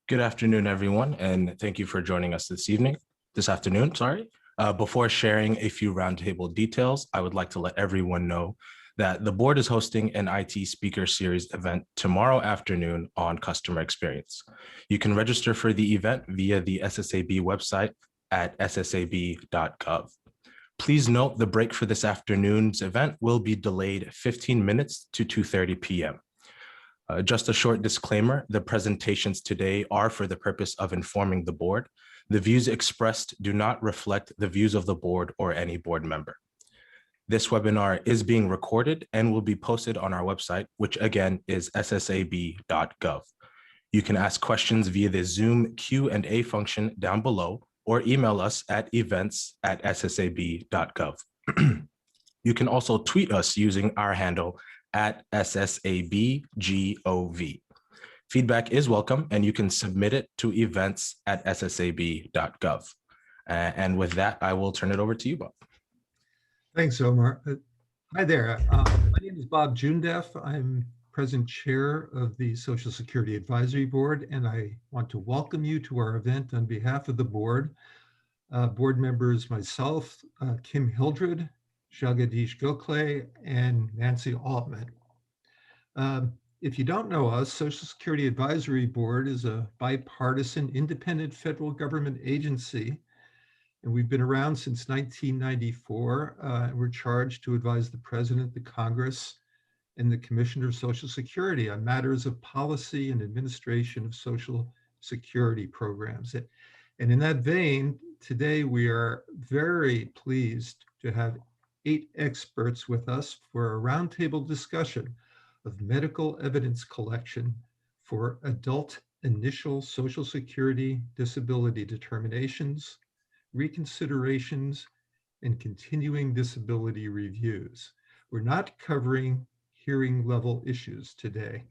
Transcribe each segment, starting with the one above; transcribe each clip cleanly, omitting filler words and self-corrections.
Good afternoon, everyone, and thank you for joining us this afternoon, sorry. Before sharing a few roundtable details, I would like to let everyone know that the board is hosting an IT speaker series event tomorrow afternoon on customer experience. You can register for the event via the SSAB website at ssab.gov. Please note the break for this afternoon's event will be delayed 15 minutes to 2:30 p.m. Just a short disclaimer, the presentations today are for the purpose of informing the board. The views expressed do not reflect the views of the board or any board member. This webinar is being recorded and will be posted on our website, which again is ssab.gov. You can ask questions via the Zoom Q&A function down below or email us at events@ssab.gov. You can also tweet us using our handle at @SSABGOV. Feedback is welcome, and you can submit it to events@ssab.gov. And with that, I will turn it over to you, Bob. Thanks, Omar. Hi there. My name is Bob Jundeff. I'm present chair of the Social Security Advisory Board, and I want to welcome you to our event on behalf of the board. Board members, myself, Kim Hildred, Jagadish Gokhale, and Nancy Altman. If you don't know us, Social Security Advisory Board is a bipartisan, independent federal government agency, and we've been around since 1994. We're charged to advise the President, the Congress, and the Commissioner of Social Security on matters of policy and administration of Social Security programs. And in that vein, today we are very pleased to have 8 experts with us for a roundtable discussion of medical evidence collection for adult initial Social Security disability determinations, reconsiderations, and continuing disability reviews. We're not covering hearing level issues today.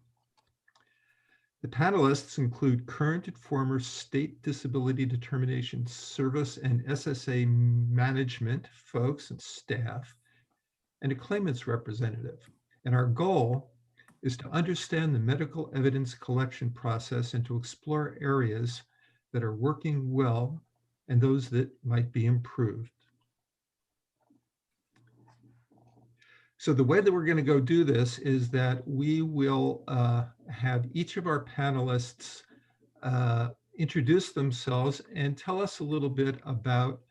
The panelists include current and former state disability determination service and SSA management folks and staff, and a claimant's representative. And our goal is to understand the medical evidence collection process and to explore areas that are working well and those that might be improved. So the way that we're going to go do this is that we will have each of our panelists introduce themselves and tell us a little bit about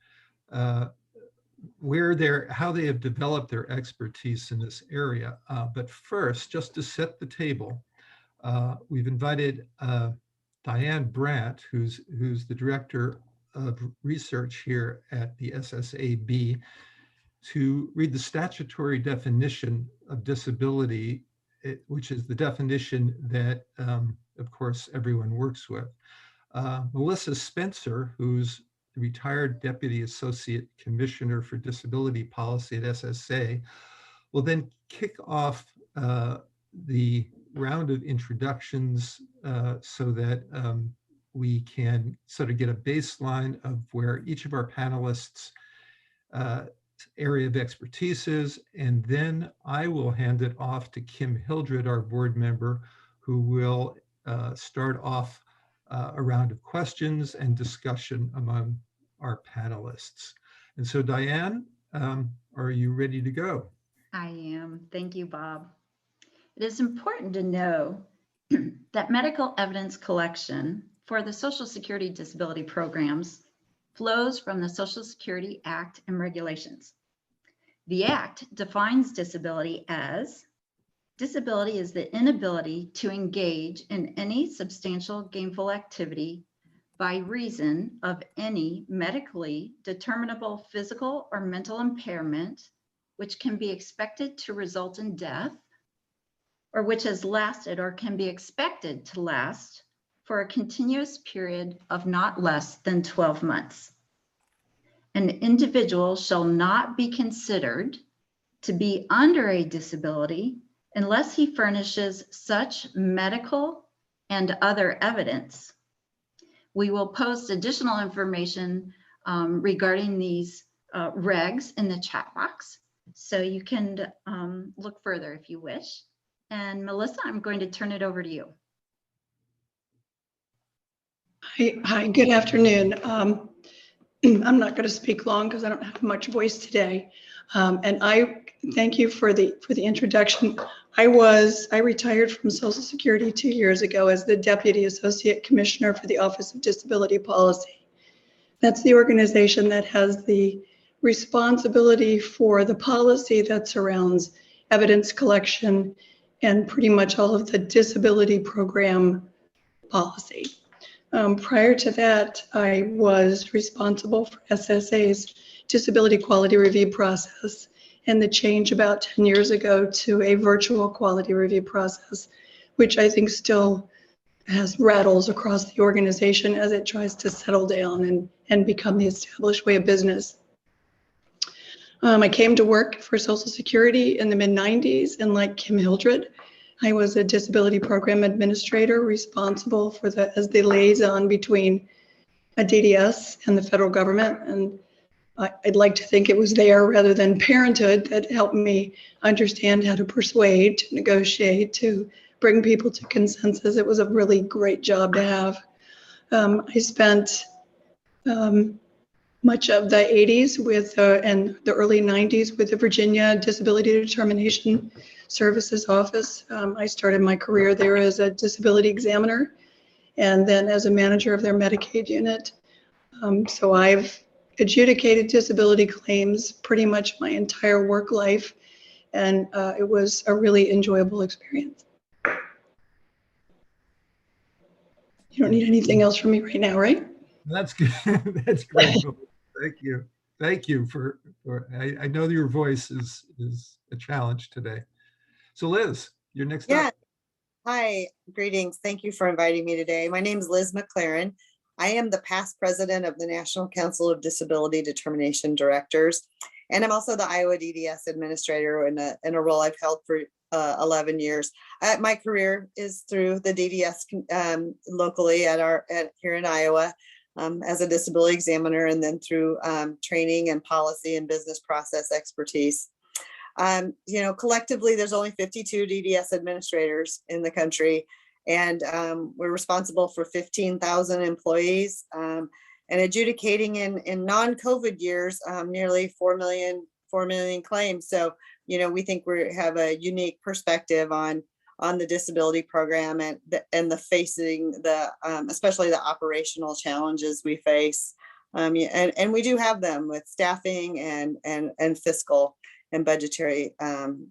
how they have developed their expertise in this area. But first, just to set the table, we've invited Diane Brandt, who's the director of research here at the SSAB, to read the statutory definition of disability, which is the definition that, of course, everyone works with. Melissa Spencer, who's the retired Deputy Associate Commissioner for Disability Policy at SSA, will then kick off the round of introductions so that we can sort of get a baseline of where each of our panelists' area of expertise is, and then I will hand it off to Kim Hildred, our board member, who will start off a round of questions and discussion among our panelists. And so, Diane, are you ready to go? I am. Thank you, Bob. It is important to know that medical evidence collection for the Social Security disability programs flows from the Social Security Act and regulations. The Act defines disability as disability is the inability to engage in any substantial gainful activity by reason of any medically determinable physical or mental impairment, which can be expected to result in death, or which has lasted or can be expected to last for a continuous period of not less than 12 months. An individual shall not be considered to be under a disability unless he furnishes such medical and other evidence. We will post additional information regarding these regs in the chat box, so you can look further if you wish. And Melissa, I'm going to turn it over to you. Hi, good afternoon. I'm not going to speak long because I don't have much voice today. And I thank you for the introduction. I retired from Social Security 2 years ago as the Deputy Associate Commissioner for the Office of Disability Policy. That's the organization that has the responsibility for the policy that surrounds evidence collection and pretty much all of the disability program policy. Prior to that, I was responsible for SSA's disability quality review process and the change about 10 years ago to a virtual quality review process, which I think still has rattles across the organization as it tries to settle down and become the established way of business. I came to work for Social Security in the mid-90s, and like Kim Hildred, I was a disability program administrator responsible as the liaison between a DDS and the federal government. And I'd like to think it was there rather than parenthood that helped me understand how to persuade, to negotiate, to bring people to consensus. It was a really great job to have. I spent much of the 80s and the early 90s with the Virginia Disability Determination Services Office. I started my career there as a disability examiner and then as a manager of their Medicaid unit. So I've adjudicated disability claims pretty much my entire work life, and it was a really enjoyable experience. You don't need anything else from me right now, right? That's good. That's great. Thank you. Thank you for I know your voice is a challenge today. So Liz, you're next Yeah. up. Hi, greetings. Thank you for inviting me today. My name is Liz McLaren. I am the past president of the National Council of Disability Determination Directors, and I'm also the Iowa DDS administrator in a role I've held for 11 years. My career is through the DDS locally here in Iowa as a disability examiner, and then through training and policy and business process expertise. Collectively, there's only 52 DDS administrators in the country, and we're responsible for 15,000 employees and adjudicating in non-COVID years nearly 4 million claims. So, we think we have a unique perspective on the disability program and the facing the especially the operational challenges we face, and we do have them with staffing and fiscal and budgetary and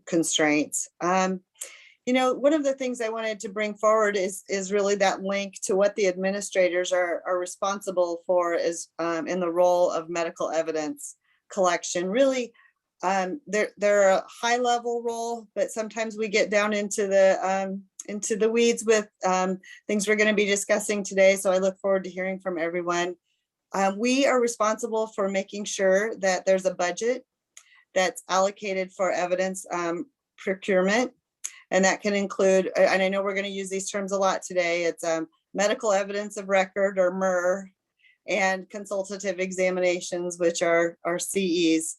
constraints. One of the things I wanted to bring forward is really that link to what the administrators are responsible for is in the role of medical evidence collection. Really, they're a high level role, but sometimes we get down into the weeds with things we're going to be discussing today. So I look forward to hearing from everyone. We are responsible for making sure that there's a budget that's allocated for evidence procurement. And that can include, and I know we're going to use these terms a lot today, it's medical evidence of record, or MR, and consultative examinations, which are CEs.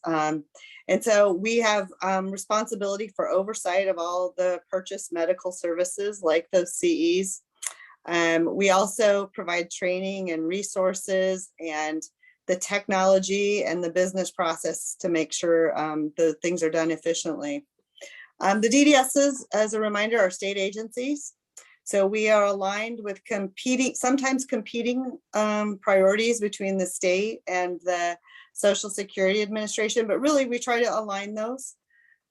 And so we have responsibility for oversight of all the purchased medical services like those CEs. We also provide training and resources and the technology and the business process to make sure the things are done efficiently. The DDSs, as a reminder, are state agencies. So we are aligned with sometimes competing priorities between the state and the Social Security Administration, but really we try to align those.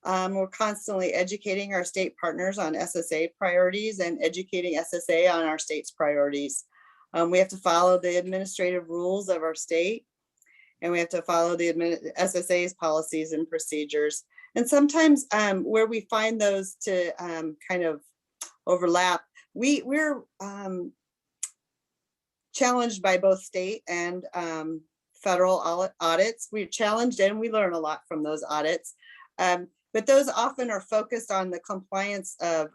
We're constantly educating our state partners on SSA priorities and educating SSA on our state's priorities. We have to follow the administrative rules of our state, and we have to follow the SSA's policies and procedures. And sometimes where we find those to kind of overlap, we're challenged by both state and federal audits. We're challenged and we learn a lot from those audits. But those often are focused on the compliance of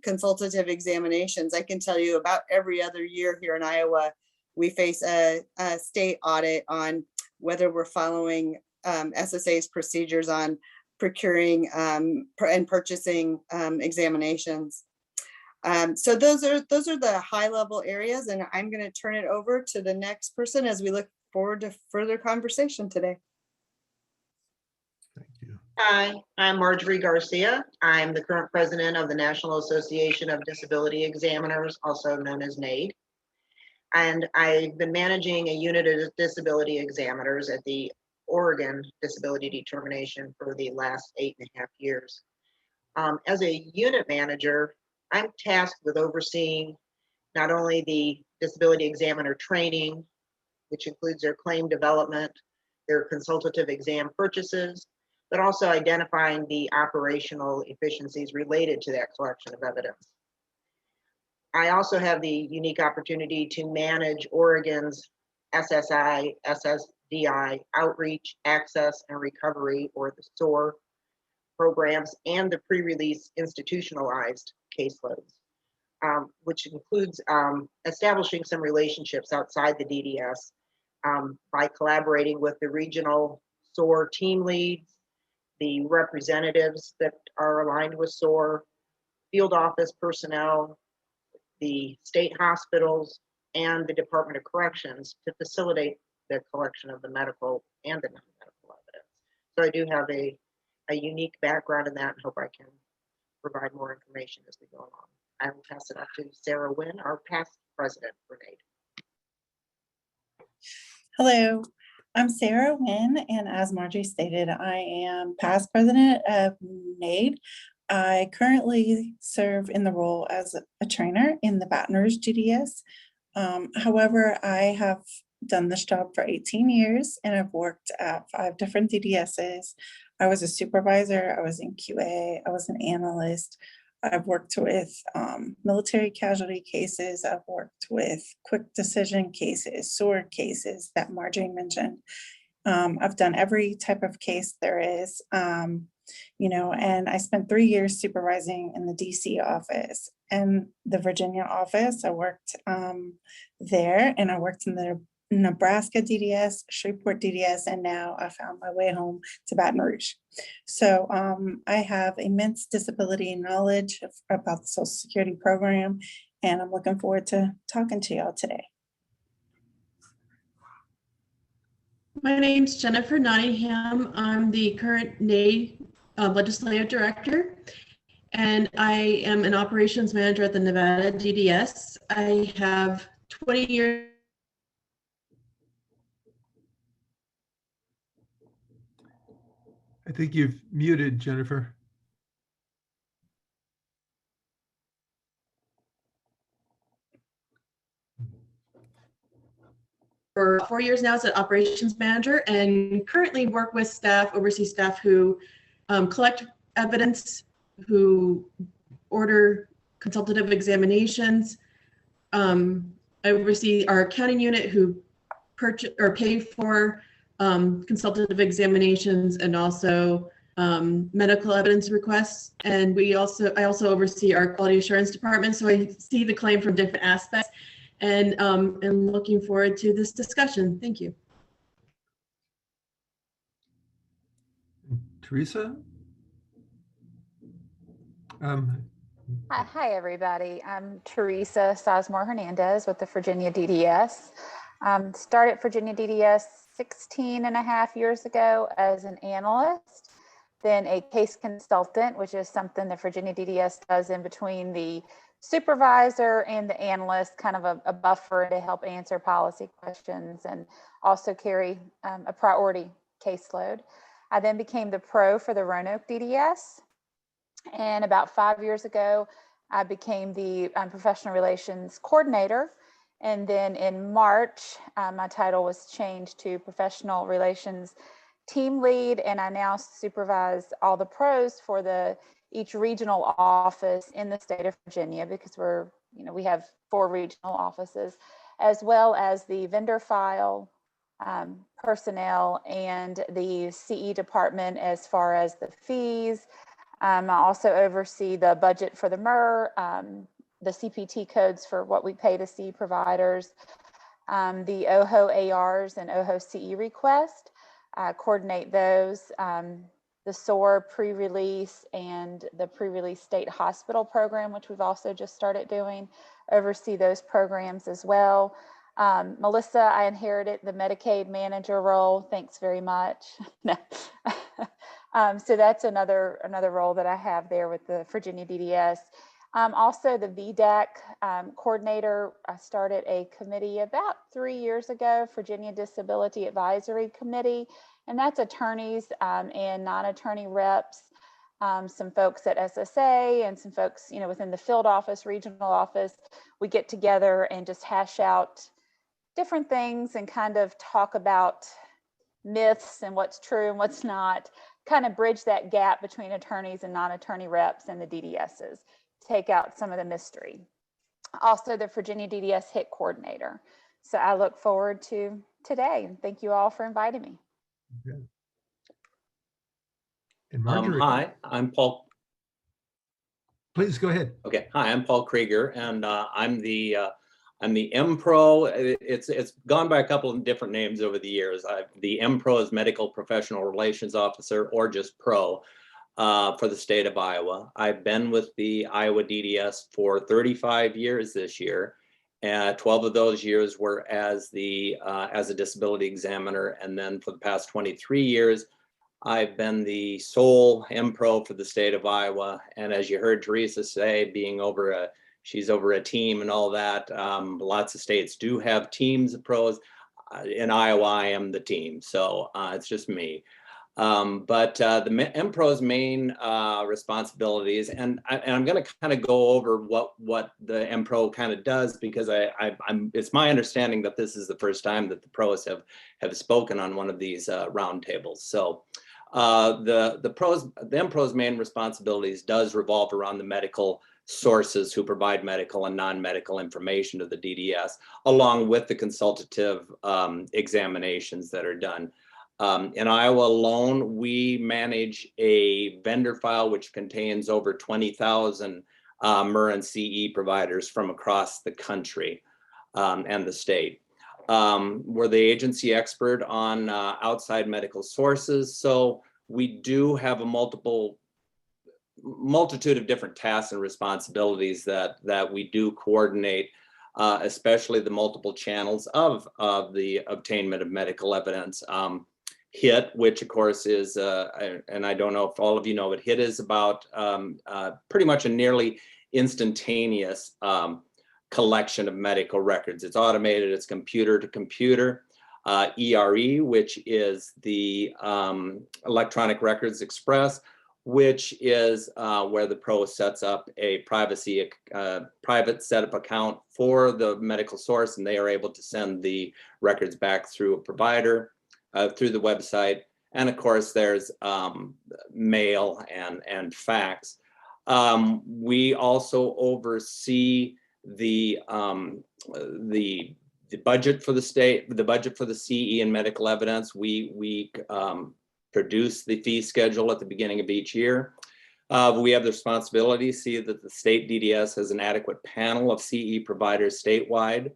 consultative examinations. I can tell you about every other year here in Iowa, we face a state audit on whether we're following SSA's procedures on procuring and purchasing examinations. So those are the high level areas, and I'm going to turn it over to the next person as we look forward to further conversation today. Thank you. Hi, I'm Marjorie Garcia. I'm the current president of the National Association of Disability Examiners, also known as NAID. And I've been managing a unit of disability examiners at the Oregon Disability Determination for the last 8.5 years. As a unit manager, I'm tasked with overseeing not only the disability examiner training, which includes their claim development, their consultative exam purchases, but also identifying the operational efficiencies related to that collection of evidence. I also have the unique opportunity to manage Oregon's SSI, SSDI outreach, access, and recovery, or the SOAR programs, and the pre-release institutionalized caseloads, which includes establishing some relationships outside the DDS by collaborating with the regional SOAR team leads, the representatives that are aligned with SOAR, field office personnel, the state hospitals, and the Department of Corrections to facilitate the collection of the medical and the non-medical evidence. So I do have a unique background in that, and hope I can provide more information as we go along. I will pass it off to Sarah Wynn, our past president for NAID. Hello, I'm Sarah Wynn, and as Marjorie stated, I am past president of NAID. I currently serve in the role as a trainer in the Baton Rouge GDS. However, I have done this job for 18 years and I've worked at 5 different DDSs. I was a supervisor, I was in QA, I was an analyst. I've worked with military casualty cases. I've worked with quick decision cases, SOAR cases that Marjorie mentioned. I've done every type of case there is, and I spent 3 years supervising in the DC office and the Virginia office. I worked there, and I worked in the Nebraska DDS, Shreveport DDS, and now I found my way home to Baton Rouge. So I have immense disability knowledge about the Social Security program, and I'm looking forward to talking to y'all today. My name's Jennifer Nottingham. I'm the current NAID legislative director, and I am an operations manager at the Nevada DDS. I have 20 years. I think you've muted, Jennifer. For 4 years now as an operations manager, and currently work with staff, oversee staff who collect evidence, who order consultative examinations. I oversee our accounting unit who purchase or pay for consultative examinations and also medical evidence requests. And I also oversee our quality assurance department. So I see the claim from different aspects, and looking forward to this discussion. Thank you. Teresa? Hi, everybody. I'm Teresa Sizemore Hernandez with the Virginia DDS. Started Virginia DDS 16.5 years ago as an analyst, then a case consultant, which is something the Virginia DDS does in between the supervisor and the analyst, kind of a buffer to help answer policy questions and also carry a priority caseload. I then became the pro for the Roanoke DDS. And about 5 years ago, I became the professional relations coordinator. And then in March, my title was changed to professional relations team lead. And I now supervise all the pros for each regional office in the state of Virginia, because we have 4 regional offices, as well as the vendor file, personnel, and the CE department as far as the fees. I also oversee the budget for the MER, the CPT codes for what we pay to CE providers, the OHO ARs and OHO CE request. I coordinate those, the SOAR pre-release and the pre-release state hospital program, which we've also just started doing, oversee those programs as well. Melissa, I inherited the Medicaid manager role. Thanks very much. So that's another role that I have there with the Virginia DDS. Also the VDAC coordinator. I started a committee about 3 years ago, Virginia Disability Advisory Committee, and that's attorneys and non-attorney reps, some folks at SSA and some folks, within the field office, regional office. We get together and just hash out different things and kind of talk about myths and what's true and what's not, kind of bridge that gap between attorneys and non-attorney reps and the DDSs, take out some of the mystery. Also the Virginia DDS HIT coordinator. So I look forward to today, and thank you all for inviting me. Okay. And Marjorie. Hi, I'm Paul. Please go ahead. Okay, hi, I'm Paul Krieger, and I'm the MPro. It's gone by a couple of different names over the years. The MPro is Medical Professional Relations Officer, or just Pro, for the state of Iowa. I've been with the Iowa DDS for 35 years this year. 12 of those years were as a disability examiner, and then for the past 23 years, I've been the sole MPro for the state of Iowa. And as you heard Teresa say, she's over a team and all that. Lots of states do have teams of pros. In Iowa, I am the team, so it's just me. But the MPro's main responsibilities, and I'm going to kind of go over what the MPro kind of does, because it's my understanding that this is the first time that the pros have spoken on one of these roundtables. So the MPro's main responsibilities does revolve around the medical sources who provide medical and non-medical information to the DDS, along with the consultative examinations that are done. In Iowa alone, we manage a vendor file which contains over 20,000 MER and CE providers from across the country and the state. We're the agency expert on outside medical sources, so we do have a multitude of different tasks and responsibilities that we do coordinate, especially the multiple channels of the obtainment of medical evidence. HIT, which of course is, and I don't know if all of you know, but HIT is about pretty much a nearly instantaneous collection of medical records. It's automated, it's computer to computer. ERE, which is the Electronic Records Express, which is where the pro sets up a private setup account for the medical source, and they are able to send the records back through a provider, through the website. And of course, there's mail and fax. We also oversee the budget for the state, the budget for the CE and medical evidence. We produce the fee schedule at the beginning of each year. We have the responsibility to see that the state DDS has an adequate panel of CE providers statewide.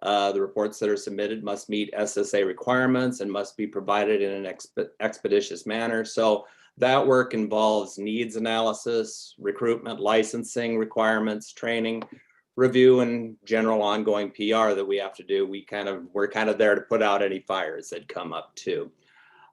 The reports that are submitted must meet SSA requirements and must be provided in an expeditious manner. So that work involves needs analysis, recruitment, licensing requirements, training, review, and general ongoing PR that we have to do. We're kind of there to put out any fires that come up too.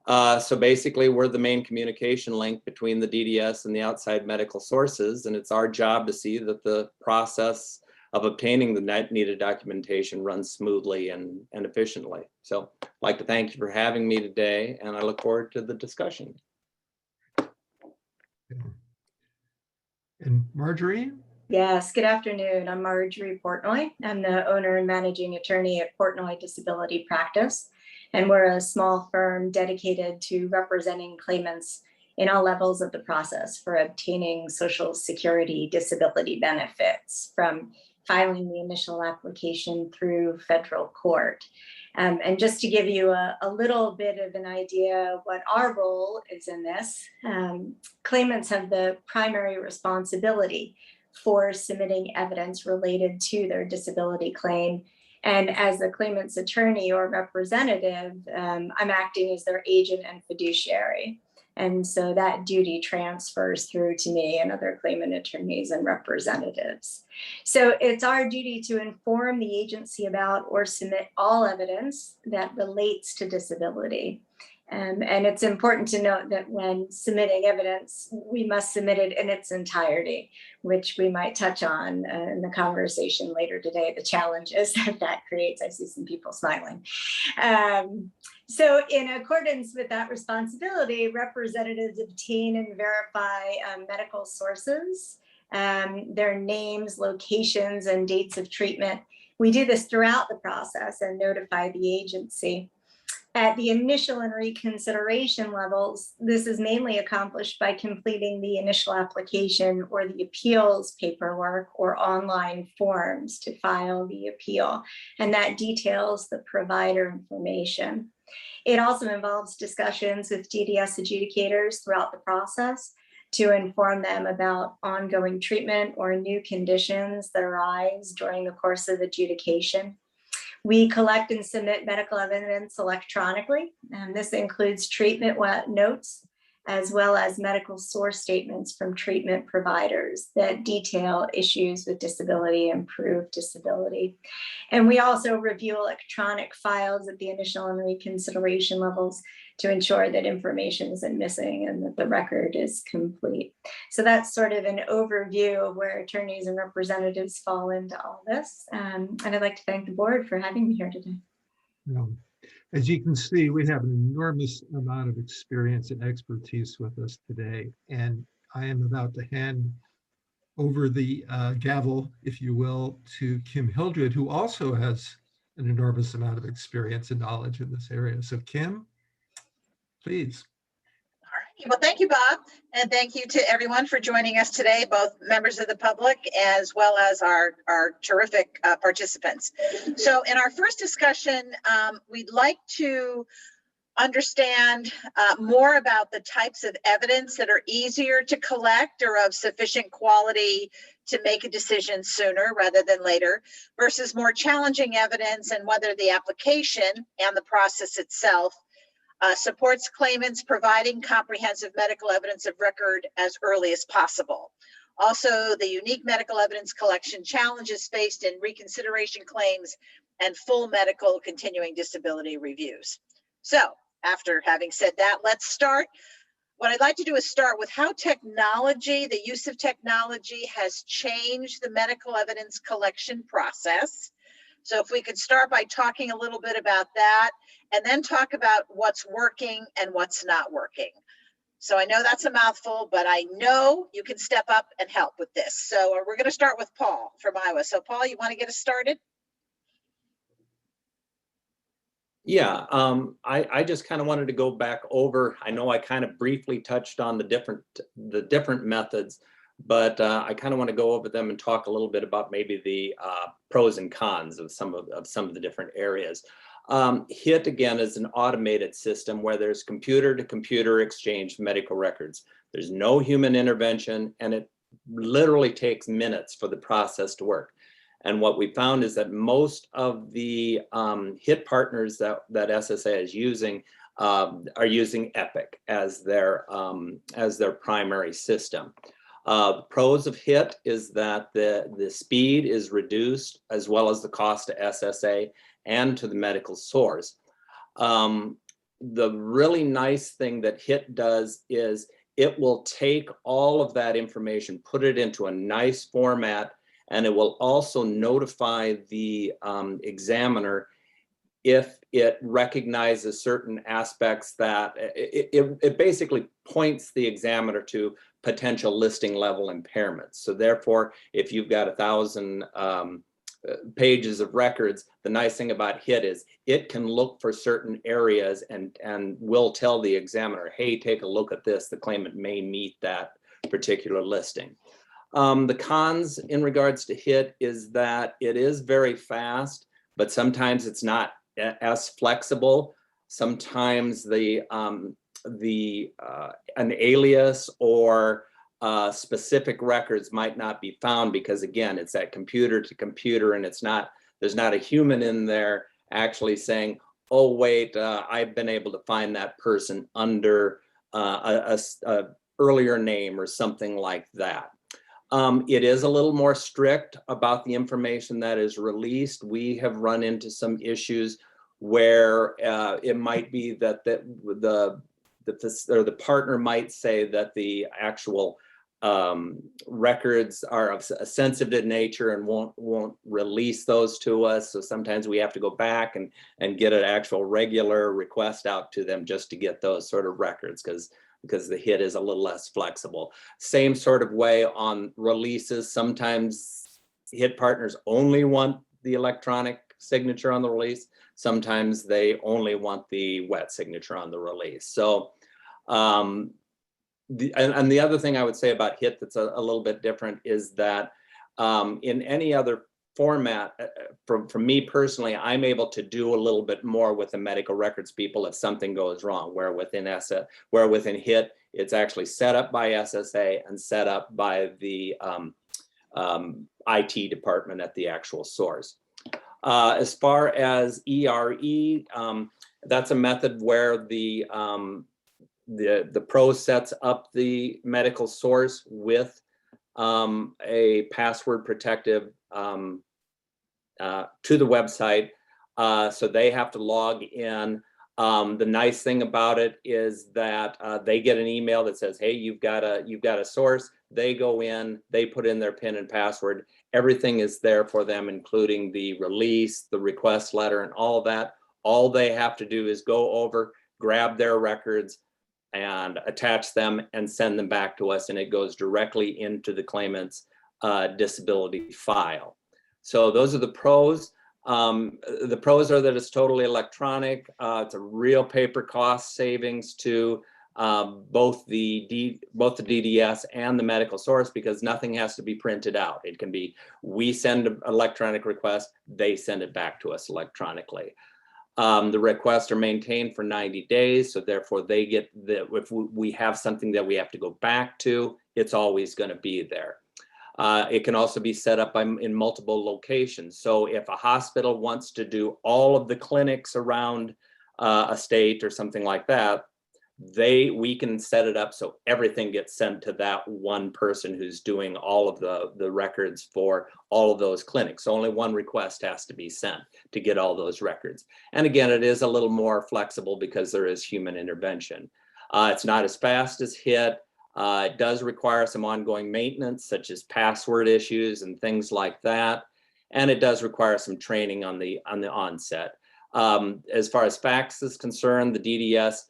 So basically, we're the main communication link between the DDS and the outside medical sources, and it's our job to see that the process of obtaining the needed documentation runs smoothly and efficiently. So I'd like to thank you for having me today, and I look forward to the discussion. And Marjorie? Yes, good afternoon. I'm Marjorie Portnoy. I'm the owner and managing attorney at Portnoy Disability Practice, and we're a small firm dedicated to representing claimants in all levels of the process for obtaining Social Security disability benefits, from filing the initial application through federal court. And just to give you a little bit of an idea of what our role is in this, claimants have the primary responsibility for submitting evidence related to their disability claim. And as the claimant's attorney or representative, I'm acting as their agent and fiduciary. And so that duty transfers through to me and other claimant attorneys and representatives. So it's our duty to inform the agency about or submit all evidence that relates to disability. And it's important to note that when submitting evidence, we must submit it in its entirety, which we might touch on in the conversation later today, the challenges that creates. I see some people smiling. So in accordance with that responsibility, representatives obtain and verify medical sources, their names, locations, and dates of treatment. We do this throughout the process and notify the agency. At the initial and reconsideration levels, this is mainly accomplished by completing the initial application or the appeals paperwork or online forms to file the appeal, and that details the provider information. It also involves discussions with DDS adjudicators throughout the process to inform them about ongoing treatment or new conditions that arise during the course of adjudication. We collect and submit medical evidence electronically, and this includes treatment notes, as well as medical source statements from treatment providers that detail issues with disability and prove disability. And we also review electronic files at the initial and reconsideration levels to ensure that information isn't missing and that the record is complete. So that's sort of an overview of where attorneys and representatives fall into all this. And I'd like to thank the board for having me here today. As you can see, we have an enormous amount of experience and expertise with us today. And I am about to hand over the gavel, if you will, to Kim Hildred, who also has an enormous amount of experience and knowledge in this area. So Kim, please. All right. Well, thank you, Bob. And thank you to everyone for joining us today, both members of the public as well as our terrific participants. So in our first discussion, we'd like to understand more about the types of evidence that are easier to collect or of sufficient quality to make a decision sooner rather than later versus more challenging evidence, and whether the application and the process itself supports claimants providing comprehensive medical evidence of record as early as possible. Also, the unique medical evidence collection challenges faced in reconsideration claims and full medical continuing disability reviews. So after having said that, let's start. What I'd like to do is start with how technology, the use of technology, has changed the medical evidence collection process. So if we could start by talking a little bit about that, and then talk about what's working and what's not working. So I know that's a mouthful, but I know you can step up and help with this. So we're going to start with Paul from Iowa. So Paul, you want to get us started? Yeah, I just kind of wanted to go back over. I know I kind of briefly touched on the different methods, but I kind of want to go over them and talk a little bit about maybe the pros and cons of some of the different areas. HIT, again, is an automated system where there's computer-to-computer exchange medical records. There's no human intervention, and it literally takes minutes for the process to work. And what we found is that most of the HIT partners that SSA is using are using Epic as their primary system. The pros of HIT is that the speed is reduced, as well as the cost to SSA and to the medical source. The really nice thing that HIT does is it will take all of that information, put it into a nice format, and it will also notify the examiner if it recognizes certain aspects that it basically points the examiner to potential listing level impairments. So therefore, if you've got 1,000 pages of records, the nice thing about HIT is it can look for certain areas and will tell the examiner, hey, take a look at this. The claimant may meet that particular listing. The cons in regards to HIT is that it is very fast, but sometimes it's not as flexible. Sometimes an alias or specific records might not be found because, again, it's that computer to computer, and there's not a human in there actually saying, oh wait, I've been able to find that person under a earlier name or something like that. It is a little more strict about the information that is released. We have run into some issues where it might be that the partner might say that the actual records are of a sensitive nature and won't release those to us. So sometimes we have to go back and get an actual regular request out to them just to get those sort of records, because the HIT is a little less flexible. Same sort of way on releases. Sometimes HIT partners only want the electronic signature on the release. Sometimes they only want the wet signature on the release. So and the other thing I would say about HIT that's a little bit different is that in any other format, for me personally, I'm able to do a little bit more with the medical records people if something goes wrong, where within HIT, it's actually set up by SSA and set up by the IT department at the actual source. As far as ERE, that's a method where the pro sets up the medical source with a password protective to the website, so they have to log in. The nice thing about it is that they get an email that says, "Hey, you've got a source." They go in, they put in their PIN and password. Everything is there for them, including the release, the request letter, and all of that. All they have to do is go over, grab their records, and attach them and send them back to us, and it goes directly into the claimant's disability file. So those are the pros. The pros are that it's totally electronic. It's a real paper cost savings to both the DDS and the medical source, because nothing has to be printed out. It can be, we send an electronic request, they send it back to us electronically. The requests are maintained for 90 days. So therefore they get if we have something that we have to go back to, it's always going to be there. It can also be set up in multiple locations. So if a hospital wants to do all of the clinics around a state or something like that, we can set it up so everything gets sent to that one person who's doing all of the records for all of those clinics. So only one request has to be sent to get all those records. And again, it is a little more flexible because there is human intervention. It's not as fast as HIT. It does require some ongoing maintenance, such as password issues and things like that. And it does require some training on the onset. As far as fax is concerned, the DDS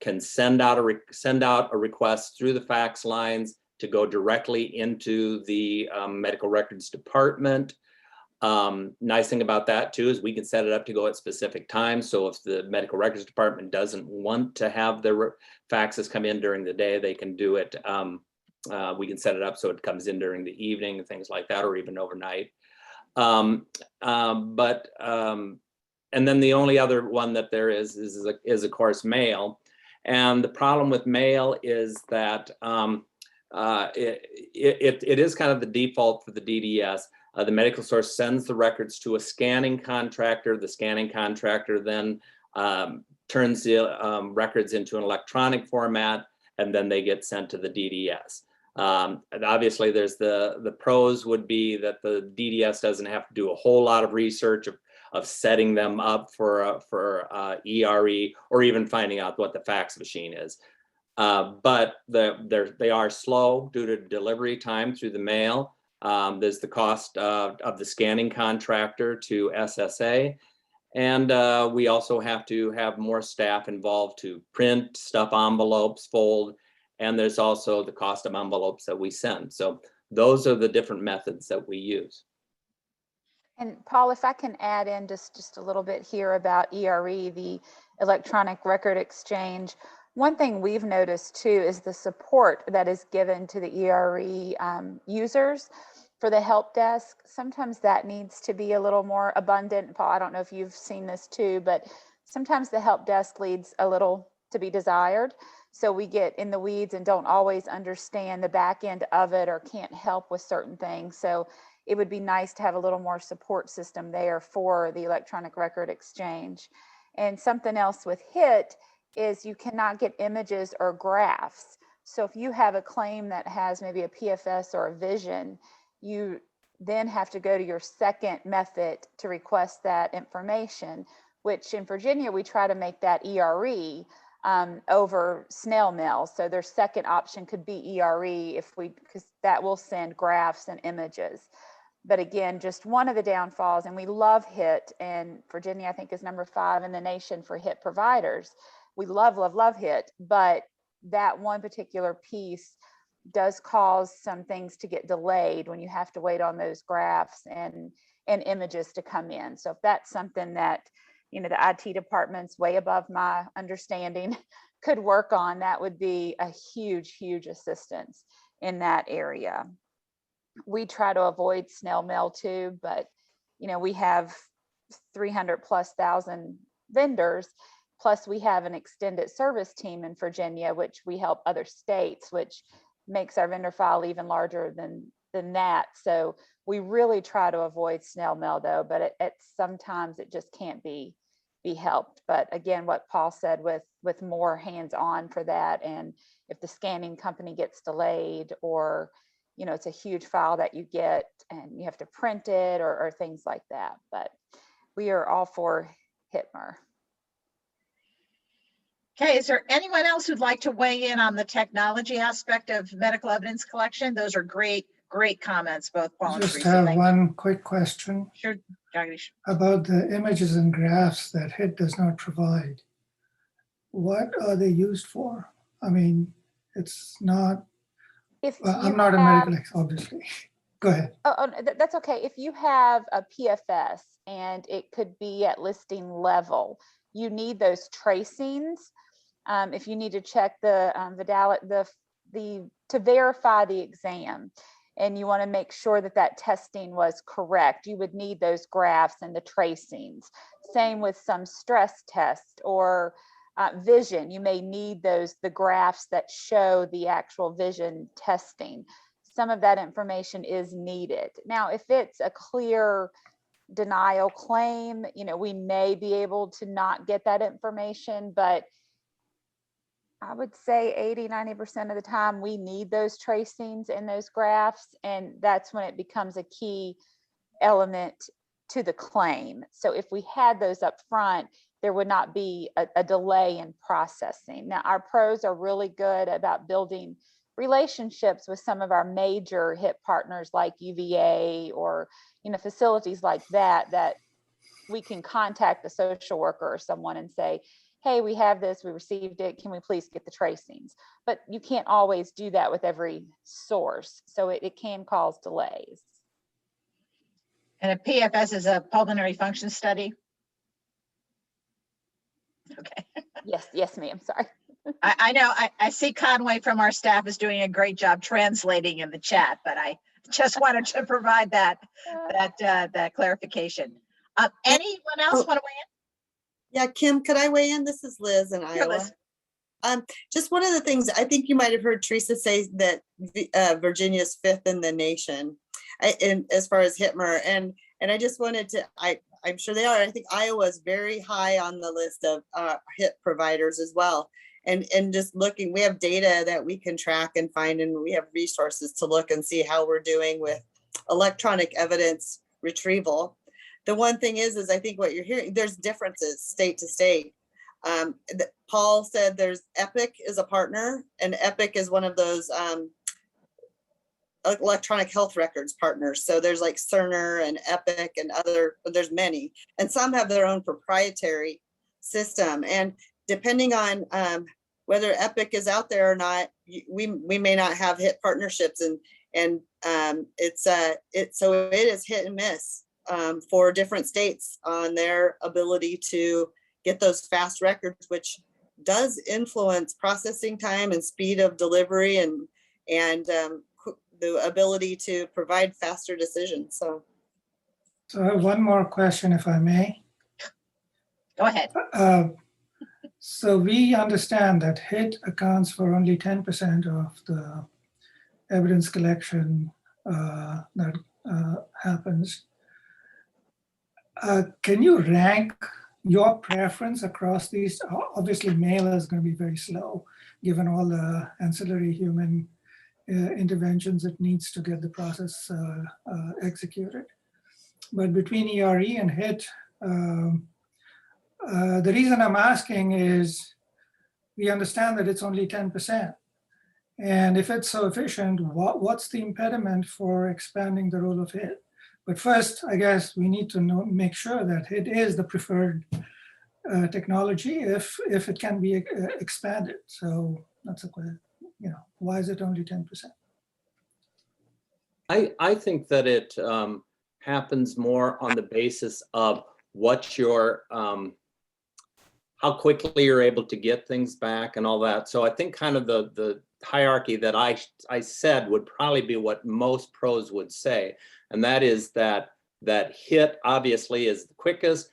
can send out a request through the fax lines to go directly into the medical records department. Nice thing about that too is we can set it up to go at specific times. So if the medical records department doesn't want to have their faxes come in during the day, they can do it. We can set it up so it comes in during the evening and things like that, or even overnight. And then the only other one that there is of course mail. And the problem with mail is that it is kind of the default for the DDS. The medical source sends the records to a scanning contractor. The scanning contractor then turns the records into an electronic format, and then they get sent to the DDS. And obviously, there's the pros would be that the DDS doesn't have to do a whole lot of research of setting them up for ERE, or even finding out what the fax machine is. But they are slow due to delivery time through the mail. There's the cost of the scanning contractor to SSA. And we also have to have more staff involved to print, stuff envelopes, fold, and there's also the cost of envelopes that we send. So those are the different methods that we use. And Paul, if I can add in just a little bit here about ERE, the electronic record exchange. One thing we've noticed too is the support that is given to the ERE users for the help desk. Sometimes that needs to be a little more abundant. Paul, I don't know if you've seen this too, but sometimes the help desk leaves a little to be desired. So we get in the weeds and don't always understand the back end of it or can't help with certain things. So it would be nice to have a little more support system there for the electronic record exchange. And something else with HIT is you cannot get images or graphs. So if you have a claim that has maybe a PFS or a vision, you then have to go to your second method to request that information, which in Virginia, we try to make that ERE over snail mail. So their second option could be ERE because that will send graphs and images. But again, just one of the downfalls, and we love HIT, and Virginia, I think, is number 5 in the nation for HIT providers. We love, love, love HIT, but that one particular piece does cause some things to get delayed when you have to wait on those graphs and images to come in. So if that's something that, you know, the IT department's way above my understanding could work on, that would be a huge, huge assistance in that area. We try to avoid snail mail too, but, you know, we have 300,000+ vendors, plus we have an extended service team in Virginia, which we help other states, which makes our vendor file even larger than that. So we really try to avoid snail mail though, but sometimes it just can't be helped. But again, what Paul said with more hands-on for that, and if the scanning company gets delayed, or, you know, it's a huge file that you get and you have to print it or things like that. But we are all for HITMR. Okay, is there anyone else who'd like to weigh in on the technology aspect of medical evidence collection? Those are great comments, both Paul and Just Teresa. have Thank you. one quick question. Sure, Jagdish. About the images and graphs that HIT does not provide. What are they used for? I mean, it's not, I'm not a medical expert, obviously. Go ahead. Oh, that's okay. If you have a PFS and it could be at listing level, you need those tracings. If you need to check the to verify the exam, and you want to make sure that testing was correct, you would need those graphs and the tracings. Same with some stress test or vision. You may need the graphs that show the actual vision testing. Some of that information is needed. Now, if it's a clear denial claim, you know, we may be able to not get that information, but I would say 80–90% of the time we need those tracings and those graphs, and that's when it becomes a key element to the claim. So if we had those up front, there would not be a delay in processing. Now, our pros are really good about building relationships with some of our major HIT partners like UVA or, you know, facilities like that we can contact the social worker or someone and say, hey, we have this, we received it, can we please get the tracings? But you can't always do that with every source. So it can cause delays. And a PFS is a pulmonary function study? Okay. Yes, ma'am, sorry. I know, I see Conway from our staff is doing a great job translating in the chat, but I just wanted to provide that clarification. Anyone else want to weigh in? Yeah, Kim, could I weigh in? This is Liz in Sure, Iowa. Liz. Just one of the things, I think you might have heard Teresa say that Virginia is 5th in the nation as far as HITMR. And I just wanted to, I'm sure they are. I think Iowa is very high on the list of HIT providers as well. And just looking, we have data that we can track and find, and we have resources to look and see how we're doing with electronic evidence retrieval. The one thing is I think what you're hearing, there's differences state to state. Paul said there's Epic is a partner, and Epic is one of those electronic health records partners. So there's like Cerner and Epic and there's many, and some have their own proprietary system. And depending on whether Epic is out there or not, we may not have HIT partnerships, and so it is hit and miss for different states on their ability to get those fast records, which does influence processing time and speed of delivery and the ability to provide faster decisions. So I have one more question, if I may. Go ahead. So we understand that HIT accounts for only 10% of the evidence collection that happens. Can you rank your preference across these? Obviously, mail is going to be very slow, given all the ancillary human interventions it needs to get the process executed. But between ERE and HIT, the reason I'm asking is we understand that it's only 10%. And if it's so efficient, what's the impediment for expanding the role of HIT? But first, I guess we need to make sure that HIT is the preferred technology if it can be expanded. So that's a question, why is it only 10%? I think that it happens more on the basis of what your, how quickly you're able to get things back and all that. So I think kind of the hierarchy that I said would probably be what most pros would say. And that is that HIT obviously is the quickest.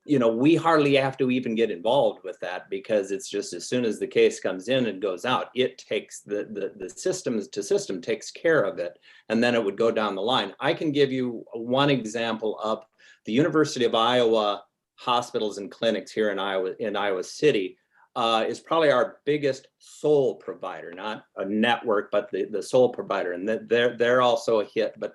We hardly have to even get involved with that because it's just as soon as the case comes in and goes out, it takes the systems to system takes care of it. And then it would go down the line. I can give you one example of the University of Iowa hospitals and clinics here in Iowa City is probably our biggest sole provider, not a network, but the sole provider. And they're also a HIT. But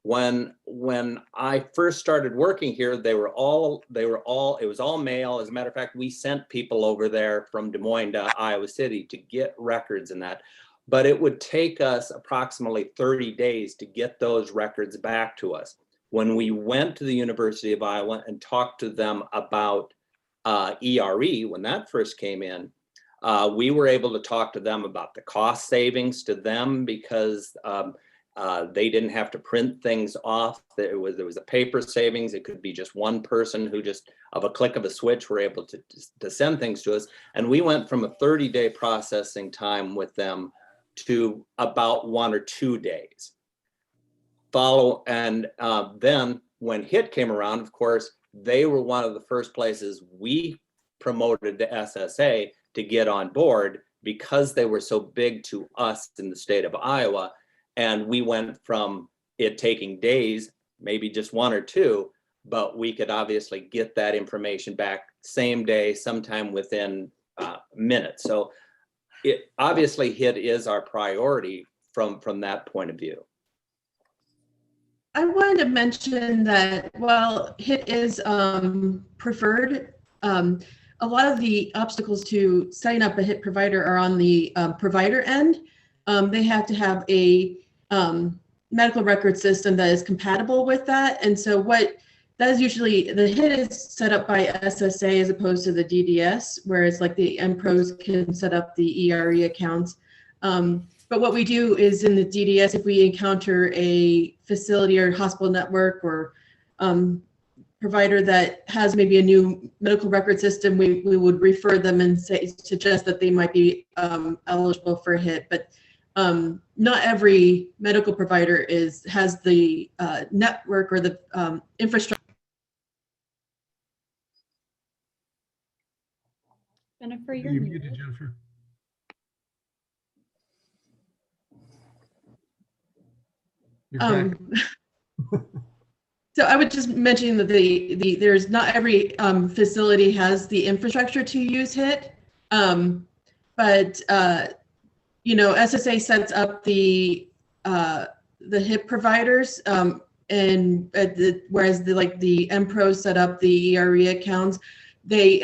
when I first started working here, it was all mail. As a matter of fact, we sent people over there from Des Moines to Iowa City to get records and that. But it would take us approximately 30 days to get those records back to us. When we went to the University of Iowa and talked to them about ERE, when that first came in, we were able to talk to them about the cost savings to them because they didn't have to print things off. There was a paper savings. It could be just one person who just, of a click of a switch, were able to send things to us. And we went from a 30-day processing time with them to about 1 or 2 days. Then when HIT came around, of course, they were one of the first places we promoted to SSA to get on board because they were so big to us in the state of Iowa. And we went from it taking days, maybe just 1 or 2, but we could obviously get that information back same day, sometime within minutes. So it obviously HIT is our priority from that point of view. I wanted to mention that while HIT is preferred, a lot of the obstacles to setting up a HIT provider are on the provider end. They have to have a medical record system that is compatible with that. And so that is usually, the HIT is set up by SSA as opposed to the DDS, whereas like the MPROs can set up the ERE accounts. But what we do is in the DDS, if we encounter a facility or hospital network or provider that has maybe a new medical record system, we would refer them and suggest that they might be eligible for HIT. But not every medical provider has the network or the infrastructure. Jennifer, you're muted, Jennifer. So I would just mention that there's not every facility has the infrastructure to use HIT, but SSA sets up the HIT providers, and whereas the MPROs set up the ERE accounts. They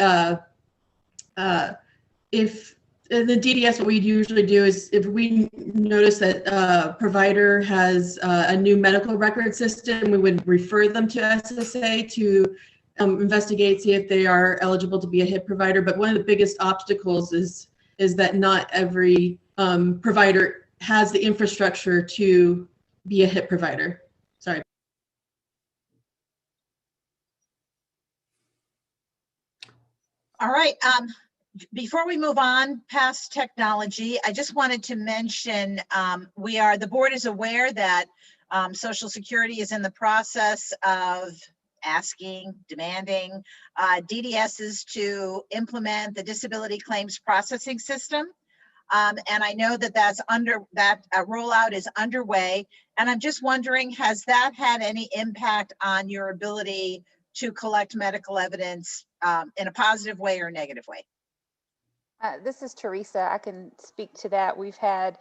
if in the DDS, what we usually do is if we notice that a provider has a new medical record system, we would refer them to SSA to investigate, see if they are eligible to be a HIT provider. But one of the biggest obstacles is that not every provider has the infrastructure to be a HIT provider. Sorry. All right. Before we move on past technology, I just wanted to mention the board is aware that Social Security is in the process of demanding DDSs to implement the disability claims processing system. And I know that that rollout is underway. And I'm just wondering, has that had any impact on your ability to collect medical evidence in a positive way or a negative way? This is Teresa. I can speak to that. We've had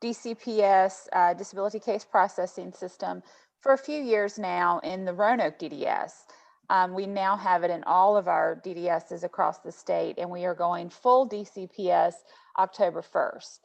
DCPS, Disability Case Processing System, for a few years now in the Roanoke DDS. We now have it in all of our DDSs across the state, and we are going full DCPS October 1st.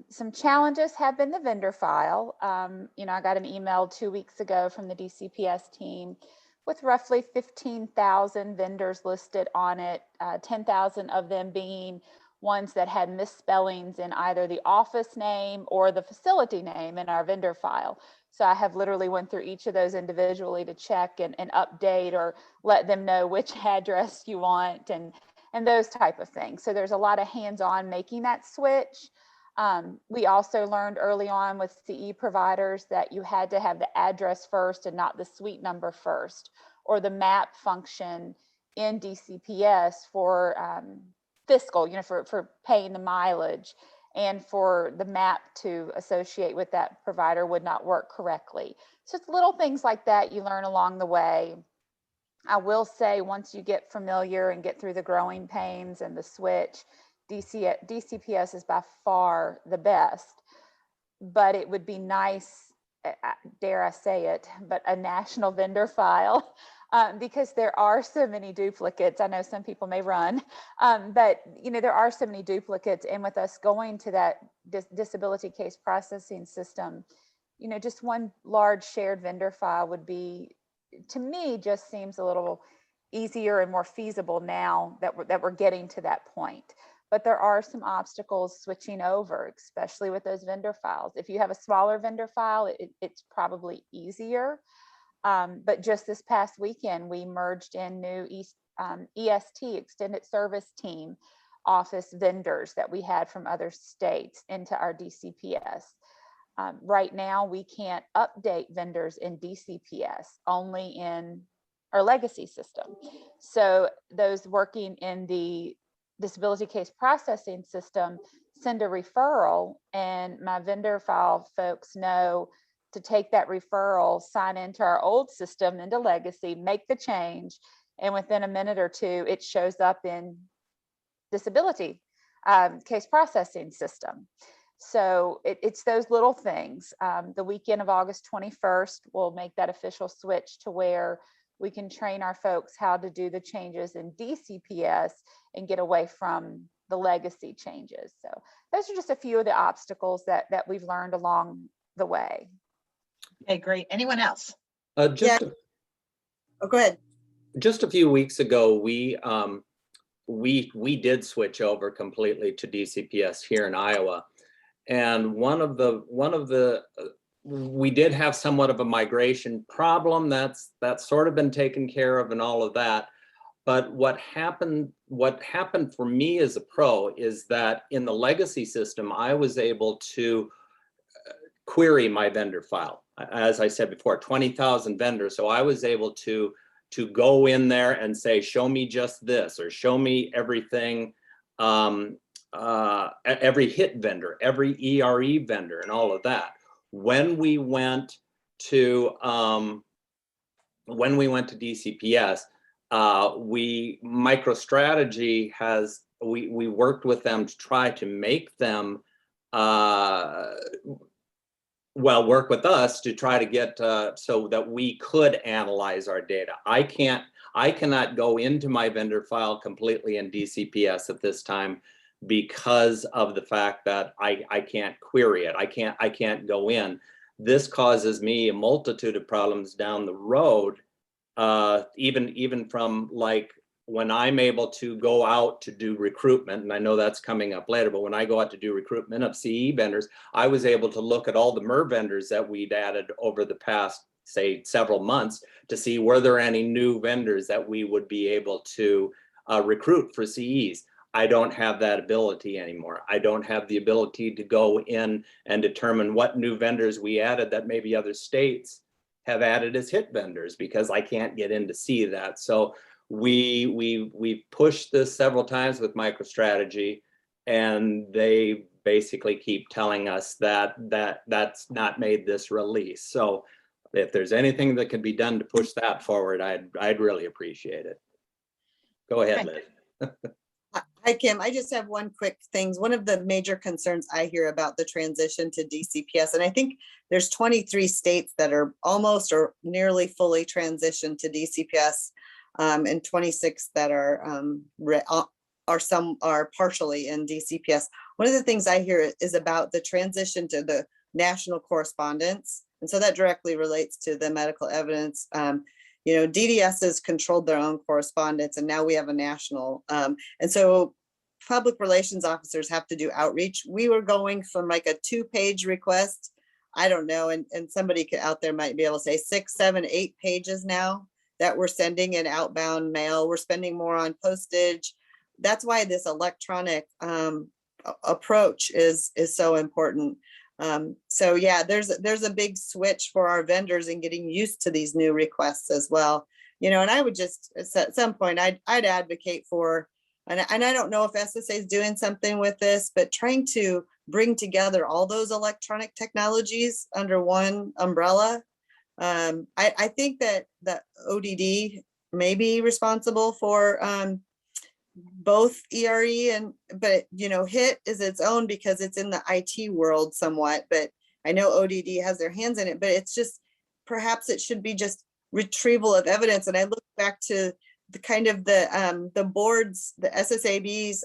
Some challenges have been the vendor file. I got an email 2 weeks ago from the DCPS team with roughly 15,000 vendors listed on it, 10,000 of them being ones that had misspellings in either the office name or the facility name in our vendor file. So I have literally went through each of those individually to check and update or let them know which address you want and those type of things. So there's a lot of hands-on making that switch. We also learned early on with CE providers that you had to have the address first and not the suite number first, or the map function in DCPS for fiscal, for paying the mileage, and for the map to associate with that provider would not work correctly. So it's little things like that you learn along the way. I will say once you get familiar and get through the growing pains and the switch, DCPS is by far the best, but it would be nice, dare I say it, but a national vendor file, because there are so many duplicates. I know some people may run, but there are so many duplicates, and with us going to that disability case processing system, just one large shared vendor file would be, to me, just seems a little easier and more feasible now that we're getting to that point. But there are some obstacles switching over, especially with those vendor files. If you have a smaller vendor file, it's probably easier. But just this past weekend, we merged in new EST, Extended Service Team, office vendors that we had from other states into our DCPS. Right now, we can't update vendors in DCPS, only in our legacy system. So those working in the disability case processing system send a referral, and my vendor file folks know to take that referral, sign into our old system, into legacy, make the change, and within a minute or two, it shows up in disability case processing system. So it's those little things. The weekend of August 21st, we'll make that official switch to where we can train our folks how to do the changes in DCPS and get away from the legacy changes. So those are just a few of the obstacles that we've learned along the way. Okay, great. Anyone else? Oh, go ahead. Just a few weeks ago, we did switch over completely to DCPS here in Iowa, and we did have somewhat of a migration problem that's sort of been taken care of and all of that. But what happened for me as a pro is that in the legacy system, I was able to query my vendor file. As I said before, 20,000 vendors. So I was able to go in there and say, show me just this, or show me everything, every HIT vendor, every ERE vendor, and all of that. When we went to DCPS, MicroStrategy we worked with them to try to make them work with us to try to get so that we could analyze our data. I cannot go into my vendor file completely in DCPS at this time because of the fact that I can't query it. I can't go in. This causes me a multitude of problems down the road, even from like when I'm able to go out to do recruitment, and I know that's coming up later, but when I go out to do recruitment of CE vendors, I was able to look at all the MER vendors that we'd added over the past, say, several months to see were there any new vendors that we would be able to recruit for CEs. I don't have that ability anymore. I don't have the ability to go in and determine what new vendors we added that maybe other states have added as HIT vendors, because I can't get in to see that. So we pushed this several times with MicroStrategy, and they basically keep telling us that that's not made this release. So if there's anything that can be done to push that forward, I'd really appreciate it. Go ahead, Liz. Hi, Kim. I just have one quick thing. One of the major concerns I hear about the transition to DCPS, and I think there's 23 states that are almost or nearly fully transitioned to DCPS, and 26 that are partially in DCPS. One of the things I hear is about the transition to the national correspondence. And so that directly relates to the medical evidence. You know, DDS has controlled their own correspondence, and now we have a national. And so public relations officers have to do outreach. We were going from like a 2-page request, I don't know, and somebody out there might be able to say 6, 7, 8 pages now that we're sending in outbound mail. We're spending more on postage. That's why this electronic approach is so important. So yeah, there's a big switch for our vendors in getting used to these new requests as well. You know, and I would just at some point I'd advocate for, and I don't know if SSA is doing something with this, but trying to bring together all those electronic technologies under one umbrella. I think that the ODD may be responsible for both ERE but you know, HIT is its own because it's in the IT world somewhat, but I know ODD has their hands in it, but it's just, perhaps it should be just retrieval of evidence. And I look back to the kind of the boards, the SSAB's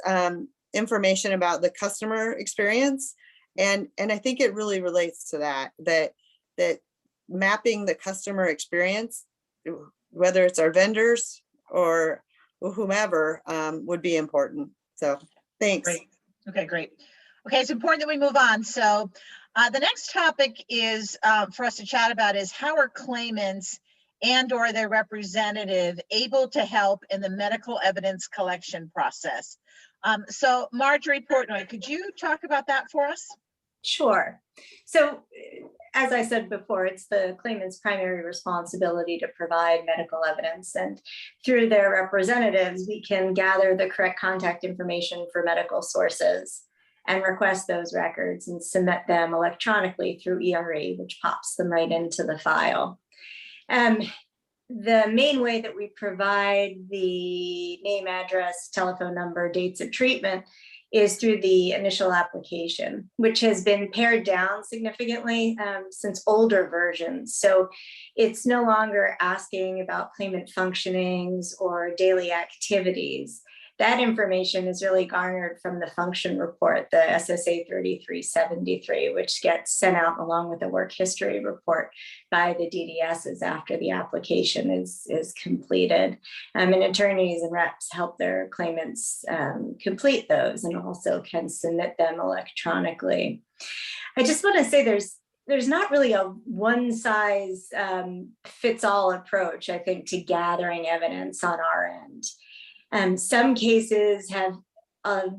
information about the customer experience. And I think it really relates to that mapping the customer experience, whether it's our vendors or whomever, would be important. So thanks. Great. Okay, great. Okay, it's important that we move on. So the next topic is for us to chat about is how are claimants and/or their representative able to help in the medical evidence collection process? So Marjorie Portnoy, could you talk about that for us? Sure. So as I said before, it's the claimant's primary responsibility to provide medical evidence, and through their representatives, we can gather the correct contact information for medical sources and request those records and submit them electronically through ERE, which pops them right into the file. The main way that we provide the name, address, telephone number, dates of treatment is through the initial application, which has been pared down significantly since older versions. So it's no longer asking about claimant functionings or daily activities. That information is really garnered from the function report, the SSA 3373, which gets sent out along with a work history report by the DDSs after the application is completed. And attorneys and reps help their claimants complete those and also can submit them electronically. I just want to say there's not really a one size fits all approach, I think, to gathering evidence on our end. Some cases have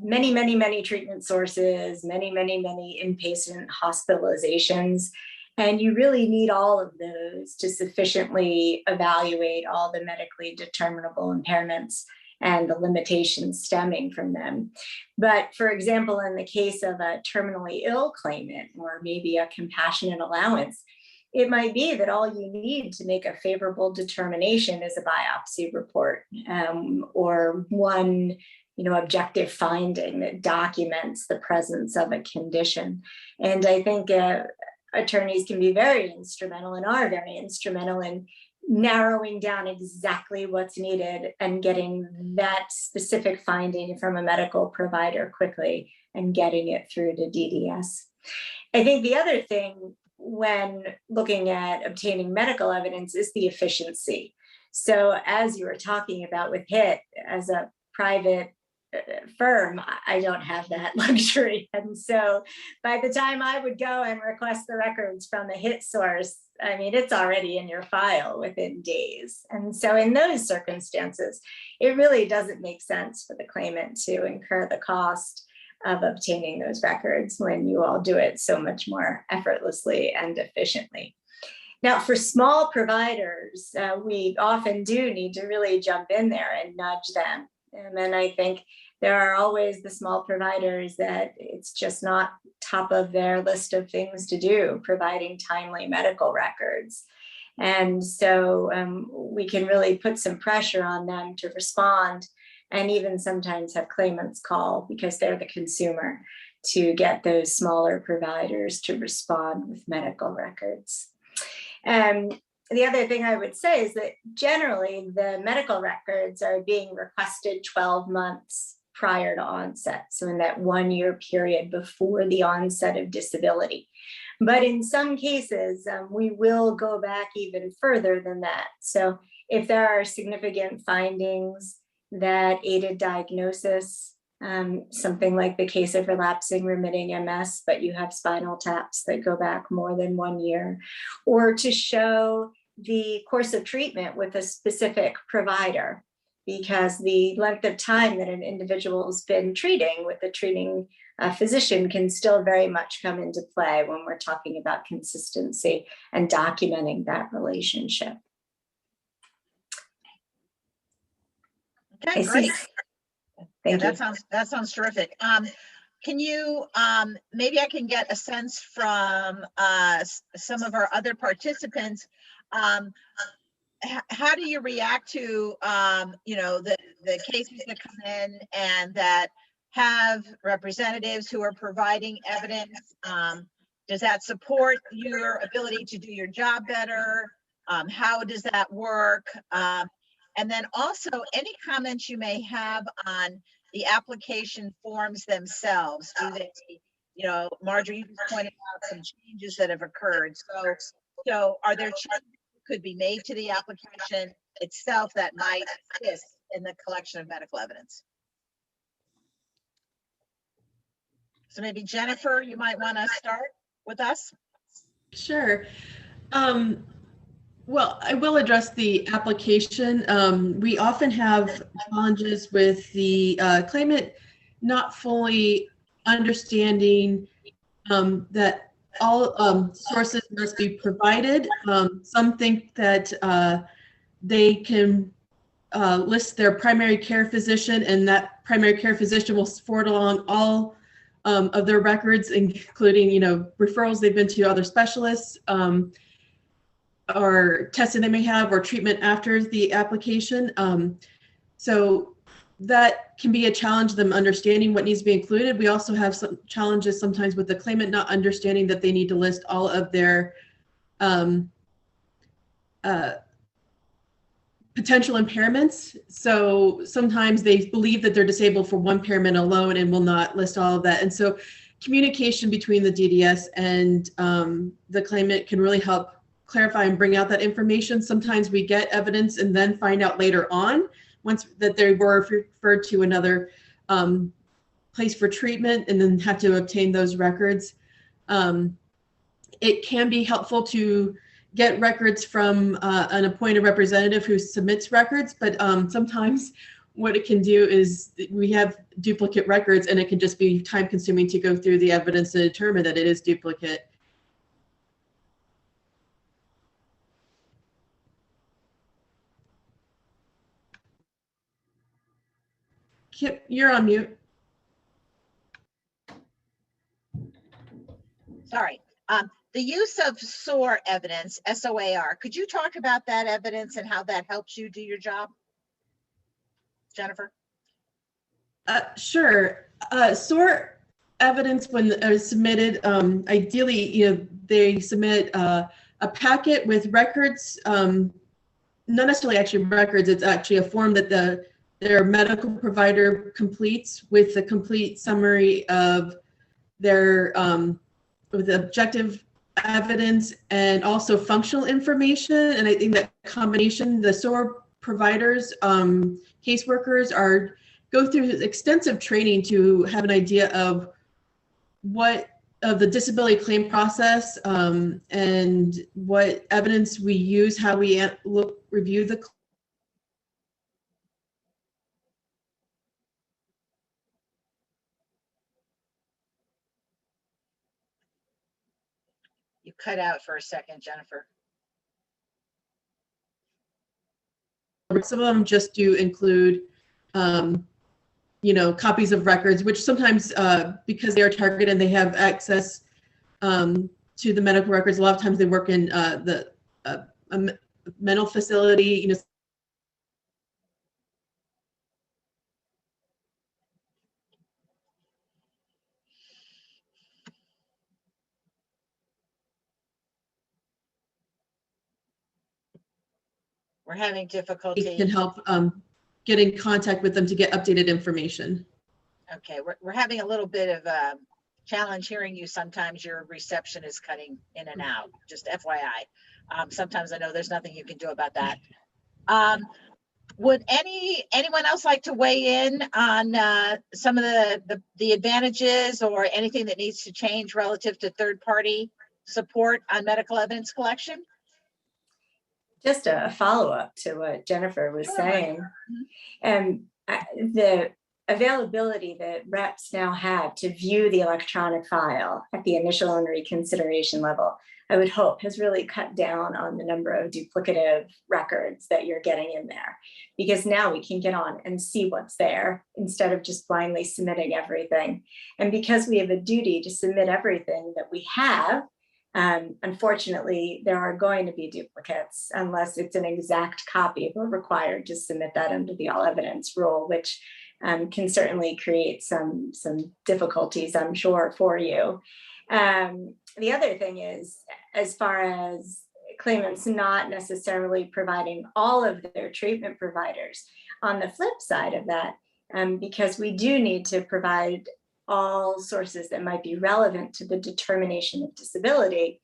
many treatment sources, many inpatient hospitalizations, and you really need all of those to sufficiently evaluate all the medically determinable impairments and the limitations stemming from them. But for example, in the case of a terminally ill claimant or maybe a compassionate allowance, it might be that all you need to make a favorable determination is a biopsy report or one, objective finding that documents the presence of a condition. And I think attorneys can be very instrumental and are very instrumental in narrowing down exactly what's needed and getting that specific finding from a medical provider quickly and getting it through to DDS. I think the other thing when looking at obtaining medical evidence is the efficiency. So as you were talking about with HIT, as a private firm, I don't have that luxury. And so by the time I would go and request the records from the HIT source, I mean, it's already in your file within days. And so in those circumstances, it really doesn't make sense for the claimant to incur the cost of obtaining those records when you all do it so much more effortlessly and efficiently. Now, for small providers, we often do need to really jump in there and nudge them. And I think there are always the small providers that it's just not top of their list of things to do, providing timely medical records. And so we can really put some pressure on them to respond, and even sometimes have claimants call because they're the consumer to get those smaller providers to respond with medical records. And the other thing I would say is that generally the medical records are being requested 12 months prior to onset. So in that 1 year period before the onset of disability. But in some cases, we will go back even further than that. So if there are significant findings that aided diagnosis, something like the case of relapsing remitting MS, but you have spinal taps that go back more than 1 year, or to show the course of treatment with a specific provider, because the length of time that an individual has been treating with a treating physician can still very much come into play when we're talking about consistency and documenting that relationship. Okay, great. Thank you. That sounds terrific. Can you, maybe I can get a sense from some of our other participants. How do you react to, the cases that come in and that have representatives who are providing evidence? Does that support your ability to do your job better? How does that work? And then also any comments you may have on the application forms themselves. Do they, Marjorie, you just pointed out some changes that have occurred. So are there changes that could be made to the application itself that might assist in the collection of medical evidence? So maybe Jennifer, you might want to start with us. Sure. Well, I will address the application. We often have challenges with the claimant not fully understanding that all sources must be provided. Some think that they can list their primary care physician, and that primary care physician will forward along all of their records, including referrals they've been to other specialists, or testing they may have, or treatment after the application. So that can be a challenge, them understanding what needs to be included. We also have some challenges sometimes with the claimant not understanding that they need to list all of their potential impairments. So sometimes they believe that they're disabled for one impairment alone and will not list all of that. And so communication between the DDS and the claimant can really help clarify and bring out that information. Sometimes we get evidence and then find out later on, once that they were referred to another place for treatment, and then have to obtain those records. It can be helpful to get records from an appointed representative who submits records, but sometimes what it can do is we have duplicate records, and it can just be time consuming to go through the evidence to determine that it is duplicate. Kip, you're on mute. Sorry. The use of SOAR evidence, SOAR, could you talk about that evidence and how that helps you do your job? Jennifer? Sure. SOAR evidence, when submitted, ideally, they submit a packet with records, not necessarily actually records, it's actually a form that their medical provider completes with a complete summary of their with objective evidence and also functional information. And I think that combination, the SOAR providers, caseworkers go through extensive training to have an idea of the disability claim process, and what evidence we use, how we review the You cut out for a second, Jennifer. Some of them just do include, copies of records, which sometimes, because they are targeted and they have access to the medical records, a lot of times they work in the mental facility, you know, We're having it difficulty. can help get in contact with them to get updated information. Okay, we're having a little bit of a challenge hearing you. Sometimes your reception is cutting in and out, just FYI. Sometimes I know there's nothing you can do about that. Would anyone else like to weigh in on some of the advantages or anything that needs to change relative to third-party support on medical evidence collection? Just a follow-up to what Jennifer was saying. And the availability that reps now have to view the electronic file at the initial and reconsideration level, I would hope has really cut down on the number of duplicative records that you're getting in there. Because now we can get on and see what's there instead of just blindly submitting everything. And because we have a duty to submit everything that we have, unfortunately, there are going to be duplicates unless it's an exact copy. We're required to submit that under the all evidence rule, which can certainly create some difficulties, I'm sure, for you. The other thing is, as far as claimants not necessarily providing all of their treatment providers, on the flip side of that, because we do need to provide all sources that might be relevant to the determination of disability,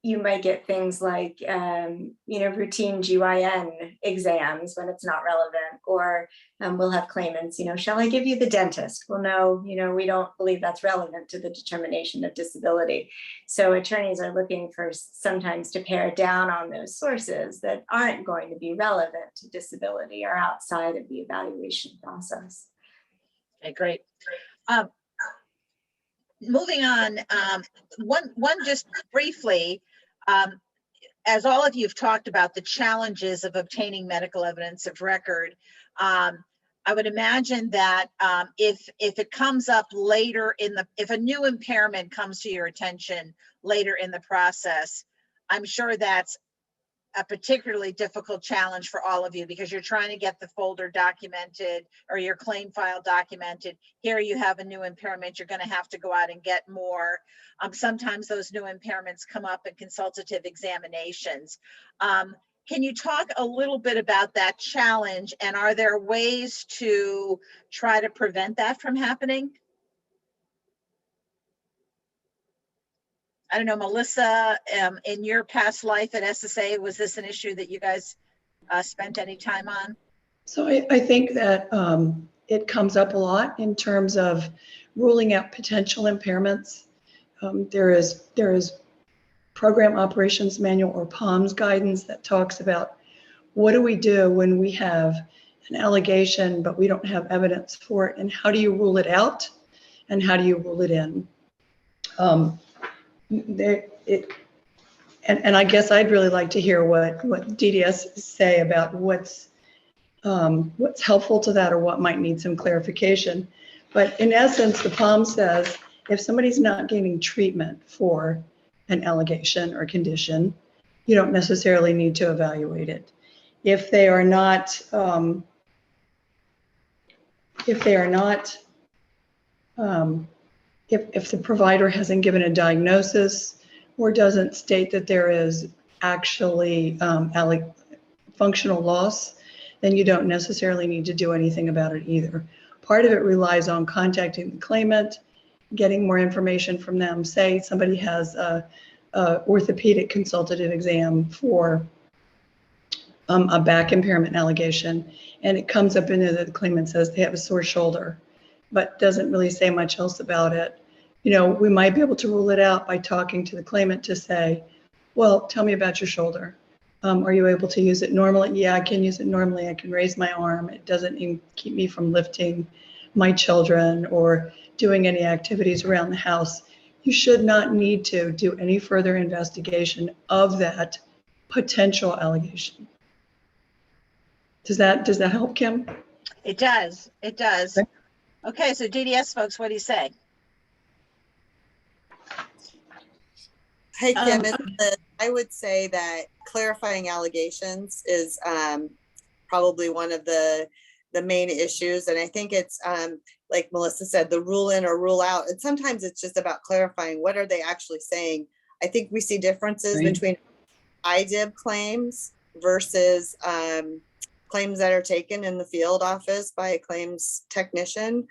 you might get things like, routine GYN exams when it's not relevant, or we'll have claimants, shall I give you the dentist? Well, no, we don't believe that's relevant to the determination of disability. So attorneys are looking for sometimes to pare down on those sources that aren't going to be relevant to disability or outside of the evaluation process. Okay, great. Moving on, one just briefly, as all of you have talked about the challenges of obtaining medical evidence of record, I would imagine that if it comes up later if a new impairment comes to your attention later in the process, I'm sure that's a particularly difficult challenge for all of you, because you're trying to get the folder documented or your claim file documented. Here you have a new impairment, you're going to have to go out and get more. Sometimes those new impairments come up in consultative examinations. Can you talk a little bit about that challenge, and are there ways to try to prevent that from happening? I don't know, Melissa, in your past life at SSA, was this an issue that you guys spent any time on? So I think that it comes up a lot in terms of ruling out potential impairments. There is Program Operations Manual, or POMS guidance, that talks about what do we do when we have an allegation but we don't have evidence for it, and how do you rule it out and how do you rule it in. And I guess I'd really like to hear what DDS say about what's helpful to that, or what might need some clarification. But in essence, the POM says if somebody's not gaining treatment for an allegation or condition, you don't necessarily need to evaluate it. If they are not, if the provider hasn't given a diagnosis or doesn't state that there is actually functional loss, then you don't necessarily need to do anything about it either. Part of it relies on contacting the claimant, getting more information from them. Say somebody has a orthopedic consultative exam for a back impairment allegation, and it comes up in there that the claimant says they have a sore shoulder, but doesn't really say much else about it. We might be able to rule it out by talking to the claimant to say, well, tell me about your shoulder. Are you able to use it normally? Yeah, I can use it normally. I can raise my arm. It doesn't even keep me from lifting my children or doing any activities around the house. You should not need to do any further investigation of that potential allegation. Does that help, Kim? It does. It does. Okay, so DDS folks, what do you say? Hey, Kim, I would say that clarifying allegations is probably one of the main issues. And I think it's like Melissa said, the rule in or rule out. And sometimes it's just about clarifying what are they actually saying. I think we see differences between IDIB claims versus claims that are taken in the field office by a claims technician.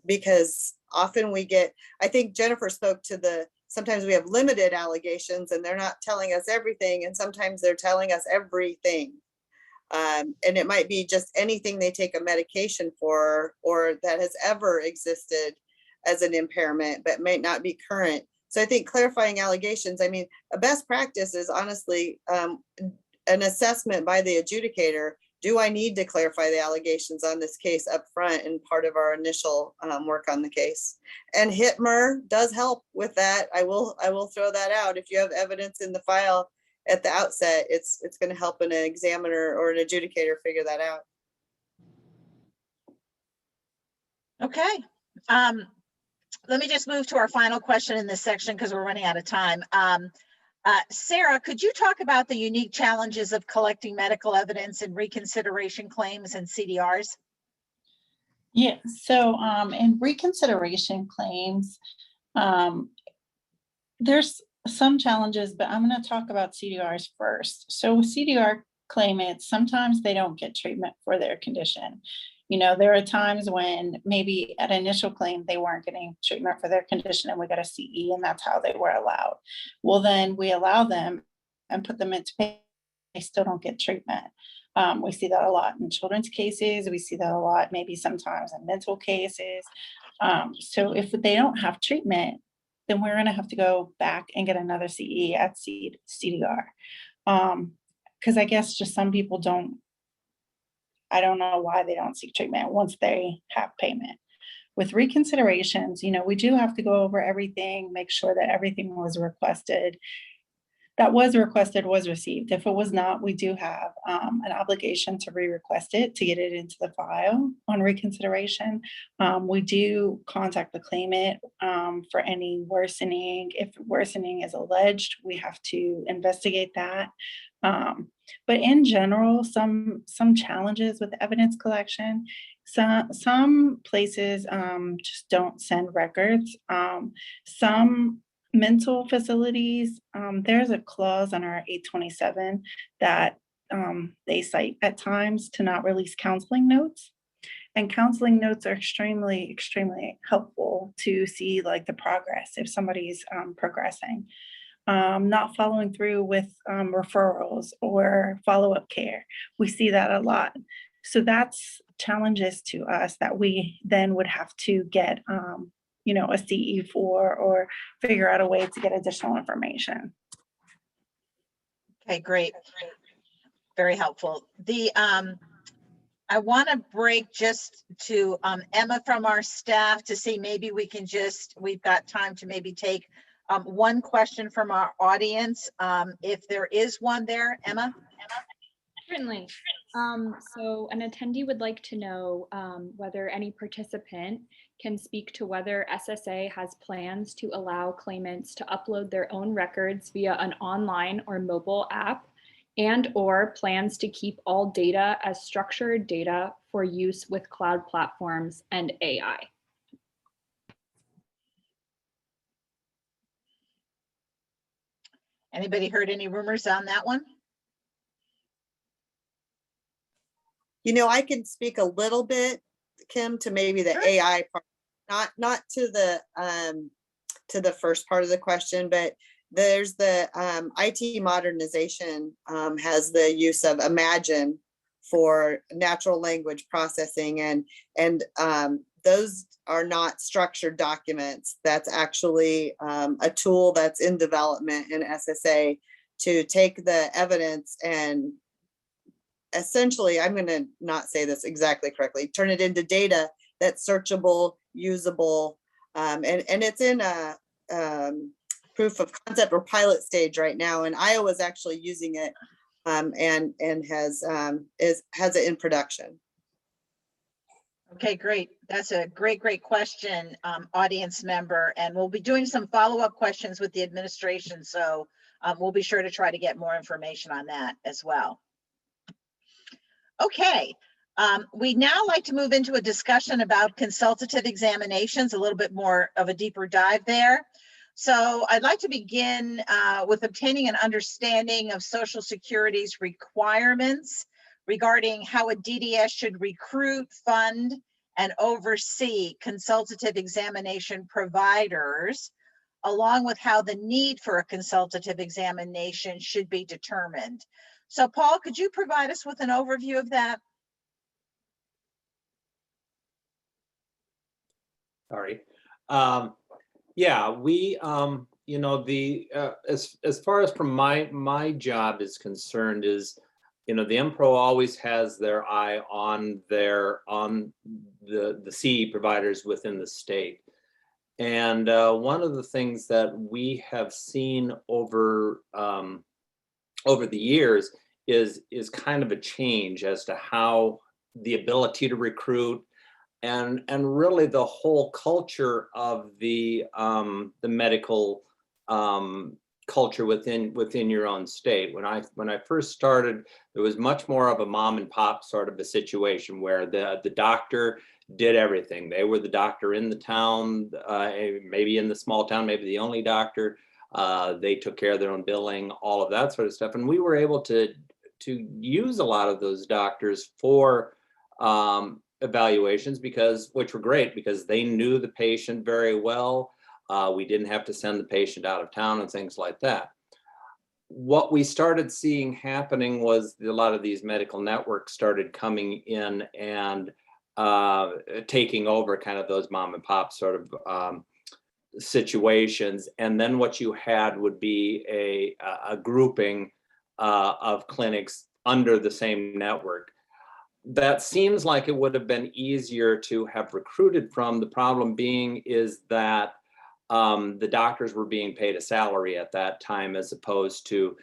Because often we get, I think Jennifer spoke to sometimes we have limited allegations and they're not telling us everything. And sometimes they're telling us everything. And it might be just anything they take a medication for or that has ever existed as an impairment, but may not be current. So I think clarifying allegations, I mean, a best practice is honestly an assessment by the adjudicator. Do I need to clarify the allegations on this case up front and part of our initial work on the case? And HITMR does help with that. I will throw that out. If you have evidence in the file at the outset, it's going to help an examiner or an adjudicator figure that out. Okay. Let me just move to our final question in this section because we're running out of time. Sarah, could you talk about the unique challenges of collecting medical evidence and reconsideration claims and CDRs? Yeah, so in reconsideration claims, there's some challenges, but I'm going to talk about CDRs first. So CDR claimants, sometimes they don't get treatment for their condition. You know, there are times when maybe at initial claim, they weren't getting treatment for their condition and we got a CE and that's how they were allowed. Well, then we allow them and put them into pay. They still don't get treatment. We see that a lot in children's cases. We see that a lot, maybe sometimes in mental cases. So if they don't have treatment, then we're going to have to go back and get another CE at CDR. Because I guess just some people I don't know why they don't seek treatment once they have payment. With reconsiderations, you know, we do have to go over everything, make sure that everything was requested. That was requested was received. If it was not, we do have an obligation to re-request it to get it into the file on reconsideration. We do contact the claimant for any worsening. If worsening is alleged, we have to investigate that. But in general, some challenges with evidence collection. Some places just don't send records. Some mental facilities, there's a clause on our 827 that they cite at times to not release counseling notes. And counseling notes are extremely, extremely helpful to see like the progress if somebody's progressing. Not following through with referrals or follow-up care. We see that a lot. So that's challenges to us that we then would have to get you know, a CE for or figure out a way to get additional information. Okay, great. Very helpful. I want to break just to Emma from our staff to see maybe we can we've got time to maybe take one question from our audience. If there is one there, Emma? Certainly. So an attendee would like to know whether any participant can speak to whether SSA has plans to allow claimants to upload their own records via an online or mobile app and/or plans to keep all data as structured data for use with cloud platforms and AI. Anybody heard any rumors on that one? You know, I can speak a little bit, Kim, to maybe the AI part, not to the first part of the question, but there's the IT modernization has the use of Imagine for natural language processing, and those are not structured documents. That's actually a tool that's in development in SSA to take the evidence and essentially, I'm going to not say this exactly correctly, turn it into data that's searchable, usable, and it's in a proof of concept or pilot stage right now. And Iowa is actually using it and has it in production. Okay, great. That's a great question, audience member. And we'll be doing some follow-up questions with the administration. So we'll be sure to try to get more information on that as well. Okay, we'd now like to move into a discussion about consultative examinations, a little bit more of a deeper dive there. So I'd like to begin with obtaining an understanding of Social Security's requirements regarding how a DDS should recruit, fund, and oversee consultative examination providers, along with how the need for a consultative examination should be determined. So Paul, could you provide us with an overview of that? Sorry. Yeah, we, you know, as far as from my job is concerned is, you know, the MPRO always has their eye on the CE providers within the state. And one of the things that we have seen over the years is kind of a change as to how the ability to recruit and really the whole culture of the medical culture within your own state. When I first started, there was much more of a mom and pop sort of a situation where the doctor did everything. They were the doctor in the town, maybe in the small town, maybe the only doctor. They took care of their own billing, all of that sort of stuff. And we were able to use a lot of those doctors for evaluations, which were great because they knew the patient very well. We didn't have to send the patient out of town and things like that. What we started seeing happening was a lot of these medical networks started coming in and taking over kind of those mom and pop sort of situations. And then what you had would be a grouping of clinics under the same network. That seems like it would have been easier to have recruited from. The problem being is that the doctors were being paid a salary at that time as opposed to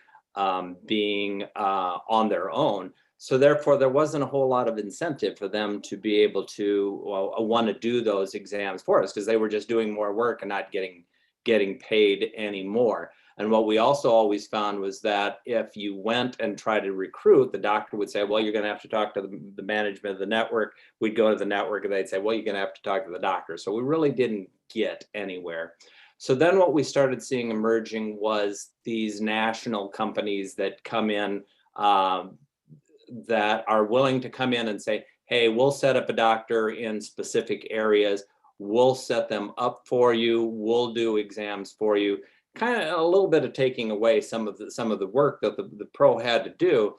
being on their own. So therefore, there wasn't a whole lot of incentive for them to be able to want to do those exams for us because they were just doing more work and not getting paid anymore. And what we also always found was that if you went and tried to recruit, the doctor would say, well, you're going to have to talk to the management of the network. We'd go to the network and they'd say, well, you're going to have to talk to the doctor. So we really didn't get anywhere. So then what we started seeing emerging was these national companies that come in that are willing to come in and say, hey, we'll set up a doctor in specific areas. We'll set them up for you. We'll do exams for you. Kind of a little bit of taking away some of the work that the pro had to do.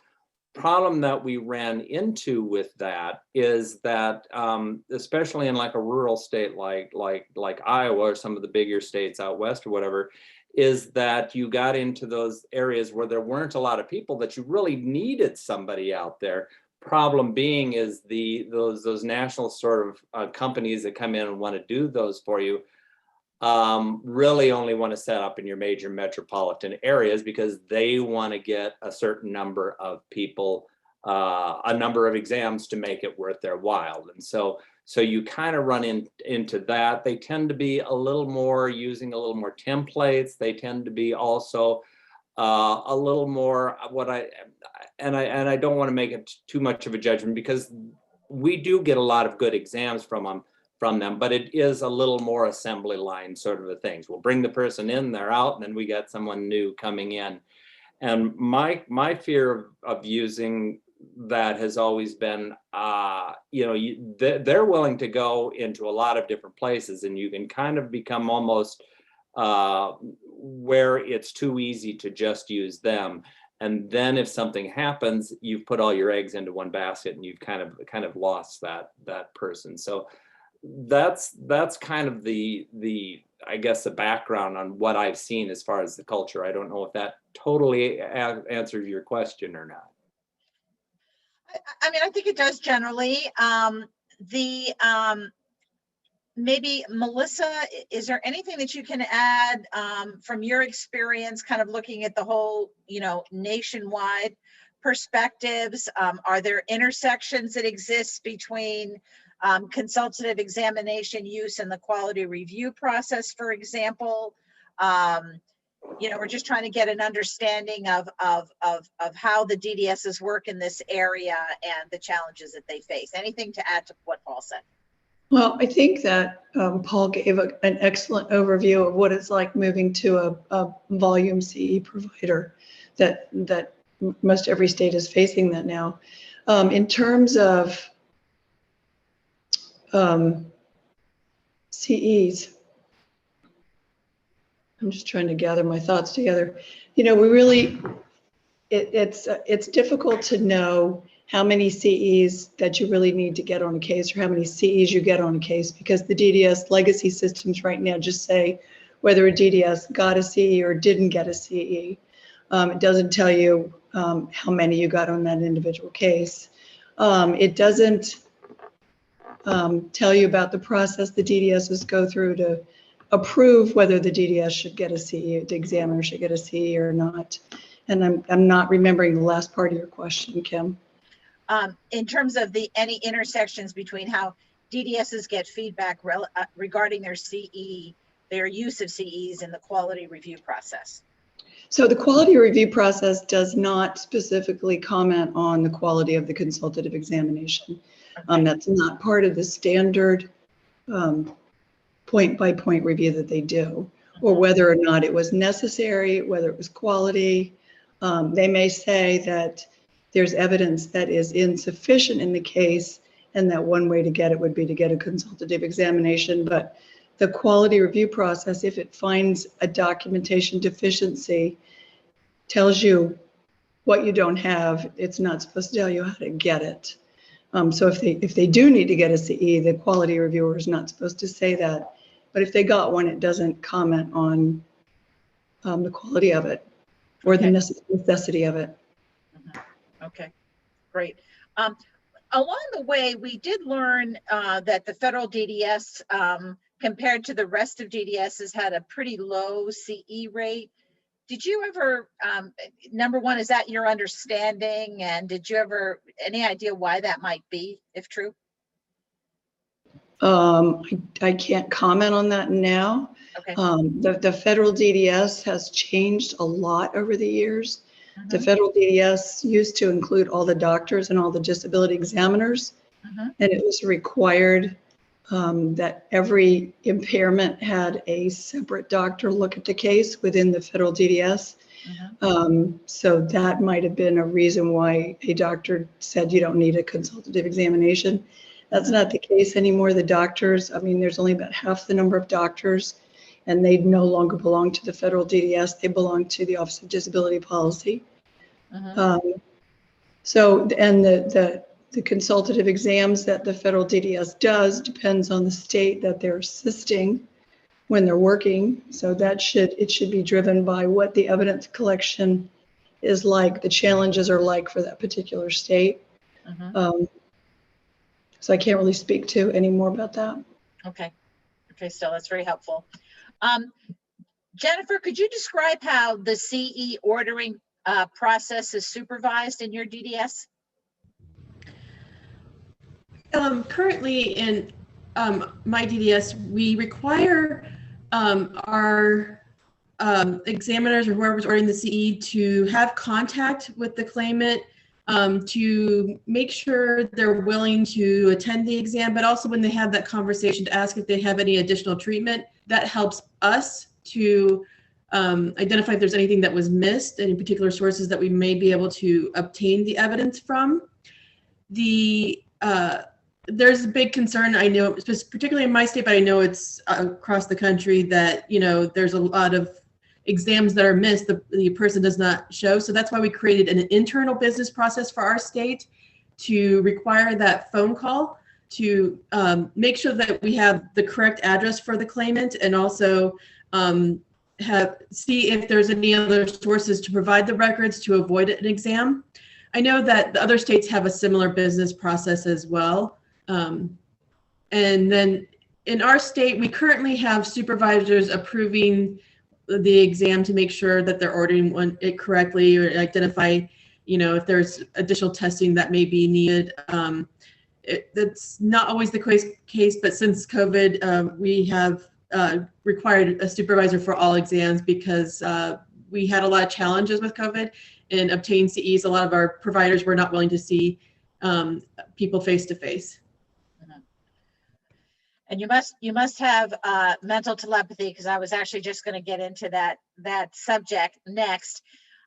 Problem that we ran into with that is that, especially in like a rural state like Iowa or some of the bigger states out west or whatever, is that you got into those areas where there weren't a lot of people that you really needed somebody out there. Problem being is those national sort of companies that come in and want to do those for you really only want to set up in your major metropolitan areas because they want to get a certain number of people, a number of exams to make it worth their while. And so you kind of run into that. They tend to be a little more using a little more templates. They tend to be also a little more I don't want to make it too much of a judgment because we do get a lot of good exams from them, but it is a little more assembly line sort of a things. We'll bring the person in, they're out, and then we got someone new coming in. And my fear of using that has always been, they're willing to go into a lot of different places, and you can kind of become almost where it's too easy to just use them. And then if something happens, you've put all your eggs into one basket, and you've kind of lost that person. So that's kind of the I guess the background on what I've seen as far as the culture. I don't know if that totally answers your question or not. I mean, I think it does generally. Maybe Melissa, is there anything that you can add from your experience, kind of looking at the whole, nationwide perspectives? Are there intersections that exist between consultative examination use and the quality review process, for example? we're just trying to get an understanding of how the DDSs work in this area and the challenges that they face. Anything to add to what Paul said? Well, I think that Paul gave an excellent overview of what it's like moving to a volume CE provider that most every state is facing that now. In terms of CEs, I'm just trying to gather my thoughts together. We really, it's difficult to know how many CEs that you really need to get on a case or how many CEs you get on a case, because the DDS legacy systems right now just say whether a DDS got a CE or didn't get a CE. It doesn't tell you how many you got on that individual case. It doesn't tell you about the process the DDSs go through to approve whether the DDS should get a CE, the examiner should get a CE or not. And I'm not remembering the last part of your question, Kim. In terms of any intersections between how DDSs get feedback regarding their use of CEs in the quality review process. So the quality review process does not specifically comment on the quality of the consultative examination. Okay. That's not part of the standard point-by-point review that they do, or whether or not it was necessary, whether it was quality. They may say that there's evidence that is insufficient in the case, and that one way to get it would be to get a consultative examination. But the quality review process, if it finds a documentation deficiency, tells you what you don't have. It's not supposed to tell you how to get it. So if they do need to get a CE, the quality reviewer is not supposed to say that. But if they got one, it doesn't comment on the quality of it or the necessity of it. Okay, great. Along the way, we did learn that the federal DDS, compared to the rest of DDSs, had a pretty low CE rate. Did you ever, number one, is that your understanding? And did you ever, any idea why that might be, if true? I can't comment on that now. Okay. The federal DDS has changed a lot over the years. The federal DDS used to include all the doctors and all the disability examiners, and it was required that every impairment had a separate doctor look at the case within the federal DDS. So that might have been a reason why a doctor said you don't need a consultative examination. That's not the case anymore. The doctors, I mean, there's only about half the number of doctors, and they no longer belong to the federal DDS. They belong to the Office of Disability Policy. So, and the consultative exams that the federal DDS does depends on the state that they're assisting when they're working. So that it should be driven by what the evidence collection is like, the challenges are like for that particular state. So I can't really speak to any more about that. Okay, so that's very helpful. Jennifer, could you describe how the CE ordering process is supervised in your DDS? Currently in my DDS, we require our examiners or whoever's ordering the CE to have contact with the claimant to make sure they're willing to attend the exam, but also when they have that conversation to ask if they have any additional treatment. That helps us to identify if there's anything that was missed, any particular sources that we may be able to obtain the evidence from. There's a big concern, I know, particularly in my state, but I know it's across the country, that there's a lot of exams that are missed, the person does not show. So that's why we created an internal business process for our state to require that phone call to make sure that we have the correct address for the claimant, and also see if there's any other sources to provide the records to avoid an exam. I know that the other states have a similar business process as well. And then in our state, we currently have supervisors approving the exam to make sure that they're ordering it correctly, or identify, if there's additional testing that may be needed. That's not always the case, but since COVID, we have required a supervisor for all exams because we had a lot of challenges with COVID and obtaining CEs. A lot of our providers were not willing to see people face to face. And you must have mental telepathy, because I was actually just going to get into that subject next.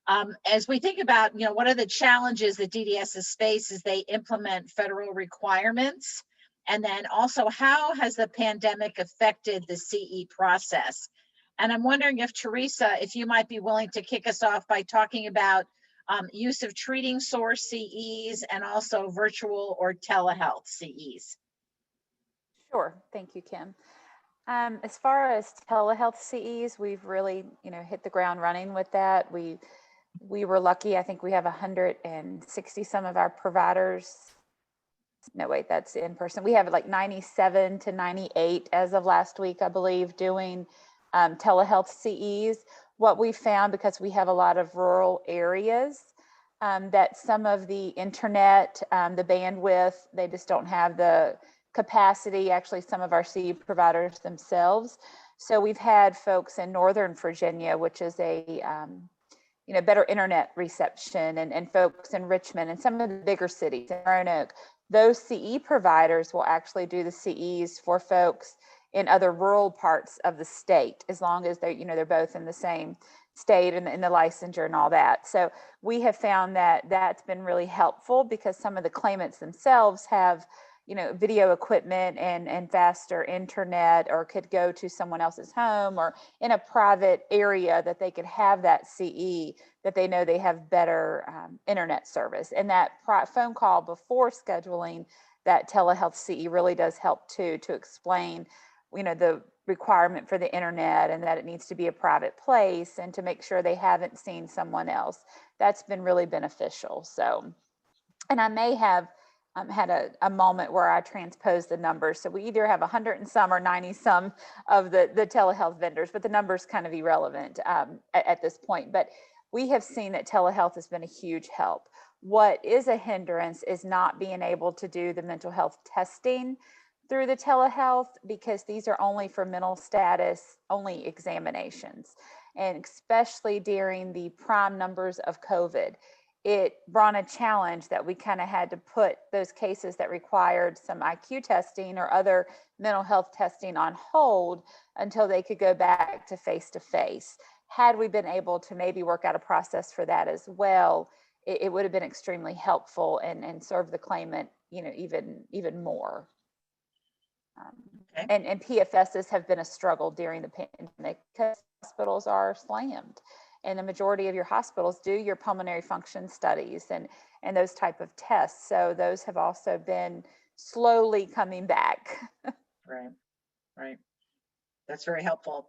As we think about, what are the challenges that DDSs face as they implement federal requirements? And then also, how has the pandemic affected the CE process? And I'm wondering if Teresa, if you might be willing to kick us off by talking about use of treating source CEs and also virtual or telehealth CEs. Sure, thank you, Kim. As far as telehealth CEs, we've really, hit the ground running with that. We were lucky. I think we have 160 some of our providers. No, wait, that's in person. We have like 97 to 98 as of last week, I believe, doing telehealth CEs. What we found, because we have a lot of rural areas, that some of the internet, the bandwidth, they just don't have the capacity, actually some of our CE providers themselves. So we've had folks in Northern Virginia, which is a better internet reception, and folks in Richmond and some of the bigger cities in Roanoke. Those CE providers will actually do the CEs for folks in other rural parts of the state, as long as they're both in the same state and in the licensure and all that. So we have found that that's been really helpful, because some of the claimants themselves have video equipment and faster internet, or could go to someone else's home or in a private area that they could have that CE, that they know they have better internet service. And that phone call before scheduling that telehealth CE really does help too, to explain, the requirement for the internet, and that it needs to be a private place, and to make sure they haven't seen someone else. That's been really beneficial. So, and I may have had a moment where I transposed the numbers. So we either have 100 and some or 90 some of the telehealth vendors, but the number's kind of irrelevant at this point. But we have seen that telehealth has been a huge help. What is a hindrance is not being able to do the mental health testing through the telehealth, because these are only for mental status only examinations. And especially during the prime numbers of COVID, it brought a challenge that we kind of had to put those cases that required some IQ testing or other mental health testing on hold until they could go back to face-to-face. Had we been able to maybe work out a process for that as well, it would have been extremely helpful and serve the claimant, even more. Okay. And PFSs have been a struggle during the pandemic, because hospitals are slammed. And the majority of your hospitals do your pulmonary function studies and those type of tests. So those have also been slowly coming back. Right. That's very helpful.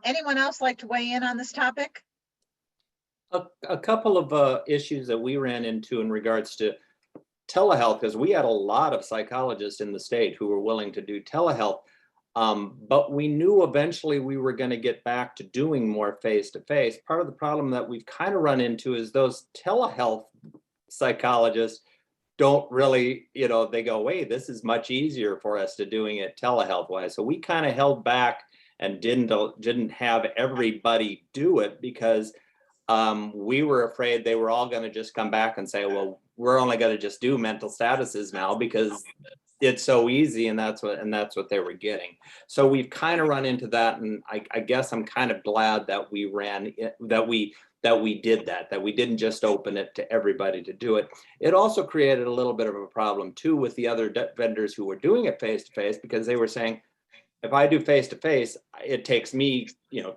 Anyone else like to weigh in on this topic? A couple of issues that we ran into in regards to telehealth, because we had a lot of psychologists in the state who were willing to do telehealth. But we knew eventually we were going to get back to doing more face-to-face. Part of the problem that we've kind of run into is those telehealth psychologists don't really, they go, wait, this is much easier for us to doing it telehealth wise. So we kind of held back and didn't have everybody do it, because we were afraid they were all going to just come back and say, well, we're only going to just do mental statuses now because it's so easy, and that's what they were getting. So we've kind of run into that, and I guess I'm kind of glad that we did that we didn't just open it to everybody to do it. It also created a little bit of a problem too with the other vendors who were doing it face to face, because they were saying, if I do face to face, it takes me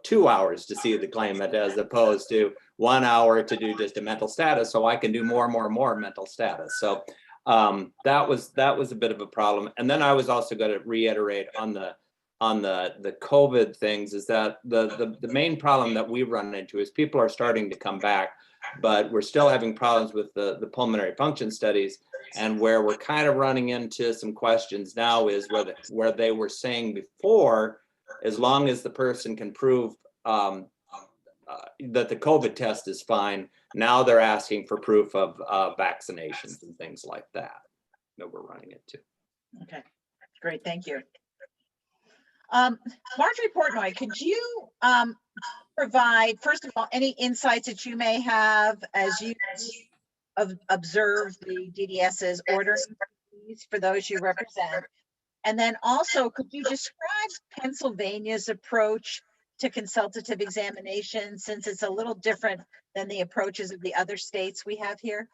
2 hours to see the claimant, as opposed to 1 hour to do just a mental status, so I can do more mental status. So that was a bit of a problem. And then I was also going to reiterate on the COVID things, is that the main problem that we run into is people are starting to come back, but we're still having problems with the pulmonary function studies. And where we're kind of running into some questions now is where they were saying before, as long as the person can prove that the COVID test is fine, now they're asking for proof of vaccinations and things like that we're running into. Okay, great, thank you. Marjorie Portnoy, could you provide, first of all, any insights that you may have as you observe the DDS's ordering for those you represent? And then also, could you describe Pennsylvania's approach to consultative examination, since it's a little different than the approaches of the other states we have here?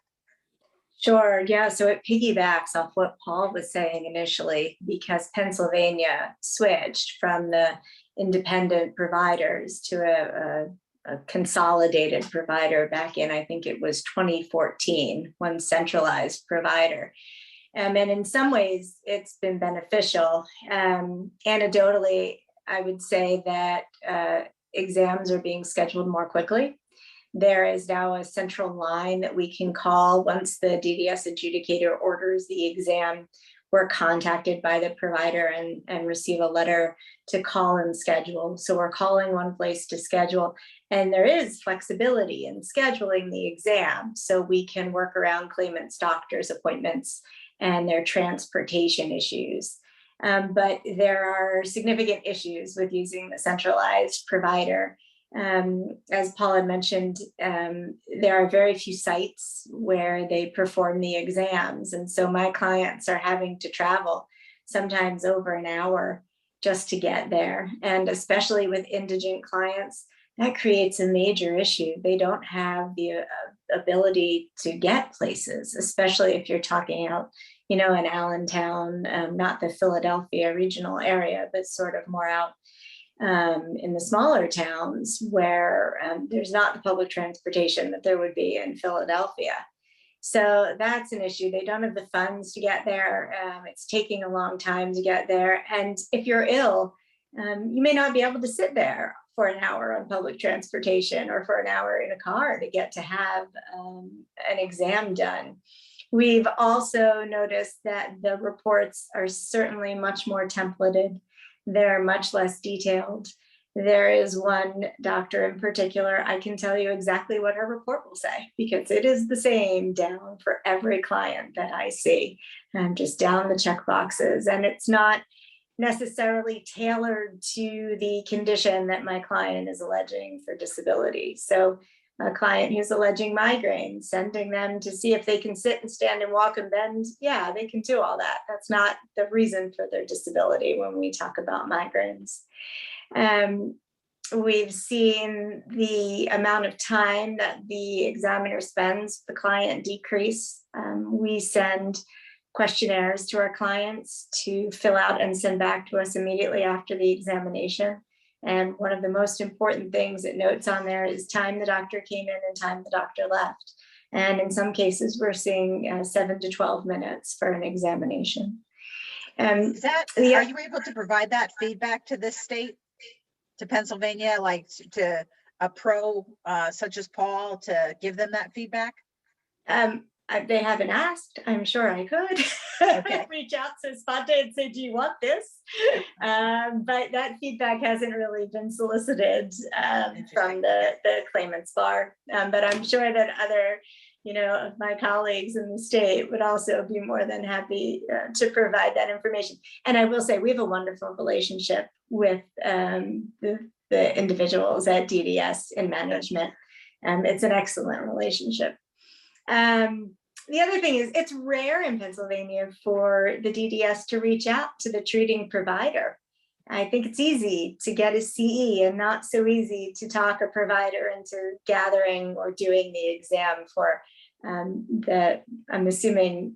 Sure, yeah, so it piggybacks off what Paul was saying initially, because Pennsylvania switched from the independent providers to a consolidated provider back in, I think it was 2014, one centralized provider. And in some ways, it's been beneficial. Anecdotally, I would say that exams are being scheduled more quickly. There is now a central line that we can call once the DDS adjudicator orders the exam. We're contacted by the provider and receive a letter to call and schedule. So we're calling one place to schedule, and there is flexibility in scheduling the exam. So we can work around claimants' doctor's appointments and their transportation issues. But there are significant issues with using the centralized provider. As Paul had mentioned, there are very few sites where they perform the exams. And so my clients are having to travel sometimes over an hour just to get there. And especially with indigent clients, that creates a major issue. They don't have the ability to get places, especially if you're talking out, in Allentown, not the Philadelphia regional area, but sort of more out in the smaller towns where there's not the public transportation that there would be in Philadelphia. So that's an issue. They don't have the funds to get there. It's taking a long time to get there. And if you're ill, you may not be able to sit there for an hour on public transportation or for an hour in a car to get to have an exam done. We've also noticed that the reports are certainly much more templated. They're much less detailed. There is one doctor in particular, I can tell you exactly what her report will say, because it is the same down for every client that I see, and just down the check boxes. And it's not necessarily tailored to the condition that my client is alleging for disability. So a client who's alleging migraine, sending them to see if they can sit and stand and walk and bend, yeah, they can do all that. That's not the reason for their disability when we talk about migraines. We've seen the amount of time that the examiner spends with the client decrease. We send questionnaires to our clients to fill out and send back to us immediately after the examination. And one of the most important things it notes on there is time the doctor came in and time the doctor left. And in some cases, we're seeing 7 to 12 minutes for an examination. Are you able to provide that feedback to this state, to Pennsylvania, like to a pro such as Paul, to give them that feedback? They haven't asked. I'm sure I could. Okay. Reach out to Sponte and say, do you want this? But that feedback hasn't really been solicited from the claimant's bar. But I'm sure that other, of my colleagues in the state would also be more than happy to provide that information. And I will say we have a wonderful relationship with the individuals at DDS in management. It's an excellent relationship. The other thing is it's rare in Pennsylvania for the DDS to reach out to the treating provider. I think it's easy to get a CE and not so easy to talk a provider into gathering or doing the exam for the, I'm assuming,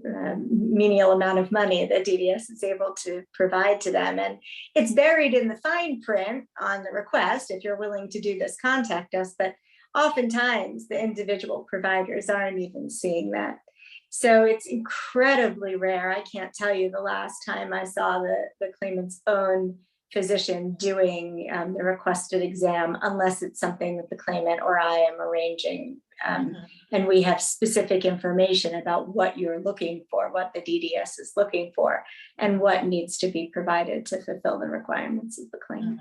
menial amount of money that DDS is able to provide to them. And it's buried in the fine print on the request. If you're willing to do this, contact us. But oftentimes the individual providers aren't even seeing that. So it's incredibly rare. I can't tell you the last time I saw the claimant's own physician doing the requested exam, unless it's something that the claimant or I am arranging. And we have specific information about what you're looking for, what the DDS is looking for, and what needs to be provided to fulfill the requirements of the claimant.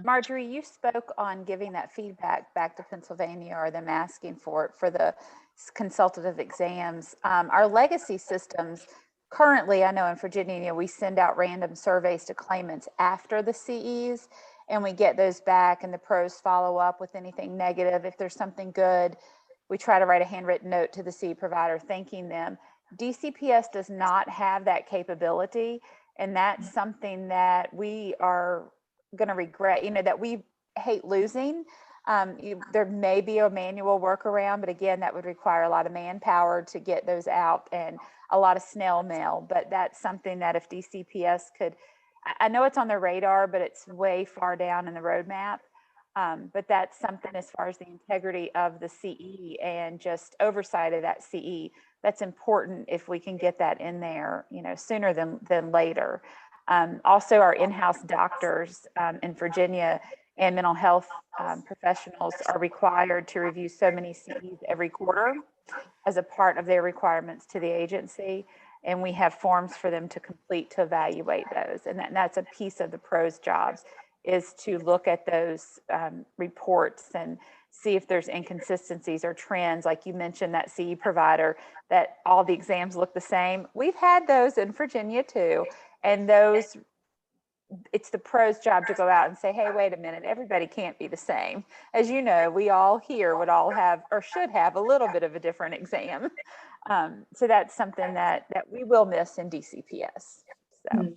Marjorie, you spoke on giving that feedback back to Pennsylvania, or them asking for it for the consultative exams. Our legacy systems currently, I know in Virginia, we send out random surveys to claimants after the CEs, and we get those back, and the pros follow up with anything negative. If there's something good, we try to write a handwritten note to the CE provider thanking them. DCPS does not have that capability, and that's something that we are going to regret, that we hate losing. There may be a manual workaround, but again, that would require a lot of manpower to get those out and a lot of snail mail. But that's something that if DCPS could, I know it's on their radar, but it's way far down in the roadmap. But that's something as far as the integrity of the CE and just oversight of that CE, that's important if we can get that in there, sooner than later. Also, our in-house doctors in Virginia and mental health professionals are required to review so many CEs every quarter as a part of their requirements to the agency. And we have forms for them to complete to evaluate those. And that's a piece of the pros jobs, is to look at those reports and see if there's inconsistencies or trends. Like you mentioned, that CE provider, that all the exams look the same. We've had those in Virginia too. And those, it's the pros job to go out and say, hey, wait a minute, everybody can't be the same. As you know, we all here would all have, or should have, a little bit of a different exam. So that's something that we will miss in DCPS. So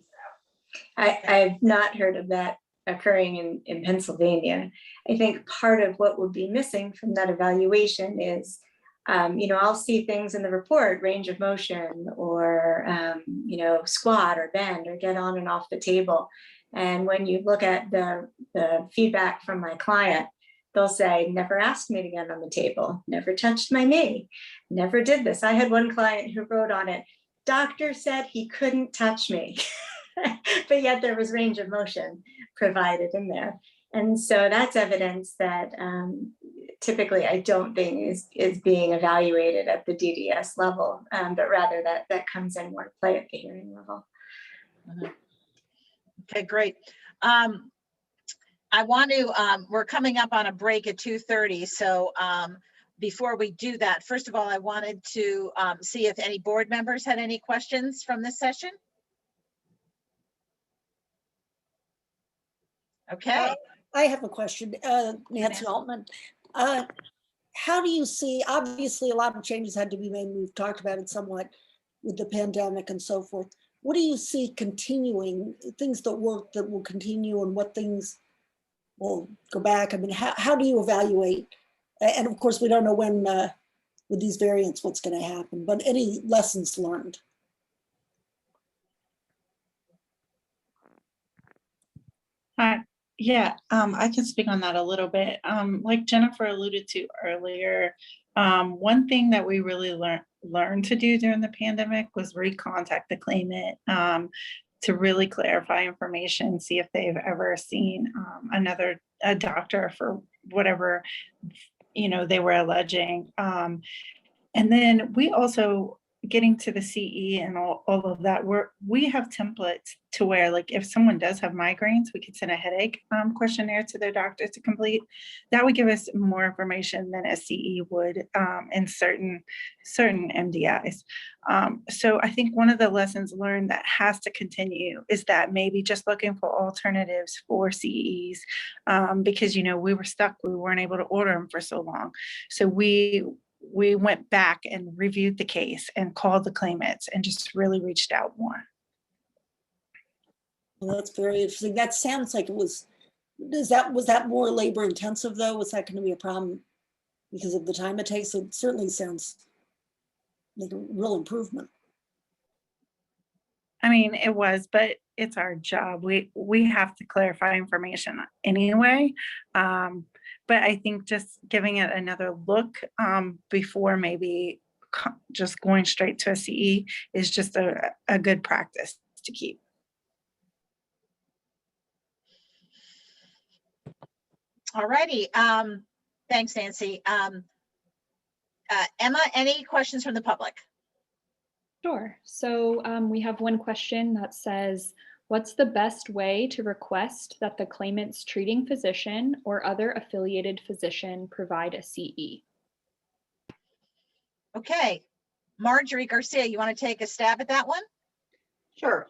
I've not heard of that occurring in Pennsylvania. I think part of what would be missing from that evaluation is, I'll see things in the report, range of motion, or, squat or bend or get on and off the table. And when you look at the feedback from my client, they'll say, never asked me to get on the table, never touched my knee, never did this. I had one client who wrote on it, doctor said he couldn't touch me, but yet there was range of motion provided in there. And so that's evidence that typically I don't think is being evaluated at the DDS level, but rather that comes in more play at the hearing level. Okay, great. I want to, we're coming up on a break at 2:30. So before we do that, first of all, I wanted to see if any board members had any questions from this session. Okay. I have a question, Nancy Altman. How do you see, obviously a lot of changes had to be made, we've talked about it somewhat with the pandemic and so forth. What do you see continuing, things that work that will continue and what things will go back? I mean, how do you evaluate? And of course, we don't know when with these variants what's going to happen, but any lessons learned? Yeah, I can speak on that a little bit. Like Jennifer alluded to earlier, one thing that we really learned to do during the pandemic was recontact the claimant to really clarify information, see if they've ever seen a doctor for whatever they were alleging. And then we also, getting to the CE and all of that, we have templates to where, like, if someone does have migraines, we could send a headache questionnaire to their doctor to complete. That would give us more information than a CE would in certain MDIs. So I think one of the lessons learned that has to continue is that maybe just looking for alternatives for CEs, because we were stuck, we weren't able to order them for so long. So we went back and reviewed the case and called the claimants and just really reached out more. Well, that's very interesting. That sounds like it was, was that more labor intensive though? Was that going to be a problem because of the time it takes? It certainly sounds like a real improvement. I mean, it was, but it's our job. We have to clarify information anyway. But I think just giving it another look before maybe just going straight to a CE is just a good practice to keep. All righty. Thanks, Nancy. Emma, any questions from the public? Sure. So we have one question that says, what's the best way to request that the claimant's treating physician or other affiliated physician provide a CE? Okay, Marjorie Garcia, you want to take a stab at that one? Sure.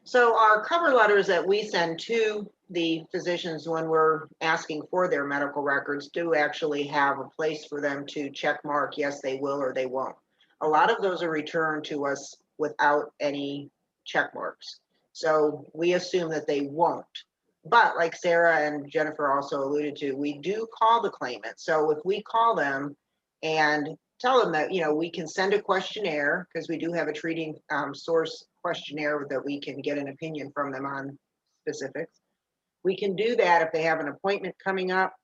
So our cover letters that we send to the physicians when we're asking for their medical records do actually have a place for them to check mark, yes, they will or they won't. A lot of those are returned to us without any check marks. So we assume that they won't. But like Sarah and Jennifer also alluded to, we do call the claimant. So if we call them and tell them that, you know, we can send a questionnaire, because we do have a treating source questionnaire that we can get an opinion from them on specifics. We can do that if they have an appointment coming up,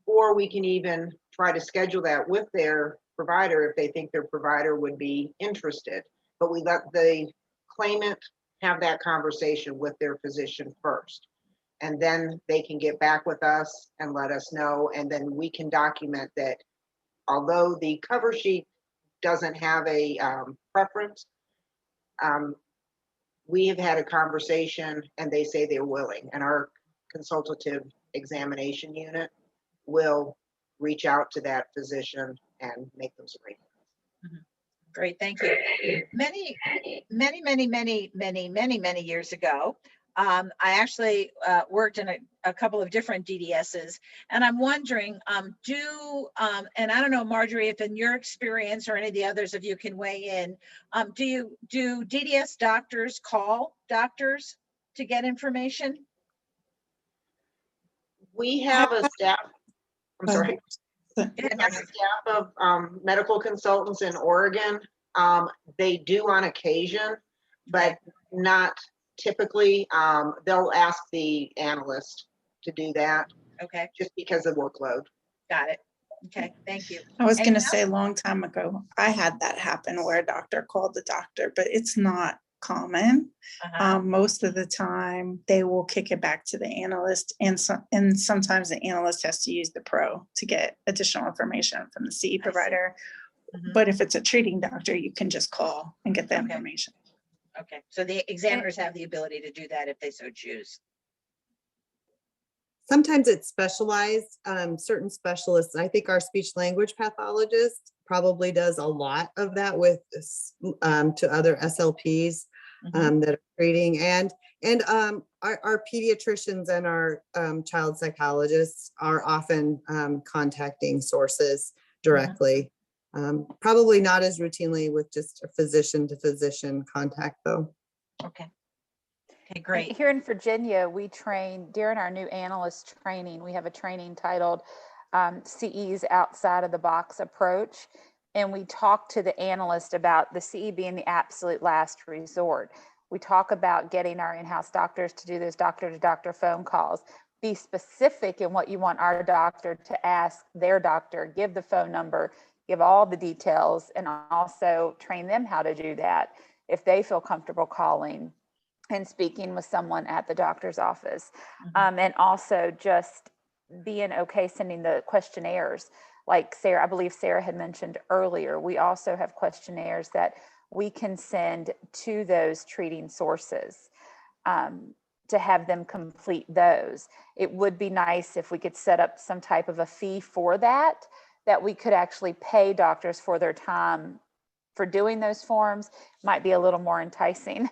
or we can even try to schedule that with their provider if they think their provider would be interested. But we let the claimant have that conversation with their physician first. And then they can get back with us and let us know. And then we can document that although the cover sheet doesn't have a preference, we have had a conversation and they say they're willing. And our consultative examination unit will reach out to that physician and make those arrangements. Great, thank you. Many years ago, I actually worked in a couple of different DDSs, and I'm wondering, and I don't know, Marjorie, if in your experience or any of the others of you can weigh in, do DDS doctors call doctors to get information? We have a staff, I'm sorry. We have a staff of medical consultants in Oregon. They do on occasion, but not typically. They'll ask the analyst to do that. Okay. Just because of workload. Got it. Okay, thank you. I was going to say a long time ago, I had that happen where a doctor called the doctor, but it's not common. Most of the time they will kick it back to the analyst, and sometimes the analyst has to use the pro to get additional information from the CE provider. But if it's a treating doctor, you can just call and get the information. Okay, so the examiners have the ability to do that if they so choose. Sometimes it's specialized, certain specialists. I think our speech language pathologist probably does a lot of that with to other SLPs that are treating, and our pediatricians and our child psychologists are often contacting sources directly. Probably not as routinely with just a physician to physician contact though. Okay. Okay, great. Here in Virginia, we train during our new analyst training. We have a training titled CE's Outside of the Box Approach. And we talk to the analyst about the CE being the absolute last resort. We talk about getting our in-house doctors to do those doctor-to-doctor phone calls. Be specific in what you want our doctor to ask their doctor, give the phone number, give all the details, and also train them how to do that if they feel comfortable calling and speaking with someone at the doctor's office. And also just being okay sending the questionnaires. Like Sarah, I believe Sarah had mentioned earlier, we also have questionnaires that we can send to those treating sources to have them complete those. It would be nice if we could set up some type of a fee for that we could actually pay doctors for their time for doing those forms. Might be a little more enticing.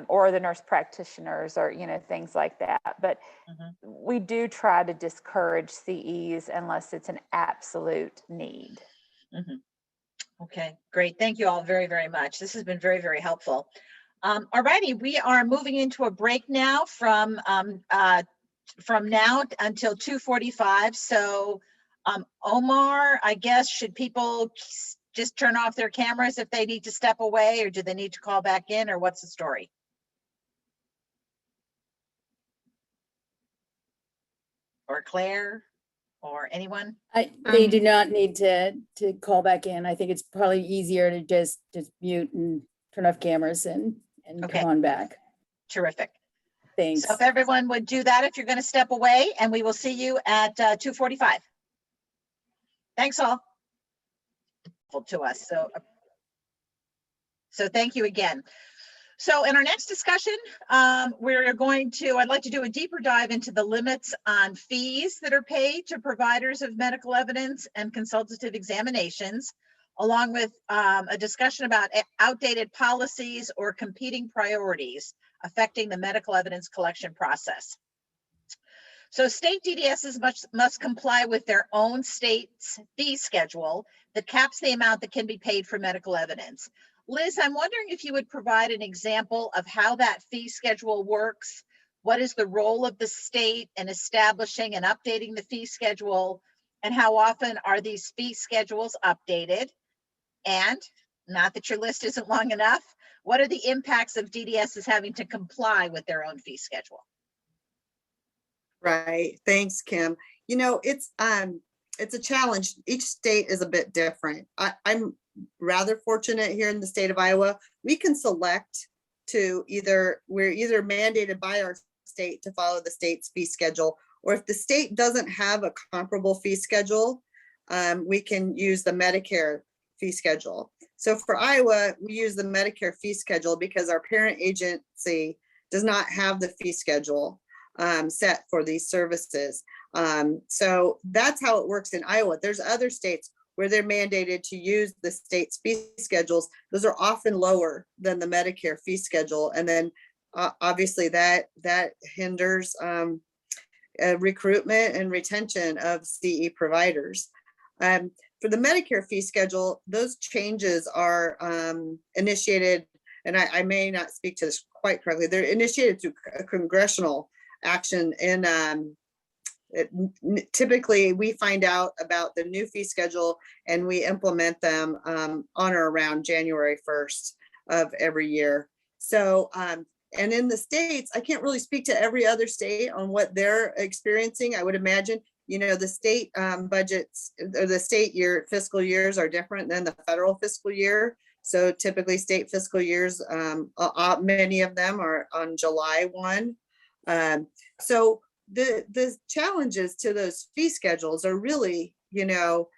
Or the nurse practitioners, or things like that. But we do try to discourage CEs unless it's an absolute need. Okay, great. Thank you all very, very much. This has been very, very helpful. All righty, we are moving into a break now from now until 2:45. So Omar, I guess, should people just turn off their cameras if they need to step away, or do they need to call back in, or what's the story? Or Claire, or anyone? They do not need to call back in. I think it's probably easier to just mute and turn off cameras and Okay. come on back. Terrific. Thanks. So if everyone would do that, if you're going to step away, and we will see you at 2:45. Thanks all. To us. So thank you again. So in our next discussion, I'd like to do a deeper dive into the limits on fees that are paid to providers of medical evidence and consultative examinations, along with a discussion about outdated policies or competing priorities affecting the medical evidence collection process. So state DDSs must comply with their own state's fee schedule that caps the amount that can be paid for medical evidence. Liz, I'm wondering if you would provide an example of how that fee schedule works. What is the role of the state in establishing and updating the fee schedule? And how often are these fee schedules updated? And not that your list isn't long enough, what are the impacts of DDSs having to comply with their own fee schedule? Right. Thanks, Kim. You know, it's a challenge. Each state is a bit different. I'm rather fortunate here in the state of Iowa. We can select to we're either mandated by our state to follow the state's fee schedule, or if the state doesn't have a comparable fee schedule, we can use the Medicare fee schedule. So for Iowa, we use the Medicare fee schedule because our parent agency does not have the fee schedule set for these services. So that's how it works in Iowa. There's other states where they're mandated to use the state's fee schedules. Those are often lower than the Medicare fee schedule. And then obviously that hinders recruitment and retention of CE providers. For the Medicare fee schedule, those changes are initiated, and I may not speak to this quite correctly, they're initiated through congressional action. And typically we find out about the new fee schedule and we implement them on or around January 1st of every year. So, and in the states, I can't really speak to every other state on what they're experiencing. I would imagine, you know, the state budgets or the state fiscal years are different than the federal fiscal year. So typically state fiscal years, many of them are on July 1. So the challenges to those fee schedules are really, you know,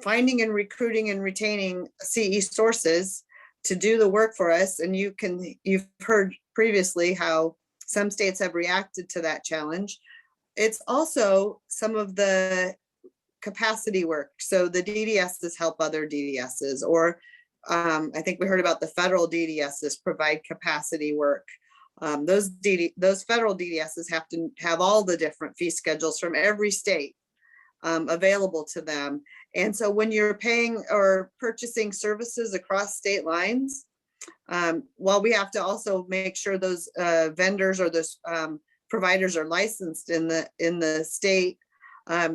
finding and recruiting and retaining CE sources to do the work for us. And you've heard previously how some states have reacted to that challenge. It's also some of the capacity work. So the DDSs help other DDSs, or I think we heard about the federal DDSs provide capacity work. Those federal DDSs have to have all the different fee schedules from every state available to them. And so when you're paying or purchasing services across state lines, while we have to also make sure those vendors or those providers are licensed in the state,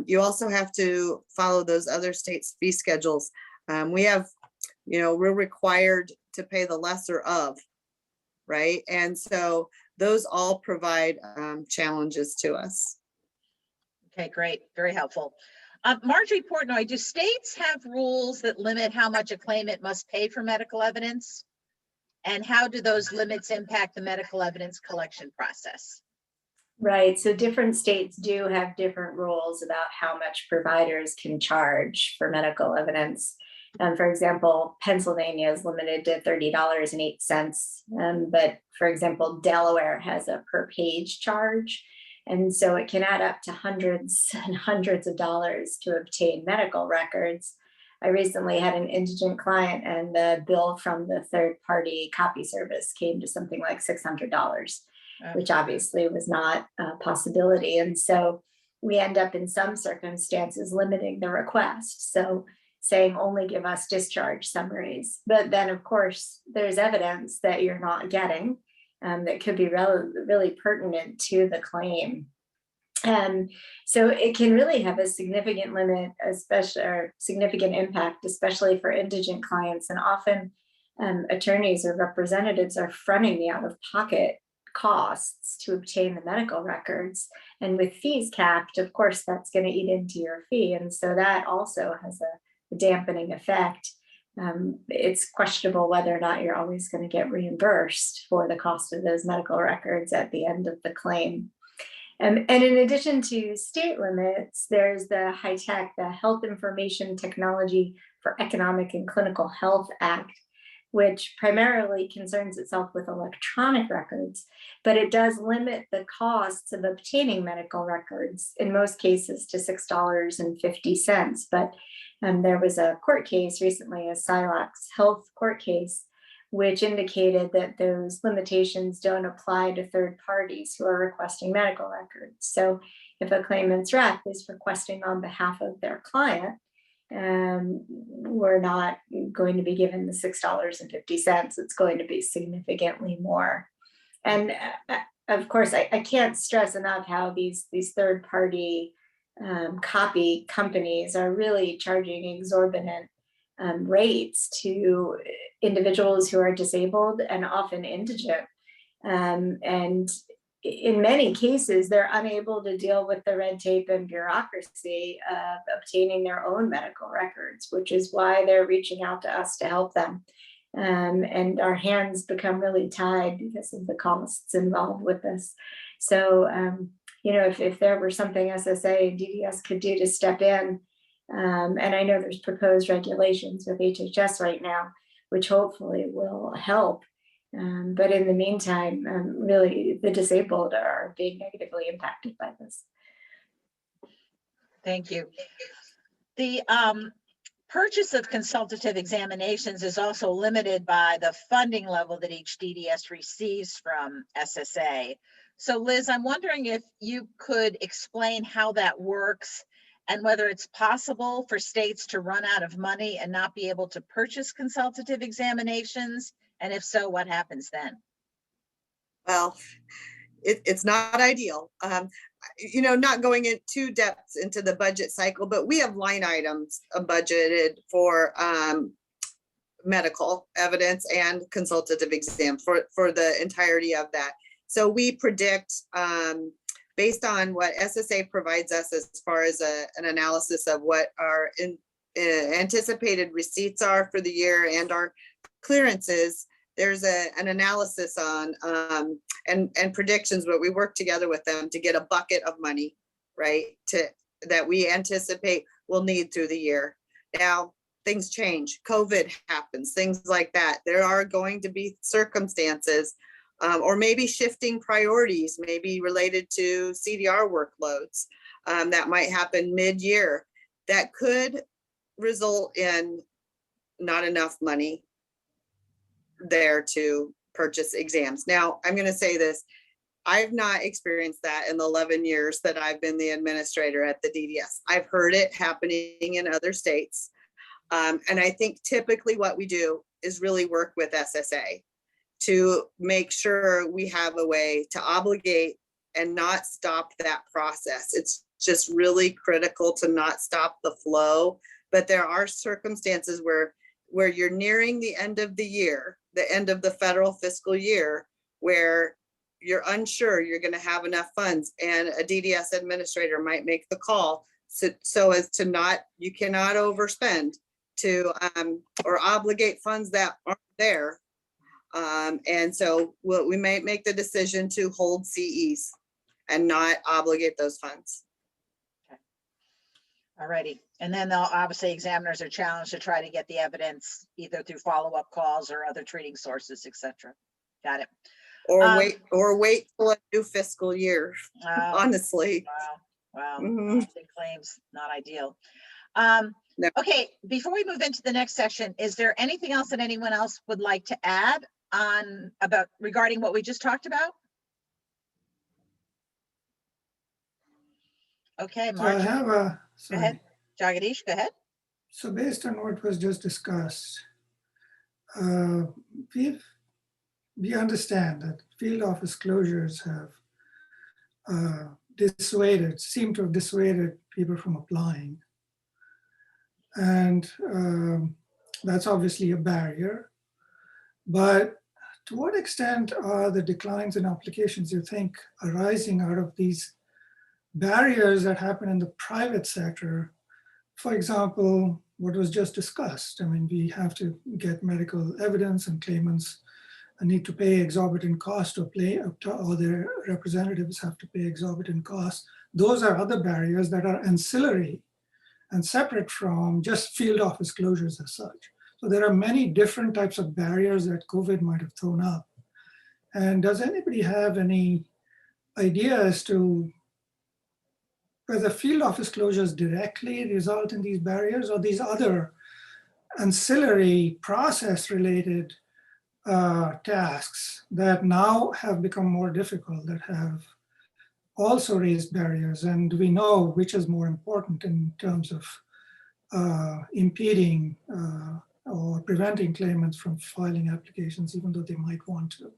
you also have to follow those other states' fee schedules. We have, you know, we're required to pay the lesser of, right? And so those all provide challenges to us. Okay, great, very helpful. Marjorie Portnoy, do states have rules that limit how much a claimant must pay for medical evidence? And how do those limits impact the medical evidence collection process? Right, so different states do have different rules about how much providers can charge for medical evidence. For example, Pennsylvania is limited to $30.08, but for example, Delaware has a per page charge. And so it can add up to hundreds and hundreds of dollars to obtain medical records. I recently had an indigent client and the bill from the third party copy service came to something like $600, which obviously was not a possibility. And so we end up in some circumstances limiting the request. So saying only give us discharge summaries, but then of course there's evidence that you're not getting that could be really pertinent to the claim. So it can really have a significant limit, especially or significant impact, especially for indigent clients. And often attorneys or representatives are fronting the out-of-pocket costs to obtain the medical records. And with fees capped, of course, that's going to eat into your fee. And so that also has a dampening effect. It's questionable whether or not you're always going to get reimbursed for the cost of those medical records at the end of the claim. And in addition to state limits, there's the HITECH, the Health Information Technology for Economic and Clinical Health Act. which primarily concerns itself with electronic records, but it does limit the costs of obtaining medical records, in most cases to $6.50. But there was a court case recently, a Silax Health court case, which indicated that those limitations don't apply to third parties who are requesting medical records. So if a claimant's rep is requesting on behalf of their client, we're not going to be given the $6.50. It's going to be significantly more. And of course, I can't stress enough how these third party copy companies are really charging exorbitant rates to individuals who are disabled and often indigent. And in many cases, they're unable to deal with the red tape and bureaucracy of obtaining their own medical records, which is why they're reaching out to us to help them. And our hands become really tied because of the costs involved with this. So, if there were something SSA and DDS could do to step in, and I know there's proposed regulations with HHS right now, which hopefully will help. But in the meantime, really the disabled are being negatively impacted by this. Thank you. The purchase of consultative examinations is also limited by the funding level that each DDS receives from SSA. So Liz, I'm wondering if you could explain how that works and whether it's possible for states to run out of money and not be able to purchase consultative examinations. And if so, what happens then? Well, it's not ideal. Not going into depth into the budget cycle, but we have line items budgeted for medical evidence and consultative exam for the entirety of that. So we predict based on what SSA provides us as far as an analysis of what our anticipated receipts are for the year and our clearances. There's an analysis on and predictions, but we work together with them to get a bucket of money, right, that we anticipate we'll need through the year. Now, things change, COVID happens, things like that. There are going to be circumstances or maybe shifting priorities, maybe related to CDR workloads that might happen mid-year that could result in not enough money there to purchase exams. Now, I'm going to say this. I've not experienced that in the 11 years that I've been the administrator at the DDS. I've heard it happening in other states. And I think typically what we do is really work with SSA to make sure we have a way to obligate and not stop that process. It's just really critical to not stop the flow. But there are circumstances where you're nearing the end of the year, the end of the federal fiscal year, where you're unsure you're going to have enough funds, and a DDS administrator might make the call so as to not, you cannot overspend to or obligate funds that aren't there. And so we might make the decision to hold CEs and not obligate those funds. Okay. All righty. And then obviously examiners are challenged to try to get the evidence either through follow-up calls or other treating sources, etc. Got it. Or wait till a new fiscal year, honestly. Wow. Mm-hmm. Big claims, not ideal. No. Okay, before we move into the next section, is there anything else that anyone else would like to add regarding what we just talked about? Okay, Mark. So I have Go ahead. Jagadish, go ahead. So based on what was just discussed, we understand that field office closures have seem to have dissuaded people from applying. And that's obviously a barrier. But to what extent are the declines in applications, you think, arising out of these barriers that happen in the private sector? For example, what was just discussed. I mean, we have to get medical evidence and claimants need to pay exorbitant costs or their representatives have to pay exorbitant costs. Those are other barriers that are ancillary and separate from just field office closures as such. So there are many different types of barriers that COVID might have thrown up. And does anybody have any idea as to whether field office closures directly result in these barriers or these other ancillary process-related tasks that now have become more difficult, that have also raised barriers? And do we know which is more important in terms of impeding or preventing claimants from filing applications, even though they might want to?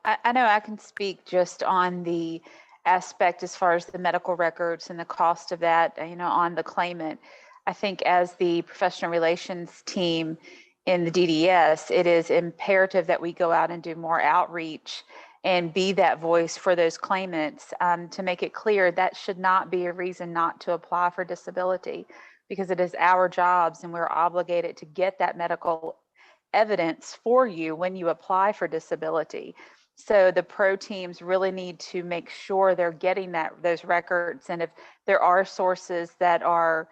I know I can speak just on the aspect as far as the medical records and the cost of that, on the claimant. I think as the professional relations team in the DDS, it is imperative that we go out and do more outreach and be that voice for those claimants, to make it clear that should not be a reason not to apply for disability, because it is our jobs and we're obligated to get that medical evidence for you when you apply for disability. So the pro teams really need to make sure they're getting those records. And if there are sources that are,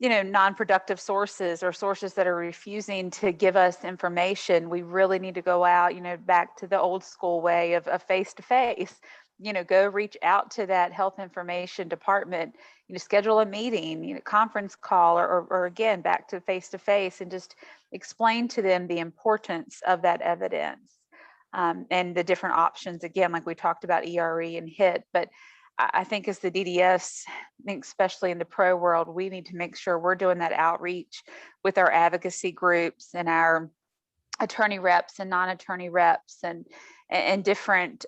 non-productive sources or sources that are refusing to give us information, we really need to go out, back to the old school way of face-to-face, go reach out to that health information department, schedule a meeting, conference call, or again, back to face-to-face, and just explain to them the importance of that evidence, and the different options, again, like we talked about ERE and HIT. But I think as the DDS, especially in the pro world, we need to make sure we're doing that outreach with our advocacy groups and our attorney reps and non-attorney reps and different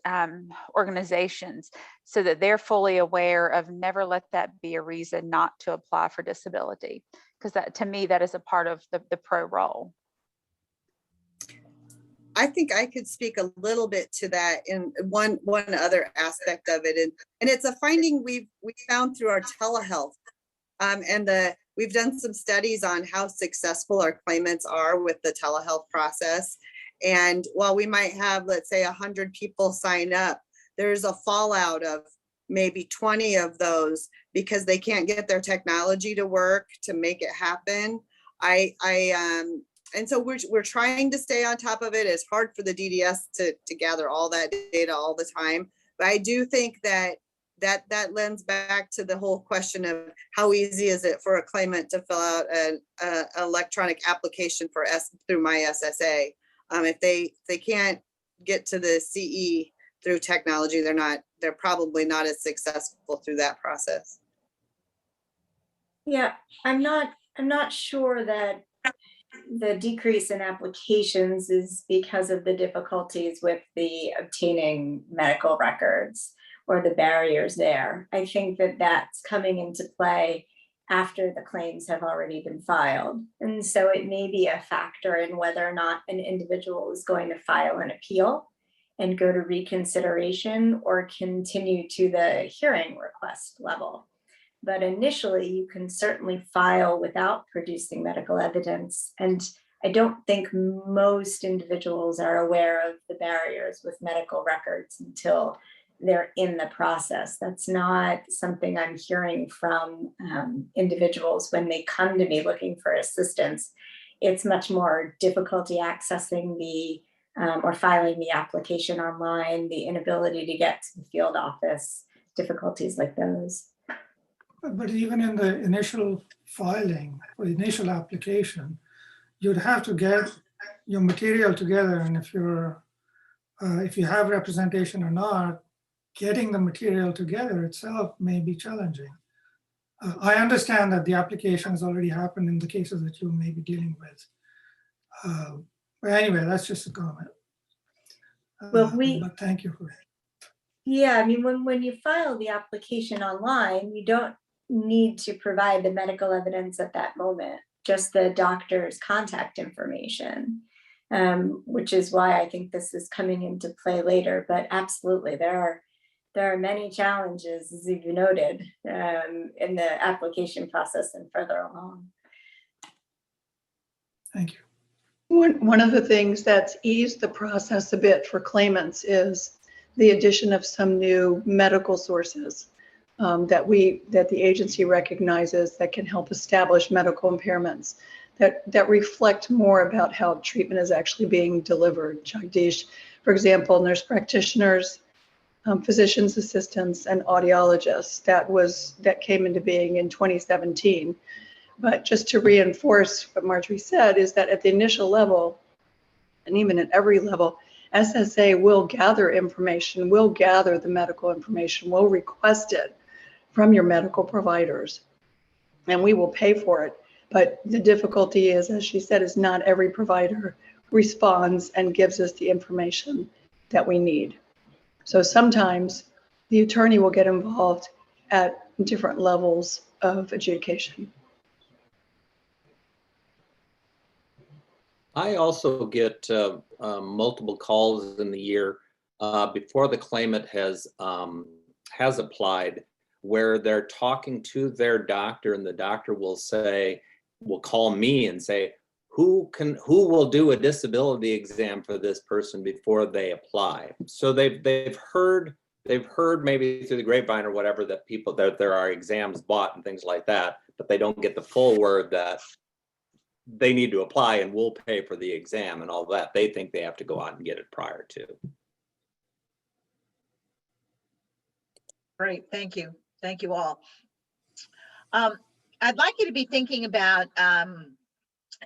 organizations, so that they're fully aware of never let that be a reason not to apply for disability. Because that, to me, that is a part of the pro role. I think I could speak a little bit to that in one other aspect of it, and it's a finding we found through our telehealth, we've done some studies on how successful our claimants are with the telehealth process. And while we might have, let's say, 100 people sign up, there's a fallout of maybe 20 of those because they can't get their technology to work to make it happen. And so we're trying to stay on top of it. It's hard for the DDS to gather all that data all the time. But I do think that lends back to the whole question of how easy is it for a claimant to fill out an electronic application through my SSA. If they can't get to the CE through technology, they're probably not as successful through that process. Yeah, I'm not sure that the decrease in applications is because of the difficulties with the obtaining medical records or the barriers there. I think that that's coming into play after the claims have already been filed. And so it may be a factor in whether or not an individual is going to file an appeal and go to reconsideration or continue to the hearing request level. But initially, you can certainly file without producing medical evidence. And I don't think most individuals are aware of the barriers with medical records until they're in the process. That's not something I'm hearing from individuals when they come to me looking for assistance. It's much more difficulty accessing or filing the application online, the inability to get to the field office, difficulties like those. But even in the initial filing or initial application, you'd have to get your material together. And if you have representation or not, getting the material together itself may be challenging. I understand that the application has already happened in the cases that you may be dealing with. But anyway, that's just a comment. Well, but thank you for it. Yeah, I mean, when you file the application online, you don't need to provide the medical evidence at that moment, just the doctor's contact information, which is why I think this is coming into play later. But absolutely, there are many challenges, as you noted, in the application process and further along. Thank you. One of the things that's eased the process a bit for claimants is the addition of some new medical sources. that the agency recognizes that can help establish medical impairments that reflect more about how treatment is actually being delivered. Jagdish, for example, nurse practitioners, physician's assistants, and audiologists. That came into being in 2017. But just to reinforce what Marjorie said is that at the initial level, and even at every level, SSA will gather information, will gather the medical information, will request it from your medical providers, and we will pay for it. But the difficulty is, as she said, is not every provider responds and gives us the information that we need. So sometimes the attorney will get involved at different levels of adjudication. I also get multiple calls in the year before the claimant has applied, where they're talking to their doctor, and the doctor will call me and say, who will do a disability exam for this person before they apply. So they've heard maybe through the grapevine or whatever that there are exams bought and things like that, but they don't get the full word that they need to apply and we'll pay for the exam and all that. They think they have to go out and get it prior to. Great, thank you. Thank you all. I'd like you to be thinking about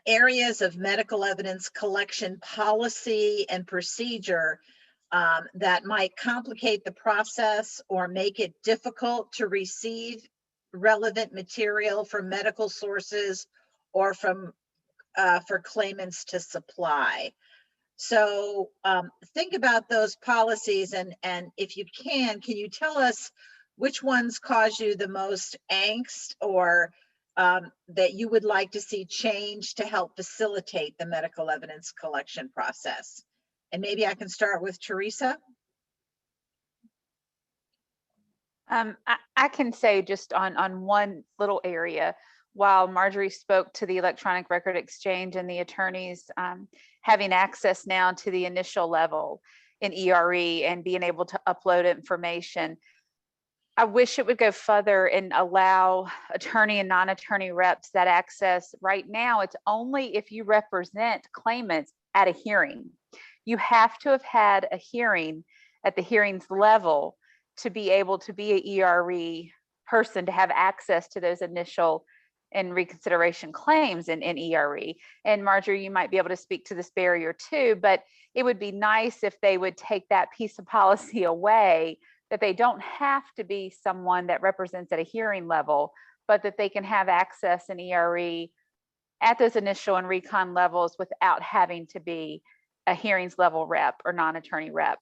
areas of medical evidence collection policy and procedure that might complicate the process or make it difficult to receive relevant material from medical sources or from for claimants to supply. So think about those policies, and if you can you tell us which ones cause you the most angst or that you would like to see change to help facilitate the medical evidence collection process? And maybe I can start with Teresa. I can say just on one little area, while Marjorie spoke to the electronic record exchange and the attorneys having access now to the initial level in ERE and being able to upload information, I wish it would go further and allow attorney and non-attorney reps that access. Right now, it's only if you represent claimants at a hearing. You have to have had a hearing at the hearings level to be able to be an ERE person to have access to those initial and reconsideration claims in ERE. And Marjorie, you might be able to speak to this barrier too, but it would be nice if they would take that piece of policy away, that they don't have to be someone that represents at a hearing level, but that they can have access in ERE at those initial and recon levels without having to be a hearings level rep or non-attorney rep.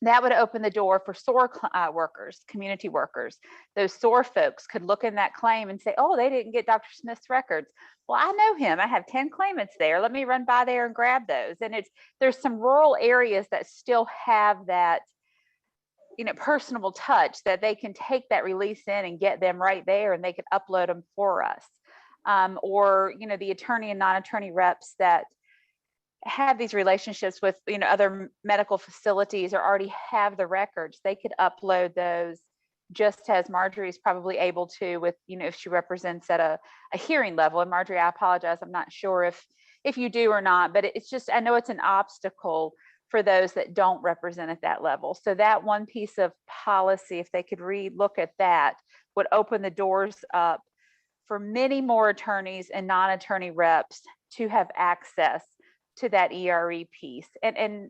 That would open the door for SOAR workers, community workers. Those SOAR folks could look in that claim and say, oh, they didn't get Dr. Smith's records. Well, I know him. I have 10 claimants there. Let me run by there and grab those. And there's some rural areas that still have that, personable touch that they can take that release in and get them right there, and they can upload them for us. Or, the attorney and non-attorney reps that have these relationships with other medical facilities or already have the records, they could upload those just as Marjorie's probably able to with if she represents at a hearing level. And Marjorie, I apologize, I'm not sure if you do or not, but it's just, I know it's an obstacle for those that don't represent at that level. So that one piece of policy, if they could look at that, would open the doors up for many more attorneys and non-attorney reps to have access to that ERE piece. And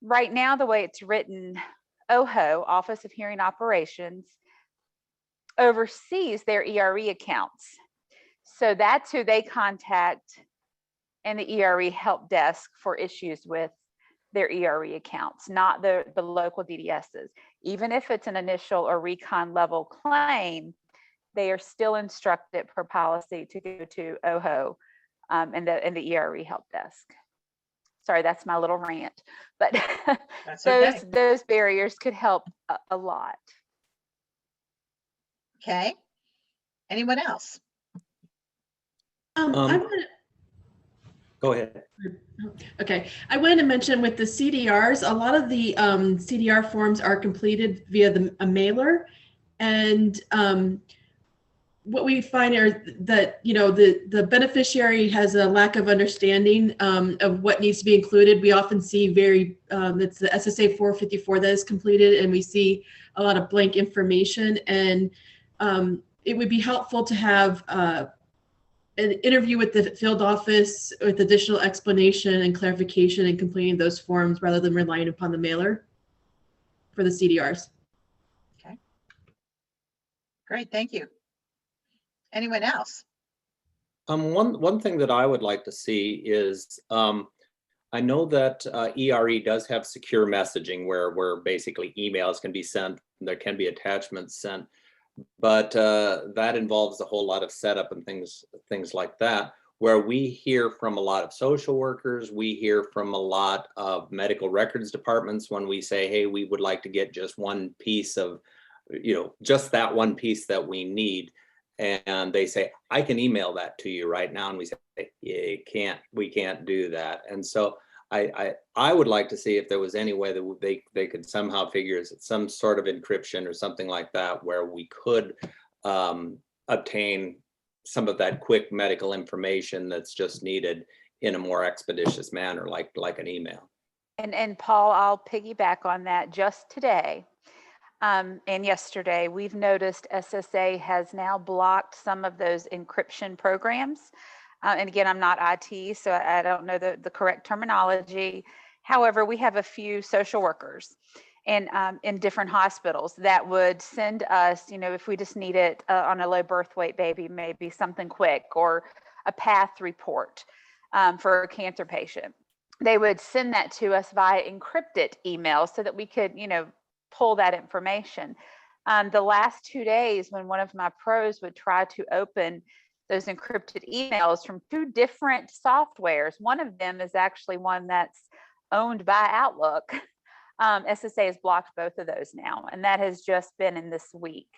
right now, the way it's written, OHO, Office of Hearing Operations, oversees their ERE accounts. So that's who they contact in the ERE help desk for issues with their ERE accounts, not the local DDSs. Even if it's an initial or recon level claim, they are still instructed per policy to go to OHO and the ERE help desk. Sorry, that's my little rant, but those barriers could help a lot. Okay. Anyone else? Go ahead. Okay, I wanted to mention with the CDRs, a lot of the CDR forms are completed via a mailer, And what we find are that, the beneficiary has a lack of understanding of what needs to be included. We often see it's the SSA 454 that is completed, and we see a lot of blank information. And it would be helpful to have an interview with the field office with additional explanation and clarification and completing those forms rather than relying upon the mailer for the CDRs. Okay. Great, thank you. Anyone else? One thing that I would like to see is, I know that ERE does have secure messaging where basically emails can be sent, there can be attachments sent, but that involves a whole lot of setup and things like that, where we hear from a lot of social workers, we hear from a lot of medical records departments when we say, hey, we would like to get just one piece of, just that one piece that we need. And they say, I can email that to you right now. And we say, yeah, we can't do that. And so I would like to see if there was any way that they could somehow figure some sort of encryption or something like that, where we could obtain some of that quick medical information that's just needed in a more expeditious manner, like an email. And Paul, I'll piggyback on that. Just today and yesterday, we've noticed SSA has now blocked some of those encryption programs. And again, I'm not IT, so I don't know the correct terminology. However, we have a few social workers and in different hospitals that would send us, if we just need it on a low birth weight baby, maybe something quick, or a path report for a cancer patient. They would send that to us via encrypted email so that we could, pull that information. The last 2 days, when one of my pros would try to open those encrypted emails from 2 different softwares, one of them is actually one that's owned by Outlook. SSA has blocked both of those now, and that has just been in this week.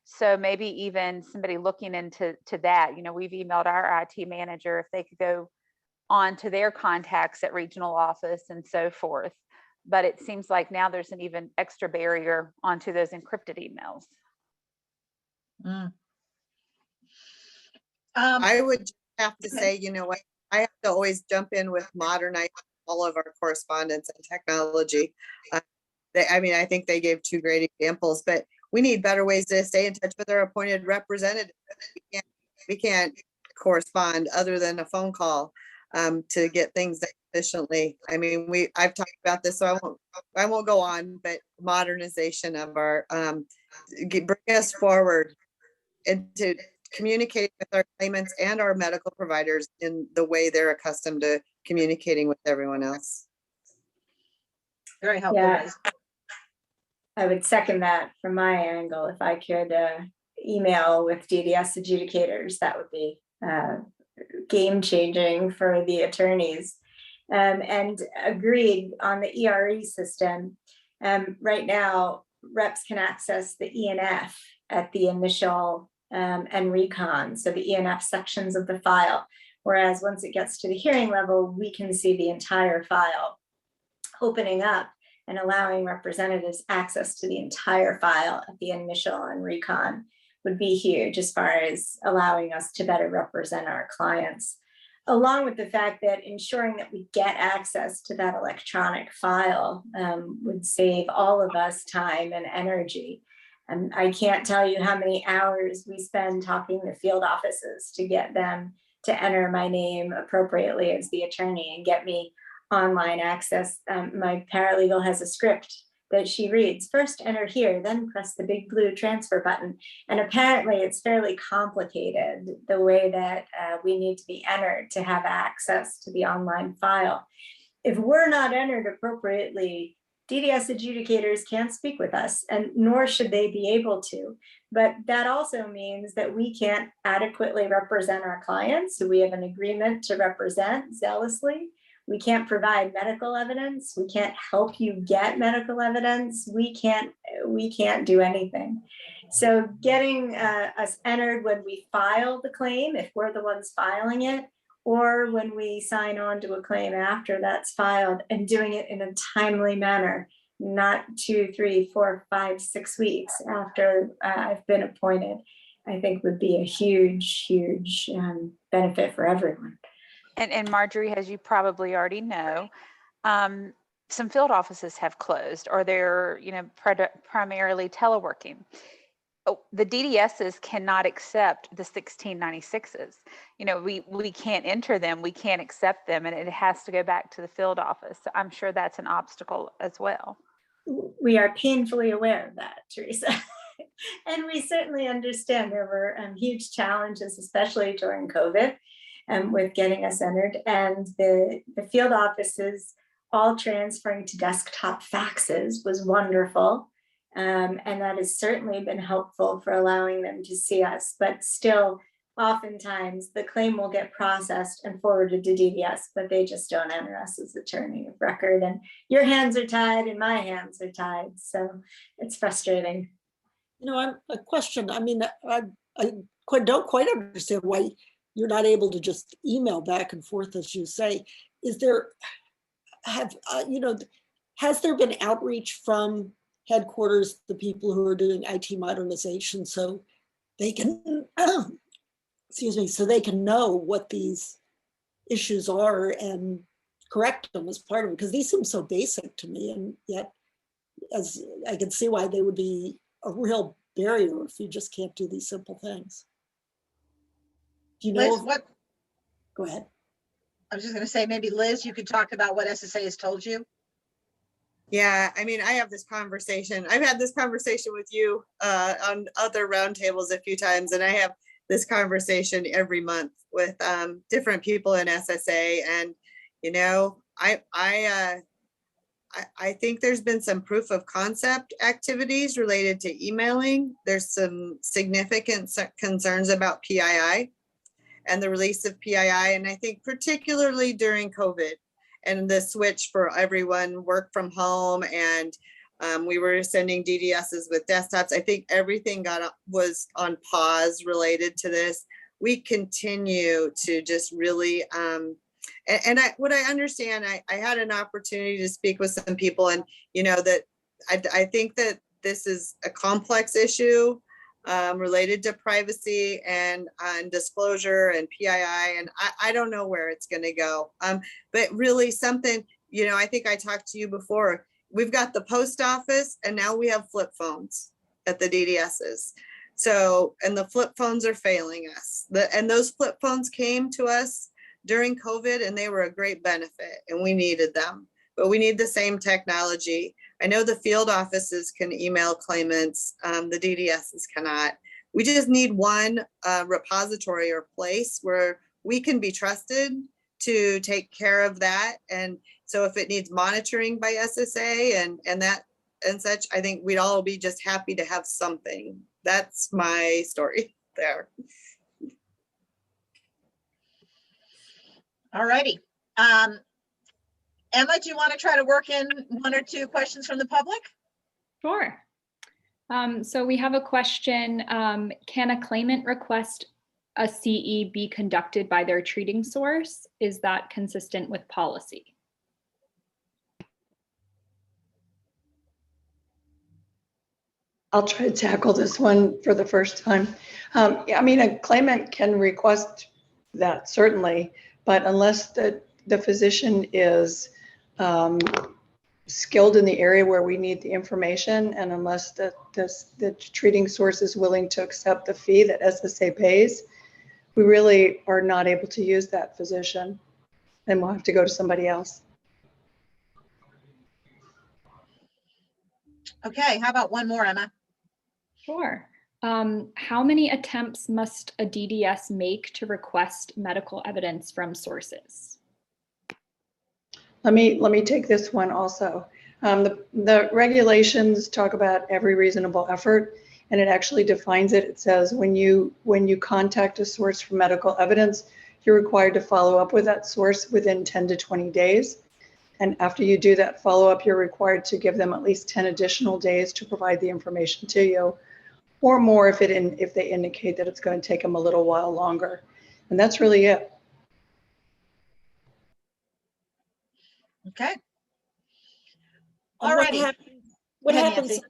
So maybe even somebody looking into that. We've emailed our IT manager if they could go on to their contacts at regional office and so forth. But it seems like now there's an even extra barrier onto those encrypted emails. I would just have to say, what, I have to always jump in with modernize all of our correspondence and technology. I think they gave 2 great examples, but we need better ways to stay in touch with our appointed representative. We can't correspond other than a phone call to get things done efficiently. I've talked about this, so I won't go on, but modernization of our bring us forward and to communicate with our claimants and our medical providers in the way they're accustomed to communicating with everyone else. Very helpful. Yeah, I would second that from my angle. If I could email with DDS adjudicators, that would be game changing for the attorneys. And agreed on the ERE system. Right now, reps can access the ENF at the initial and recon, so the ENF sections of the file. Whereas once it gets to the hearing level, we can see the entire file. Opening up and allowing representatives access to the entire file at the initial and recon would be huge as far as allowing us to better represent our clients. Along with the fact that ensuring that we get access to that electronic file would save all of us time and energy. And I can't tell you how many hours we spend talking to field offices to get them to enter my name appropriately as the attorney and get me online access. My paralegal has a script that she reads. First enter here, then press the big blue transfer button. And apparently it's fairly complicated the way that we need to be entered to have access to the online file. If we're not entered appropriately, DDS adjudicators can't speak with us, and nor should they be able to. But that also means that we can't adequately represent our clients who we have an agreement to represent zealously. We can't provide medical evidence. We can't help you get medical evidence. We can't do anything. So getting us entered when we file the claim, if we're the ones filing it, or when we sign on to a claim after that's filed, and doing it in a timely manner not 2, 3, 4, 5, 6 weeks after I've been appointed, I think would be a huge, huge benefit for everyone. And Marjorie, as you probably already know, some field offices have closed, or they're, primarily teleworking. The DDSs cannot accept the 1696s. We can't enter them, we can't accept them, and it has to go back to the field office. So I'm sure that's an obstacle as well. We are painfully aware of that, Teresa. And we certainly understand there were huge challenges, especially during COVID, with getting us entered, and the field offices all transferring to desktop faxes was wonderful. And that has certainly been helpful for allowing them to see us, but still, oftentimes the claim will get processed and forwarded to DDS, but they just don't enter us as attorney of record. And your hands are tied and my hands are tied. So it's frustrating. I'm a question. I mean, I don't quite understand why you're not able to just email back and forth, as you say. Has there been outreach from headquarters, the people who are doing IT modernization, so they can, so they can know what these issues are and correct them as part of it? Because these seem so basic to me, and yet, as I can see why they would be a real barrier if you just can't do these simple things. Do you know Liz, what? Go ahead. I was just going to say, maybe Liz, you could talk about what SSA has told you. Yeah, I mean, I have this conversation. I've had this conversation with you on other roundtables a few times, and I have this conversation every month with different people in SSA. And I think there's been some proof of concept activities related to emailing. There's some significant concerns about PII and the release of PII, and I think particularly during COVID. And the switch for everyone, work from home, and we were sending DDSs with desktops. I think everything was on pause related to this. We continue to just really, what I understand, I had an opportunity to speak with some people, and that I think that this is a complex issue related to privacy and disclosure and PII, and I don't know where it's going to go. But really something, I think I talked to you before. We've got the post office, and now we have flip phones at the DDSs. So, and the flip phones are failing us. And those flip phones came to us during COVID, and they were a great benefit, and we needed them. But we need the same technology. I know the field offices can email claimants, the DDSs cannot. We just need one repository or place where we can be trusted to take care of that. And so if it needs monitoring by SSA and that and such, I think we'd all be just happy to have something. That's my story there. All righty. Emma, do you want to try to work in 1 or 2 questions from the public? Sure. So we have a question. Can a claimant request a CE be conducted by their treating source? Is that consistent with policy? I'll try to tackle this one for the first time. I mean, a claimant can request that certainly, but unless the physician is skilled in the area where we need the information, and unless the treating source is willing to accept the fee that SSA pays, we really are not able to use that physician, and we'll have to go to somebody else. Okay, how about one more, Emma? Sure. How many attempts must a DDS make to request medical evidence from sources? Let me take this one also. The regulations talk about every reasonable effort, and it actually defines it. It says when you contact a source for medical evidence, you're required to follow up with that source within 10 to 20 days. And after you do that follow-up, you're required to give them at least 10 additional days to provide the information to you, or more if they indicate that it's going to take them a little while longer. And that's really it. Okay. All righty. What ahead, happens? Nancy.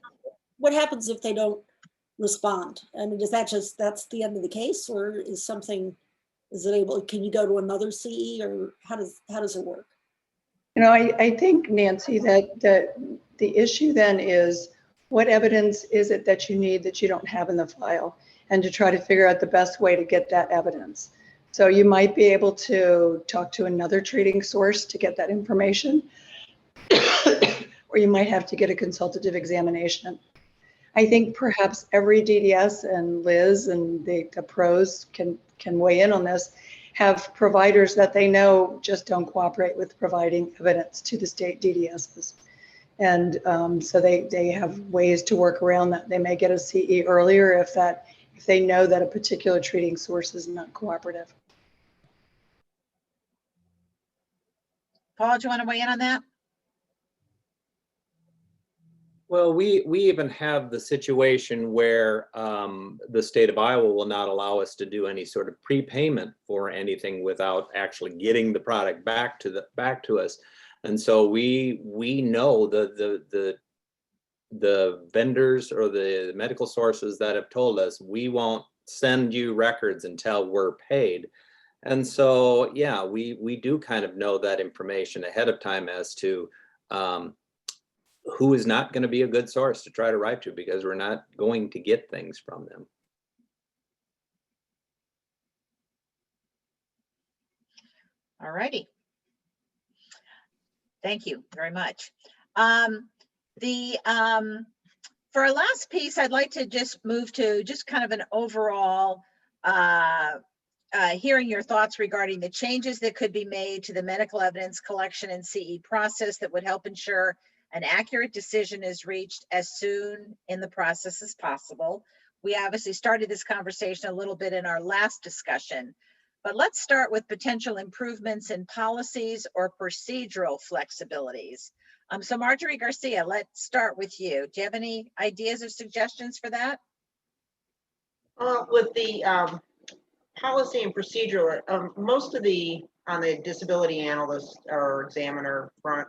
What happens if they don't respond? I mean, is that just, that's the end of the case, or is something, is it able, can you go to another CE, or how does it work? You know, I think, Nancy, that the issue then is what evidence is it that you need that you don't have in the file, and to try to figure out the best way to get that evidence. So you might be able to talk to another treating source to get that information, or you might have to get a consultative examination. I think perhaps every DDS, and Liz and the pros can weigh in on this, have providers that they know just don't cooperate with providing evidence to the state DDSs. And so they have ways to work around that. They may get a CE earlier if they know that a particular treating source is not cooperative. Paul, do you want to weigh in on that? Well, we even have the situation where the state of Iowa will not allow us to do any sort of prepayment for anything without actually getting the product back to us. And so we know the vendors or the medical sources that have told us we won't send you records until we're paid. And so, yeah, we do kind of know that information ahead of time as to who is not going to be a good source to try to write to, because we're not going to get things from them. All righty. Thank you very much. For our last piece, I'd like to just move to just kind of an overall hearing your thoughts regarding the changes that could be made to the medical evidence collection and CE process that would help ensure an accurate decision is reached as soon in the process as possible. We obviously started this conversation a little bit in our last discussion, but let's start with potential improvements in policies or procedural flexibilities. So Marjorie Garcia, let's start with you. Do you have any ideas or suggestions for that? With the policy and procedural, most of on the disability analyst or examiner front,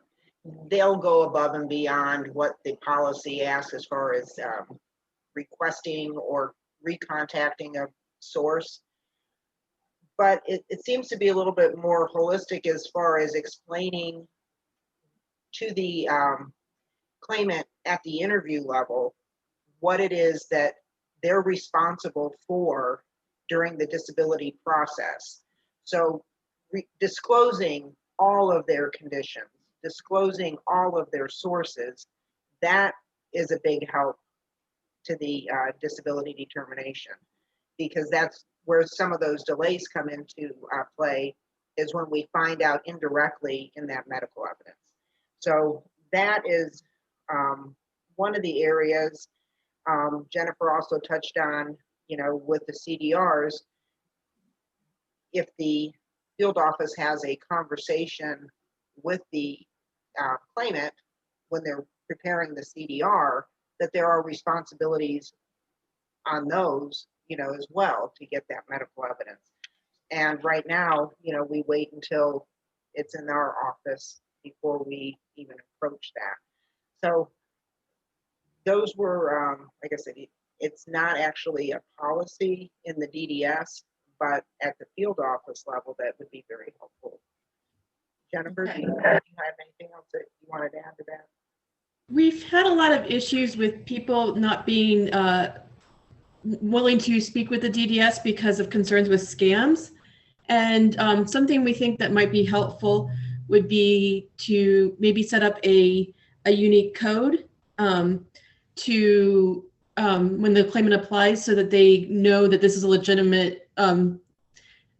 they'll go above and beyond what the policy asks as far as requesting or recontacting a source. But it seems to be a little bit more holistic as far as explaining to the claimant at the interview level what it is that they're responsible for during the disability process. So disclosing all of their conditions, disclosing all of their sources, that is a big help to the disability determination, because that's where some of those delays come into play, is when we find out indirectly in that medical evidence. So that is one of the areas. Jennifer also touched on, with the CDRs, if the field office has a conversation with the claimant when they're preparing the CDR, that there are responsibilities on those, as well, to get that medical evidence. And right now, we wait until it's in our office before we even approach that. So those were, like I said, it's not actually a policy in the DDS, but at the field office level, that would be very helpful. Jennifer, do you have anything else that you wanted to add to that? We've had a lot of issues with people not being willing to speak with the DDS because of concerns with scams. And something we think that might be helpful would be to maybe set up a unique code to when the claimant applies, so that they know that this is a legitimate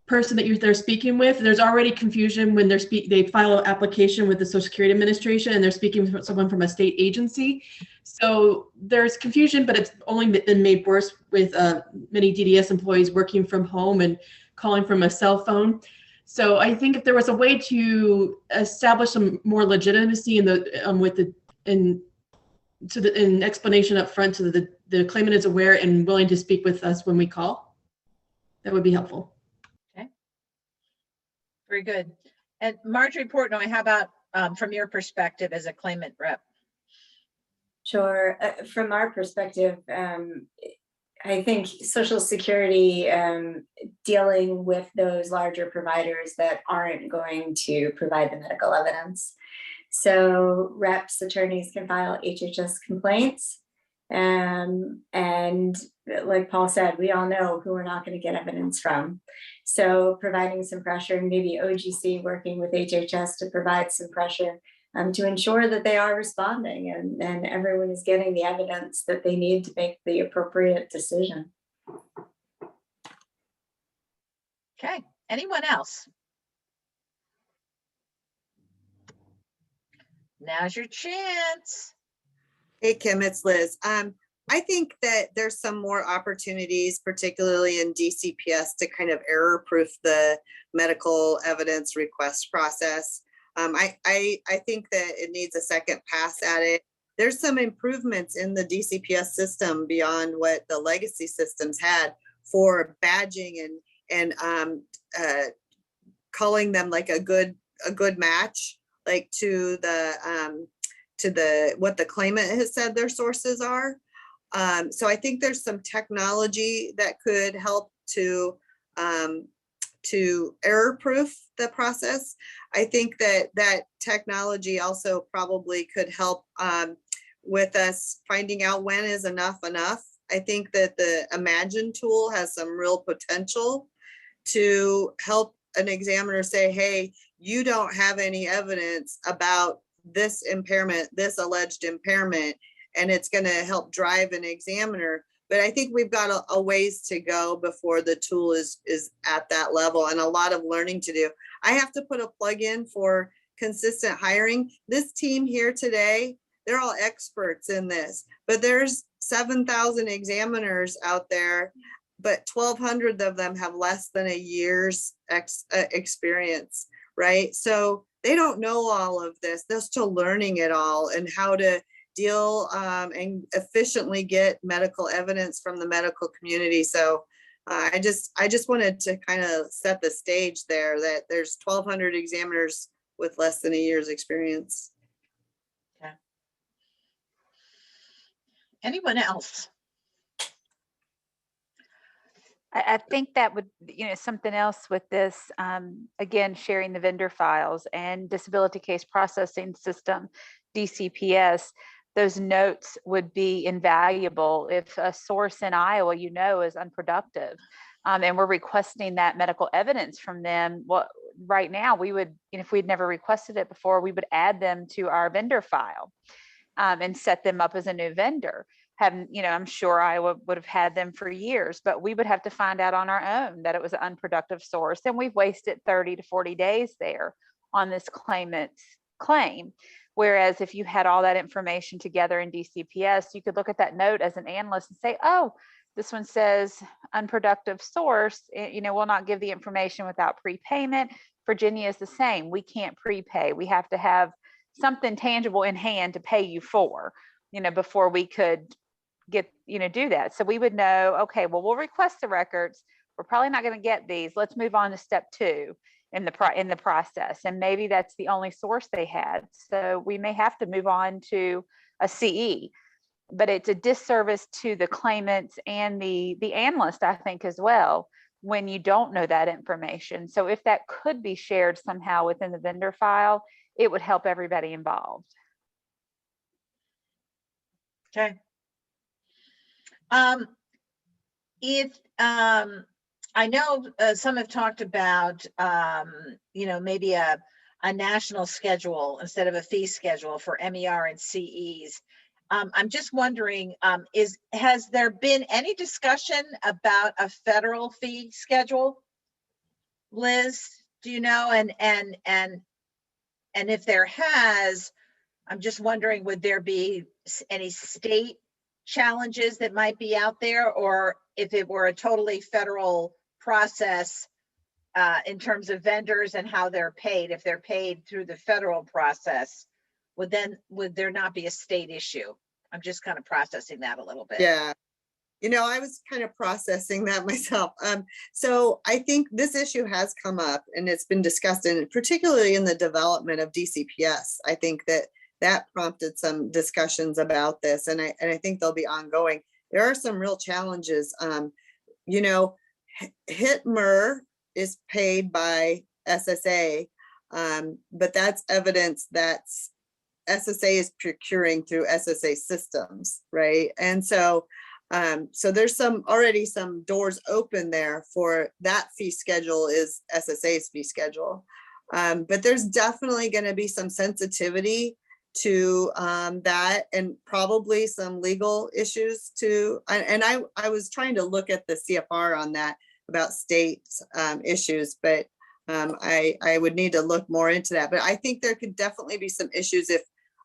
person that they're speaking with. There's already confusion when they file an application with the Social Security Administration and they're speaking with someone from a state agency. So there's confusion, but it's only been made worse with many DDS employees working from home and calling from a cell phone. So I think if there was a way to establish some more legitimacy in the an explanation up front, so that the claimant is aware and willing to speak with us when we call, that would be helpful. Okay. Very good. And Marjorie Portnoy, how about from your perspective as a claimant rep? Sure. From our perspective, I think Social Security dealing with those larger providers that aren't going to provide the medical evidence. So reps, attorneys can file HHS complaints. And like Paul said, we all know who we're not going to get evidence from. So providing some pressure, and maybe OGC working with HHS to provide some pressure to ensure that they are responding and everyone is getting the evidence that they need to make the appropriate decision. Okay, anyone else? Now's your chance. Hey, Kim, it's Liz. I think that there's some more opportunities, particularly in DCPS, to kind of error-proof the medical evidence request process. I think that it needs a second pass at it. There's some improvements in the DCPS system beyond what the legacy systems had for badging and calling them like a good match, like to the what the claimant has said their sources are. So I think there's some technology that could help to error-proof the process. I think that technology also probably could help with us finding out when is enough. I think that the Imagine tool has some real potential to help an examiner say, hey, you don't have any evidence about this impairment, this alleged impairment, and it's going to help drive an examiner. But I think we've got a ways to go before the tool is at that level, and a lot of learning to do. I have to put a plug in for consistent hiring. This team here today, they're all experts in this, but there's 7,000 examiners out there, but 1,200 of them have less than a year's experience, right? So they don't know all of this. They're still learning it all and how to deal and efficiently get medical evidence from the medical community. So I just wanted to kind of set the stage there that there's 1,200 examiners with less than a year's experience. Okay. Anyone else? I think that would, something else with this, again, sharing the vendor files and disability case processing system, DCPS, those notes would be invaluable if a source in Iowa, is unproductive. And we're requesting that medical evidence from them. Well, right now we would, if we'd never requested it before, we would add them to our vendor file and set them up as a new vendor. I'm sure Iowa would have had them for years, but we would have to find out on our own that it was an unproductive source. And we've wasted 30 to 40 days there on this claimant's claim. Whereas if you had all that information together in DCPS, you could look at that note as an analyst and say, oh, this one says unproductive source, we'll not give the information without prepayment. Virginia is the same. We can't prepay. We have to have something tangible in hand to pay you for, before we could get, do that. So we would know, okay, well, we'll request the records. We're probably not going to get these. Let's move on to step 2 in the process. And maybe that's the only source they had. So we may have to move on to a CE, but it's a disservice to the claimants and the analyst, I think, as well, when you don't know that information. So if that could be shared somehow within the vendor file, it would help everybody involved. Okay. I know some have talked about, maybe a national schedule instead of a fee schedule for MER and CEs. I'm just wondering, has there been any discussion about a federal fee schedule? Liz, do you know? And if there has, I'm just wondering, would there be any state challenges that might be out there, or if it were a totally federal process in terms of vendors and how they're paid, if they're paid through the federal process, would there not be a state issue? I'm just kind of processing that a little bit. Yeah. I was kind of processing that myself. So I think this issue has come up and it's been discussed, and particularly in the development of DCPS. I think that that prompted some discussions about this, and I think they'll be ongoing. There are some real challenges. You know, HITMER is paid by SSA, but that's evidence that's SSA is procuring through SSA systems, right? And so, so there's already some doors open there for that fee schedule is SSA's fee schedule. But there's definitely going to be some sensitivity to that, and probably some legal issues too. And I was trying to look at the CFR on that about state issues, but I would need to look more into that. But I think there could definitely be some issues if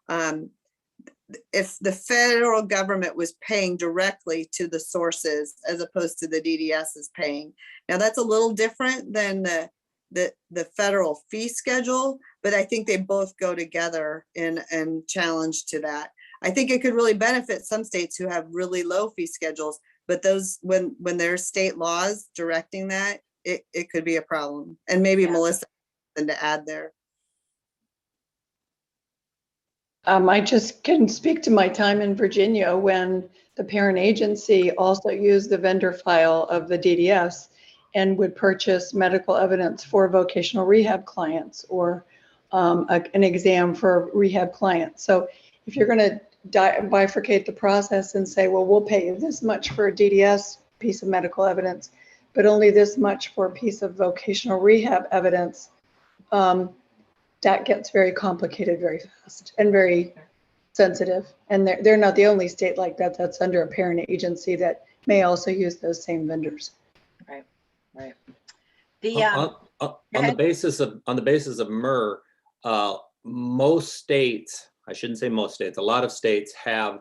the federal government was paying directly to the sources as opposed to the DDS is paying. Now that's a little different than the federal fee schedule, but I think they both go together in challenge to that. I think it could really benefit some states who have really low fee schedules, but those when there's state laws directing that, it could be a problem. And maybe Melissa has something to add there. I just can speak to my time in Virginia when the parent agency also used the vendor file of the DDS and would purchase medical evidence for vocational rehab clients or an exam for a rehab client. So if you're going to bifurcate the process and say, well, we'll pay you this much for a DDS piece of medical evidence, but only this much for a piece of vocational rehab evidence, that gets very complicated very fast and very sensitive. And they're not the only state like that that's under a parent agency that may also use those same vendors. Right, right. On the basis of MER, most states, I shouldn't say most states, a lot of states have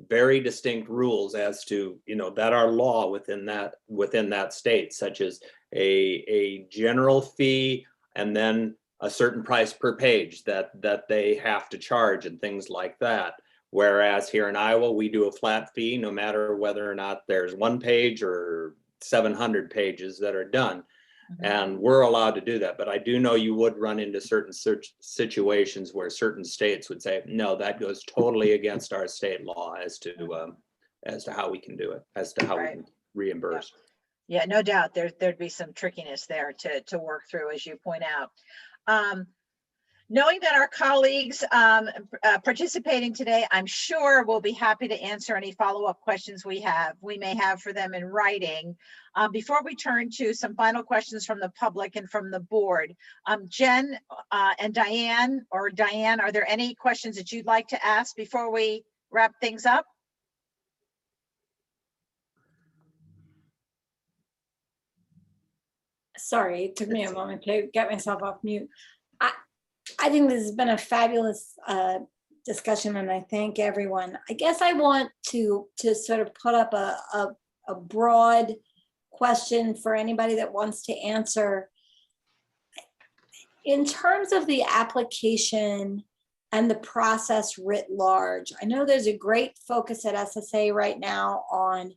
very distinct rules as to, that are law within that state, such as a general fee and then a certain price per page that they have to charge and things like that. Whereas here in Iowa, we do a flat fee no matter whether or not there's 1 page or 700 pages that are done. And we're allowed to do that. But I do know you would run into certain situations where certain states would say, no, that goes totally against our state law as to how we can do it, as to how we can reimburse. Yeah, no doubt there'd be some trickiness there to work through, as you point out. Knowing that our colleagues participating today, I'm sure will be happy to answer any follow-up questions we may have for them in writing. Before we turn to some final questions from the public and from the board, Jen and Diane, are there any questions that you'd like to ask before we wrap things up? Sorry, it took me a moment to get myself off mute. I think this has been a fabulous discussion, and I thank everyone. I guess I want to sort of put up a broad question for anybody that wants to answer. In terms of the application and the process writ large, I know there's a great focus at SSA right now on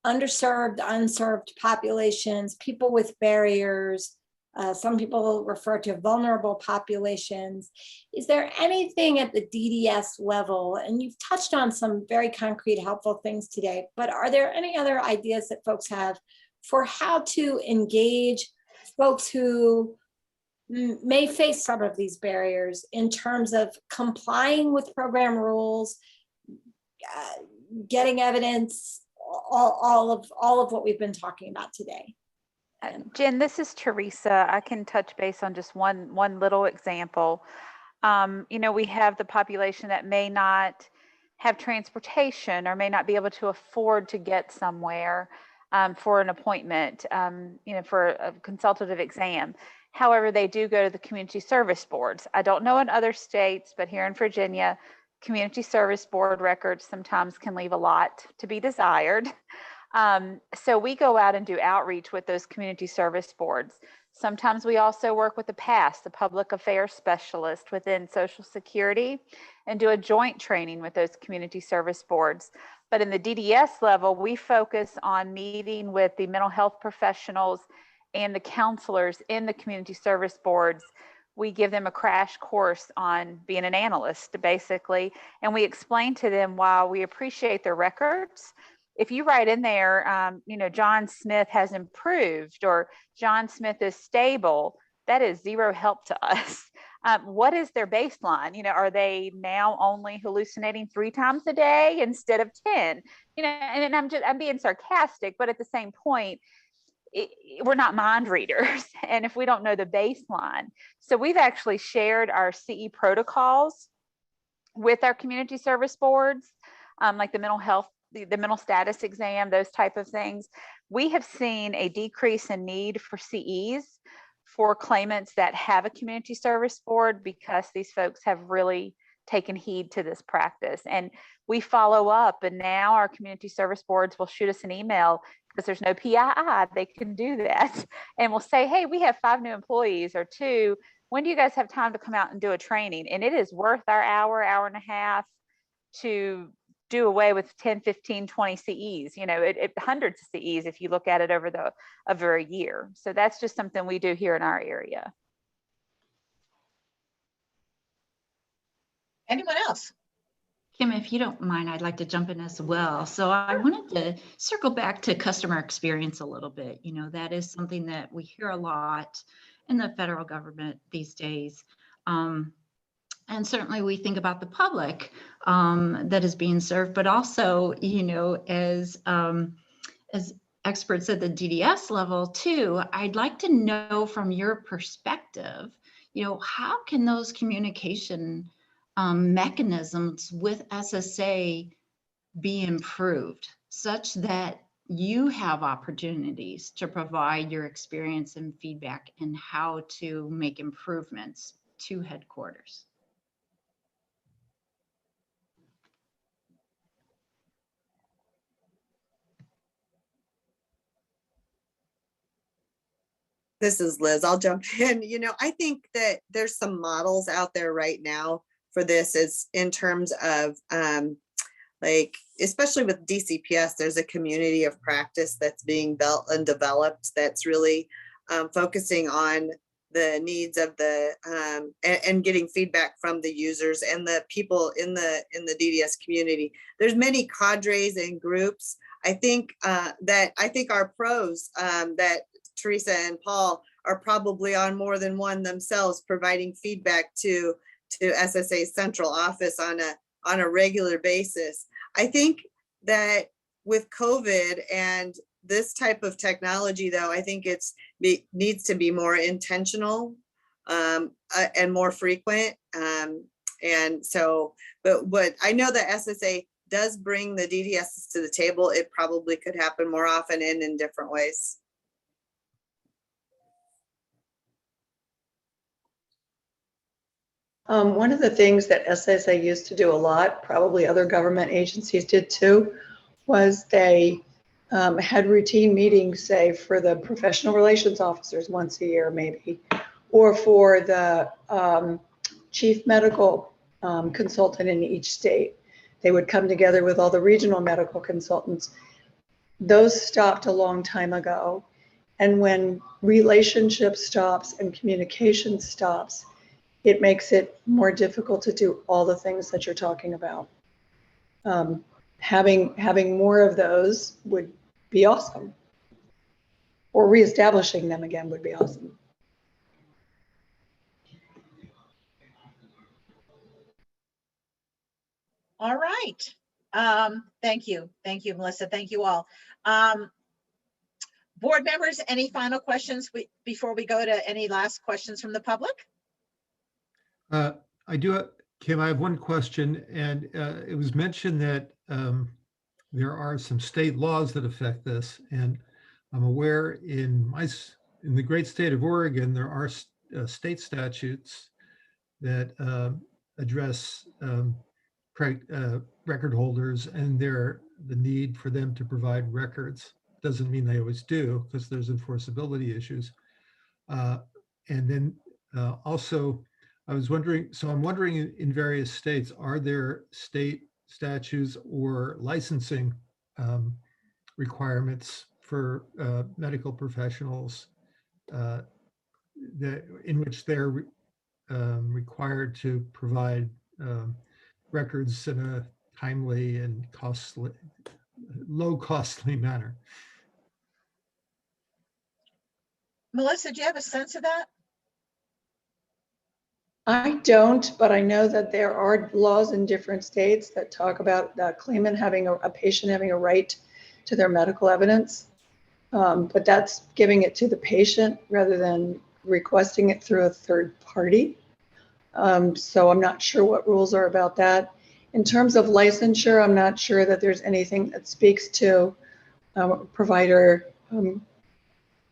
underserved, unserved populations, people with barriers. Some people refer to vulnerable populations. Is there anything at the DDS level, and you've touched on some very concrete, helpful things today, but are there any other ideas that folks have for how to engage folks who may face some of these barriers in terms of complying with program rules, getting evidence, all of what we've been talking about today? Jen, this is Teresa. I can touch base on just one little example. We have the population that may not have transportation or may not be able to afford to get somewhere for an appointment, for a consultative exam. However, they do go to the community service boards. I don't know in other states, but here in Virginia, community service board records sometimes can leave a lot to be desired. So we go out and do outreach with those community service boards. Sometimes we also work with the PASS, the public affairs specialist within Social Security, and do a joint training with those community service boards. But in the DDS level, we focus on meeting with the mental health professionals and the counselors in the community service boards we give them a crash course on being an analyst, basically, and we explain to them while we appreciate their records. If you write in there, John Smith has improved or John Smith is stable, that is zero help to us. What is their baseline? Are they now only hallucinating 3 times a day instead of 10? And I'm being sarcastic, but at the same point, we're not mind readers. And if we don't know the baseline, so we've actually shared our CE protocols with our community service boards, like the mental health, the mental status exam, those type of things. We have seen a decrease in need for CEs for claimants that have a community service board because these folks have really taken heed to this practice. And we follow up, and now our community service boards will shoot us an email because there's no PII, they can do that. And we'll say, hey, we have 5 new employees or 2. When do you guys have time to come out and do a training? And it is worth our hour and a half to do away with 10, 15, 20 CEs, hundreds of CEs if you look at it over a year. So that's just something we do here in our area. Anyone else? Kim, if you don't mind, I'd like to jump in as well. So I wanted to circle back to customer experience a little bit. That is something that we hear a lot in the federal government these days. And certainly we think about the public that is being served, but also, as experts at the DDS level too, I'd like to know from your perspective, how can those communication mechanisms with SSA be improved such that you have opportunities to provide your experience and feedback and how to make improvements to headquarters? This is Liz. I'll jump in. I think that there's some models out there right now for this is in terms of especially with DCPS, there's a community of practice that's being built and developed that's really focusing on the needs of the and getting feedback from the users and the people in the DDS community. There's many cadres and groups. I think our pros that Teresa and Paul are probably on more than one themselves, providing feedback to SSA's central office on a regular basis. I think that with COVID and this type of technology, though, I think needs to be more intentional and more frequent. But what I know that SSA does bring the DDS to the table, it probably could happen more often and in different ways. One of the things that SSA used to do a lot, probably other government agencies did too, was they had routine meetings, say, for the professional relations officers once a year, maybe, or for the chief medical consultant in each state. They would come together with all the regional medical consultants. Those stopped a long time ago. And when relationship stops and communication stops, it makes it more difficult to do all the things that you're talking about. Having more of those would be awesome. Or reestablishing them again would be awesome. All right. Thank you. Thank you, Melissa. Thank you all. Board members, any final questions before we go to any last questions from the public? I do, Kim, I have one question, and it was mentioned that there are some state laws that affect this, and I'm aware in the great state of Oregon, there are state statutes that address record holders and the need for them to provide records. Doesn't mean they always do, because there's enforceability issues. And then also, I'm wondering in various states, are there state statutes or licensing requirements for medical professionals in which they're required to provide records in a timely and low costly manner. Melissa, do you have a sense of that? I don't, but I know that there are laws in different states that talk about the claimant having a patient having a right to their medical evidence. But that's giving it to the patient rather than requesting it through a third party. So I'm not sure what rules are about that. In terms of licensure, I'm not sure that there's anything that speaks to a provider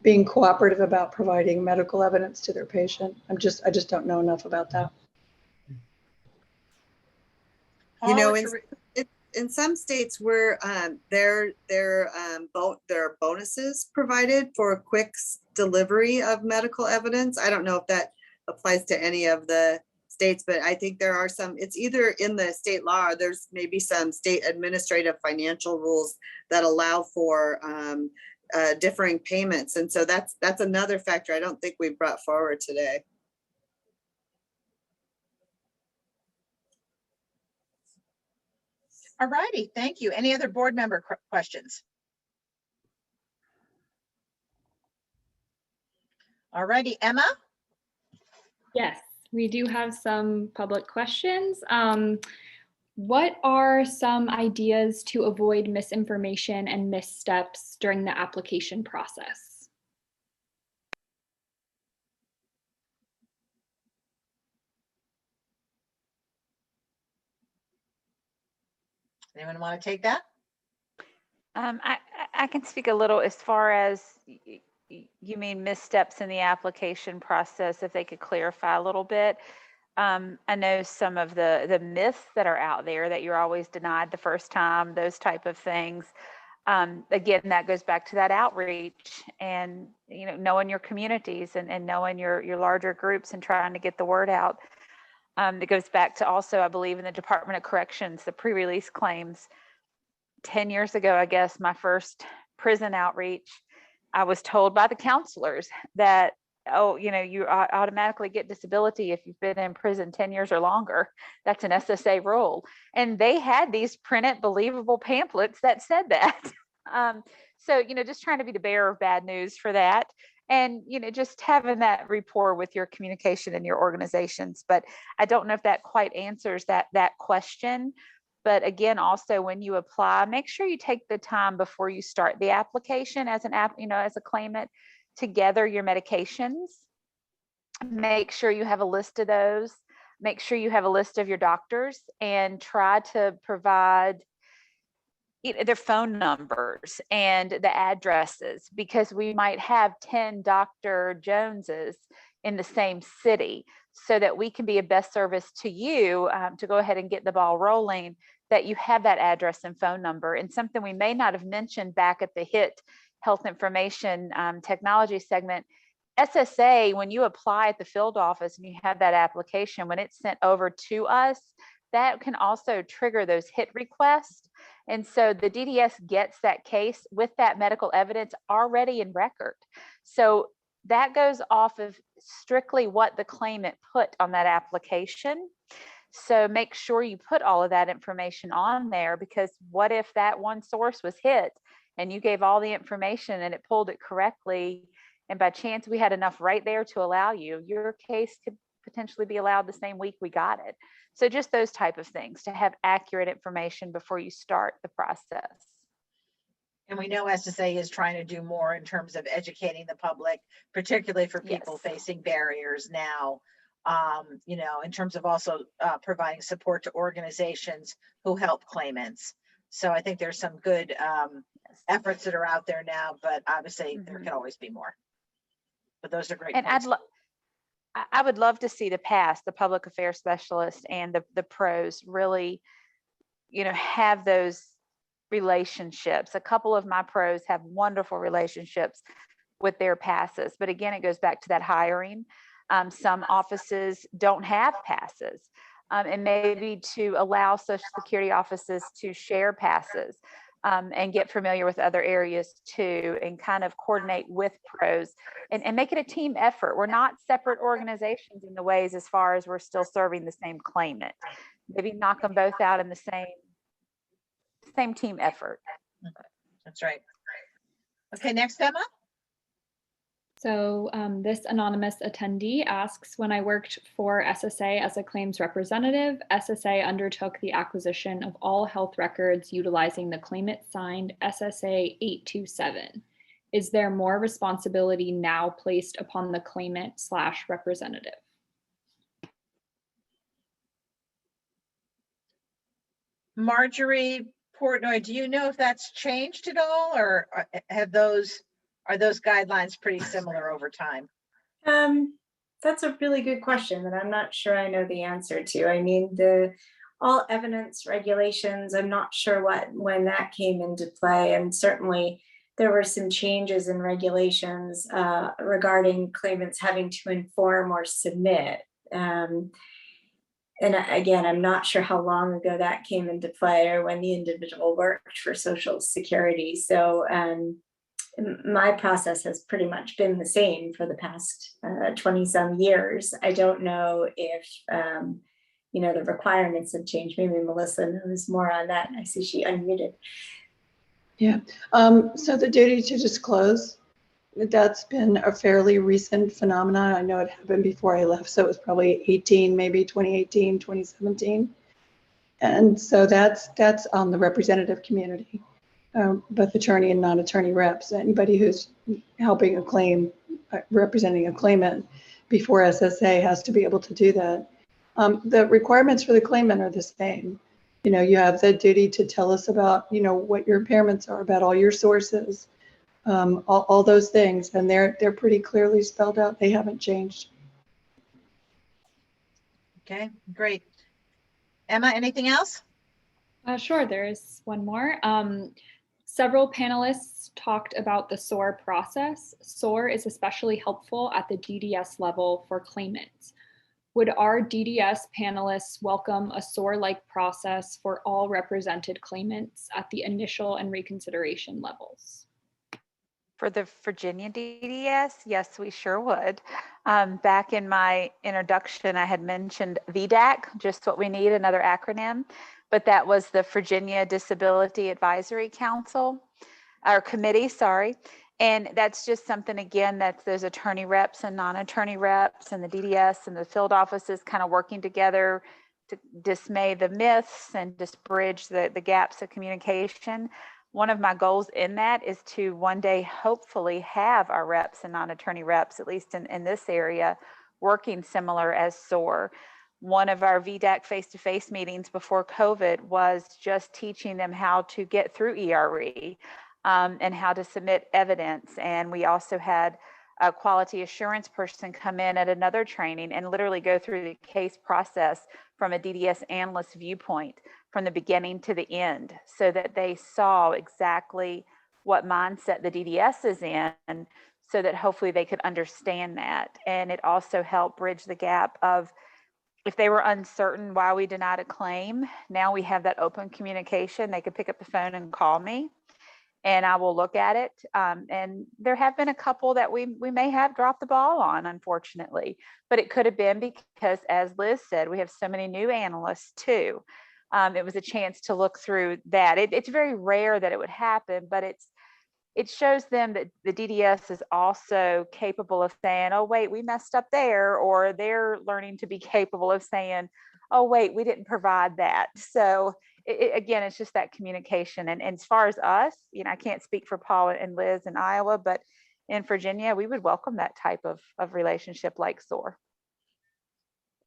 being cooperative about providing medical evidence to their patient. I just don't know enough about that. You know, in some states where there are bonuses provided for quick delivery of medical evidence. I don't know if that applies to any of the states, but I think there are some. It's either in the state law or there's maybe some state administrative financial rules that allow for differing payments, and so that's another factor I don't think we brought forward today. All righty, thank you. Any other board member questions? All righty, Emma? Yes, we do have some public questions. What are some ideas to avoid misinformation and missteps during the application process? Anyone want to take that? I can speak a little as far as you mean missteps in the application process, if they could clarify a little bit. I know some of the myths that are out there that you're always denied the first time, those type of things. Again, that goes back to that outreach and, you know, knowing your communities and knowing your larger groups and trying to get the word out. It goes back to also, I believe, in the Department of Corrections, the pre-release claims. 10 years ago, I guess, my first prison outreach, I was told by the counselors that, oh, you know, you automatically get disability if you've been in prison 10 years or longer. That's an SSA rule. And they had these printed believable pamphlets that said that. So, you know, just trying to be the bearer of bad news for that. And, you know, just having that rapport with your communication and your organizations. But I don't know if that quite answers that question. But again, also when you apply, make sure you take the time before you start the application as as a claimant to gather your medications. Make sure you have a list of those. Make sure you have a list of your doctors and try to provide their phone numbers and the addresses, because we might have 10 Dr. Joneses in the same city, so that we can be a best service to you to go ahead and get the ball rolling, that you have that address and phone number. And something we may not have mentioned back at the HIT Health Information Technology segment, SSA, when you apply at the field office and you have that application, when it's sent over to us, that can also trigger those HIT requests. And so the DDS gets that case with that medical evidence already in record. So that goes off of strictly what the claimant put on that application. So make sure you put all of that information on there, because what if that one source was hit and you gave all the information and it pulled it correctly, and by chance we had enough right there to allow you, your case could potentially be allowed the same week we got it. So just those type of things, to have accurate information before you start the process. And we know SSA is trying to do more in terms of educating the public, particularly for people facing barriers now, in terms of also providing support to organizations who help claimants. So I think there's some good efforts that are out there now, but obviously there can always be more. But those are great. And I would love to see the PAS, the public affairs specialist, and the pros really, have those relationships. A couple of my pros have wonderful relationships with their passes, but again, it goes back to that hiring. Some offices don't have passes, and maybe to allow Social Security offices to share passes. and get familiar with other areas too, and kind of coordinate with pros and make it a team effort. We're not separate organizations in the ways as far as we're still serving the same claimant. Maybe knock them both out in the same team effort. That's right. Okay, next, Emma. So this anonymous attendee asks, when I worked for SSA as a claims representative, SSA undertook the acquisition of all health records utilizing the claimant-signed SSA 827. Is there more responsibility now placed upon the claimant/representative? Marjorie Portnoy, do you know if that's changed at all, or are those guidelines pretty similar over time? That's a really good question that I'm not sure I know the answer to. I mean, the all evidence regulations, I'm not sure when that came into play, and certainly there were some changes in regulations regarding claimants having to inform or submit. And again, I'm not sure how long ago that came into play or when the individual worked for Social Security. So my process has pretty much been the same for the past 20 some years. I don't know if, the requirements have changed. Maybe Melissa knows more on that. I see she unmuted. Yeah, so the duty to disclose, that's been a fairly recent phenomenon. I know it happened before I left, so it was probably 2018, 2017. And so that's on the representative community, both attorney and non-attorney reps. Anybody who's helping a claim, representing a claimant before SSA has to be able to do that. The requirements for the claimant are the same. You have the duty to tell us about, what your impairments are, about all your sources, all those things, and they're pretty clearly spelled out. They haven't changed. Okay, great. Emma, anything else? Sure, there's one more. Several panelists talked about the SOAR process. SOAR is especially helpful at the DDS level for claimants. Would our DDS panelists welcome a SOAR-like process for all represented claimants at the initial and reconsideration levels? For the Virginia DDS, yes, we sure would. Back in my introduction, I had mentioned VDAC, just what we need, another acronym, but that was the Virginia Disability Advisory Council, or Committee, sorry. And that's just something, again, that those attorney reps and non-attorney reps and the DDS and the field offices kind of working together to dismay the myths and just bridge the gaps of communication. One of my goals in that is to one day hopefully have our reps and non-attorney reps, at least in this area, working similar as SOAR. One of our VDAC face-to-face meetings before COVID was just teaching them how to get through ERE and how to submit evidence. And we also had a quality assurance person come in at another training and literally go through the case process from a DDS analyst viewpoint, from the beginning to the end, so that they saw exactly what mindset the DDS is in, so that hopefully they could understand that. And it also helped bridge the gap of, if they were uncertain why we denied a claim, now we have that open communication. They could pick up the phone and call me, and I will look at it. And there have been a couple that we may have dropped the ball on, unfortunately, but it could have been because, as Liz said, we have so many new analysts too. It was a chance to look through that. It's very rare that it would happen, but it shows them that the DDS is also capable of saying, oh, wait, we messed up there, or they're learning to be capable of saying, oh, wait, we didn't provide that. So again, it's just that communication. And as far as us, I can't speak for Paul and Liz in Iowa, but in Virginia, we would welcome that type of relationship like SOAR.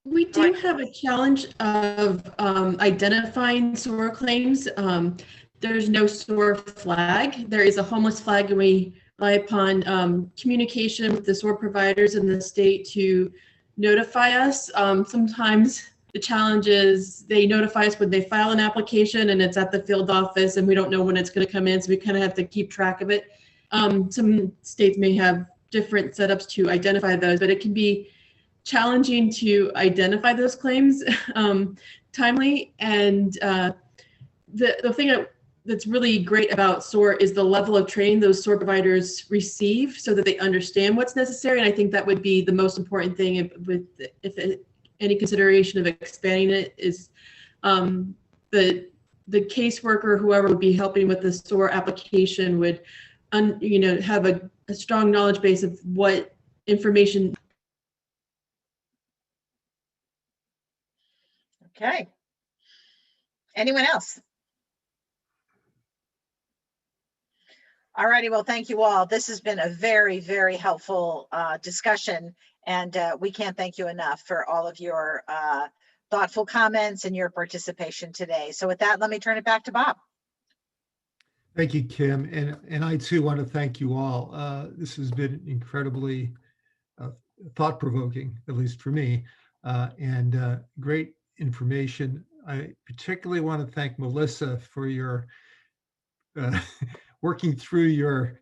We do have a challenge of identifying SOAR claims. There's no SOAR flag. There is a homeless flag, and we rely upon communication with the SOAR providers in the state to notify us. Sometimes the challenge is they notify us when they file an application and it's at the field office and we don't know when it's going to come in, so we kind of have to keep track of it. Some states may have different setups to identify those, but it can be challenging to identify those claims timely. And the thing that that's really great about SOAR is the level of training those SOAR providers receive so that they understand what's necessary. And I think that would be the most important thing if any consideration of expanding it is the caseworker, whoever would be helping with the SOAR application would have a strong knowledge base of what information. Okay. Anyone else? All righty, well, thank you all. This has been a very, very helpful discussion, and we can't thank you enough for all of your thoughtful comments and your participation today. So with that, let me turn it back to Bob. Thank you, Kim. And I too want to thank you all. This has been incredibly thought-provoking, at least for me, and great information. I particularly want to thank Melissa for your working through your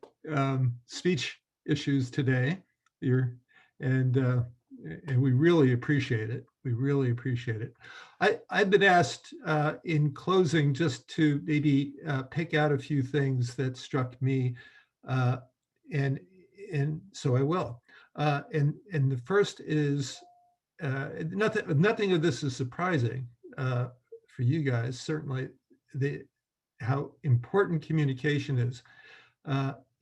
speech issues today. And we really appreciate it. We really appreciate it. I've been asked in closing just to maybe pick out a few things that struck me, and so I will. And the first is nothing of this is surprising for you guys. Certainly, how important communication is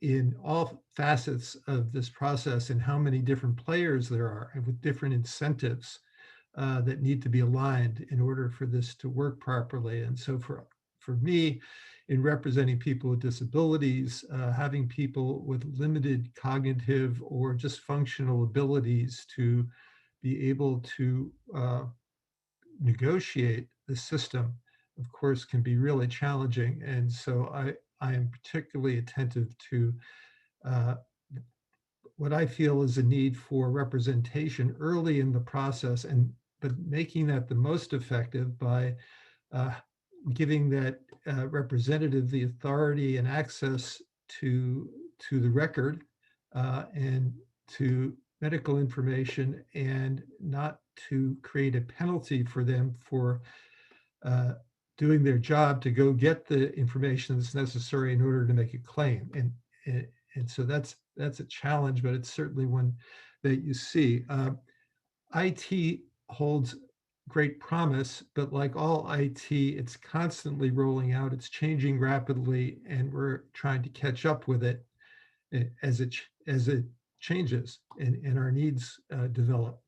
in all facets of this process, and how many different players there are and with different incentives that need to be aligned in order for this to work properly. And so for me, in representing people with disabilities, having people with limited cognitive or just functional abilities to be able to negotiate the system, of course, can be really challenging. And so I am particularly attentive to what I feel is a need for representation early in the process, but making that the most effective by giving that representative the authority and access to the record and to medical information, and not to create a penalty for them for doing their job to go get the information that's necessary in order to make a claim. And so that's a challenge, but it's certainly one that you see. IT holds great promise, but like all IT, it's constantly rolling out, it's changing rapidly, and we're trying to catch up with it as it changes and our needs develop.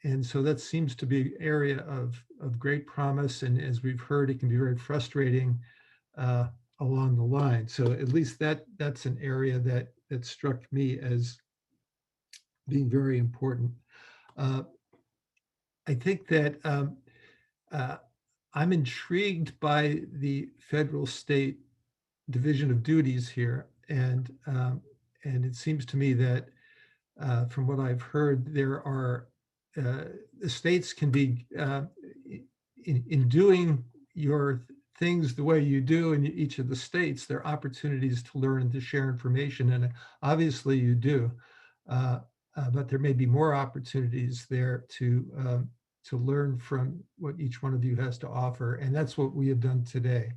And so that seems to be an area of great promise. And as we've heard, it can be very frustrating along the line. So at least that's an area that struck me as being very important. I think that I'm intrigued by the federal state division of duties here. And it seems to me that from what I've heard, there are the states can be in doing your things the way you do in each of the states, there are opportunities to learn and to share information, and obviously you do, but there may be more opportunities there to learn from what each one of you has to offer, and that's what we have done today,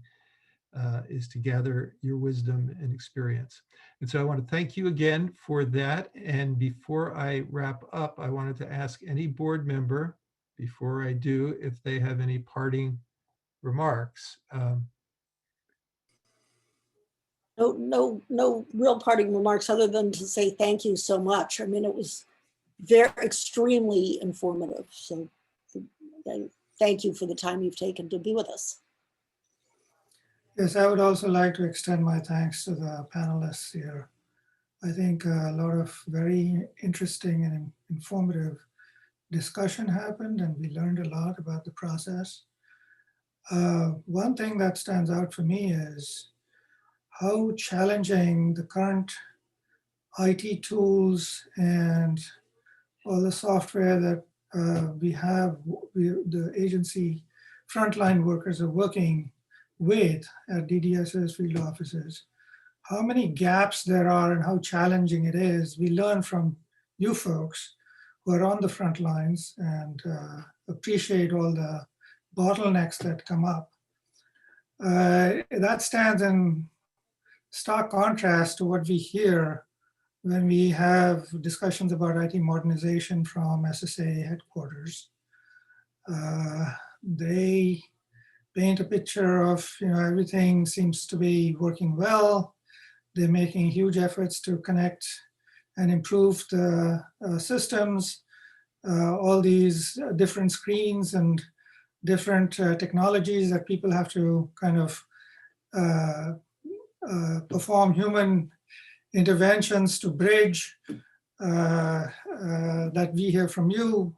is to gather your wisdom and experience. And so I want to thank you again for that. And before I wrap up, I wanted to ask any board member, before I do, if they have any parting remarks. No real parting remarks other than to say thank you so much. I mean, it was very extremely informative. So thank you for the time you've taken to be with us. Yes, I would also like to extend my thanks to the panelists here. I think a lot of very interesting and informative discussion happened, and we learned a lot about the process. One thing that stands out for me is how challenging the current IT tools and all the software that we have, the agency frontline workers are working with at DDS's field offices, how many gaps there are and how challenging it is. We learn from you folks who are on the front lines, and appreciate all the bottlenecks that come up. That stands in stark contrast to what we hear when we have discussions about IT modernization from SSA headquarters. They paint a picture of, everything seems to be working well. They're making huge efforts to connect and improve the systems, all these different screens and different technologies that people have to kind of perform human interventions to bridge that we hear from you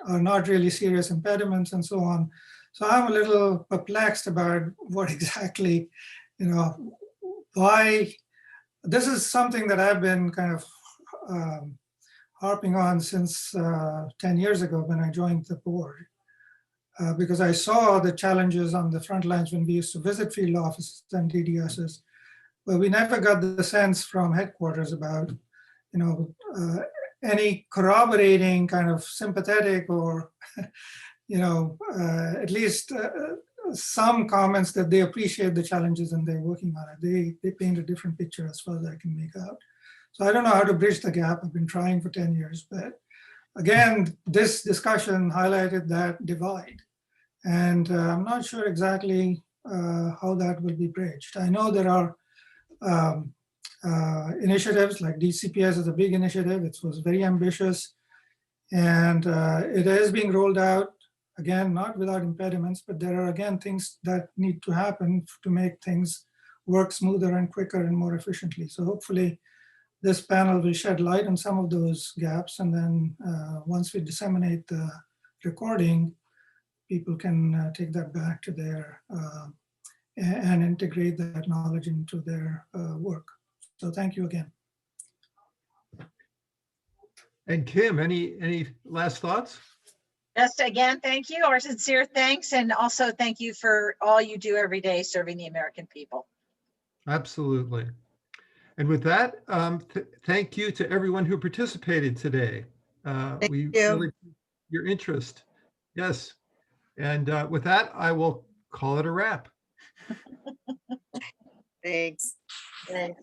are not really serious impediments and so on. So I'm a little perplexed about what exactly, why. This is something that I've been kind of harping on since 10 years ago when I joined the board, because I saw the challenges on the front lines when we used to visit field offices and DDSs, but we never got the sense from headquarters about, any corroborating kind of sympathetic or, at least some comments that they appreciate the challenges and they're working on it. They paint a different picture as far as I can make out. So I don't know how to bridge the gap. I've been trying for 10 years, but again, this discussion highlighted that divide. And I'm not sure exactly how that will be bridged. I know there are initiatives like DCPS is a big initiative. It was very ambitious and it is being rolled out. Again, not without impediments, but there are, again, things that need to happen to make things work smoother and quicker and more efficiently. So hopefully this panel will shed light on some of those gaps. And then once we disseminate the recording, people can take that back to their, and integrate that knowledge into their work. So thank you again. And Kim, any last thoughts? Just again, thank you, our sincere thanks, and also thank you for all you do every day serving the American people. Absolutely. And with that, thank you to everyone who participated today. We really your interest. Yes. And with that, I will call it a wrap. Thanks. Thanks.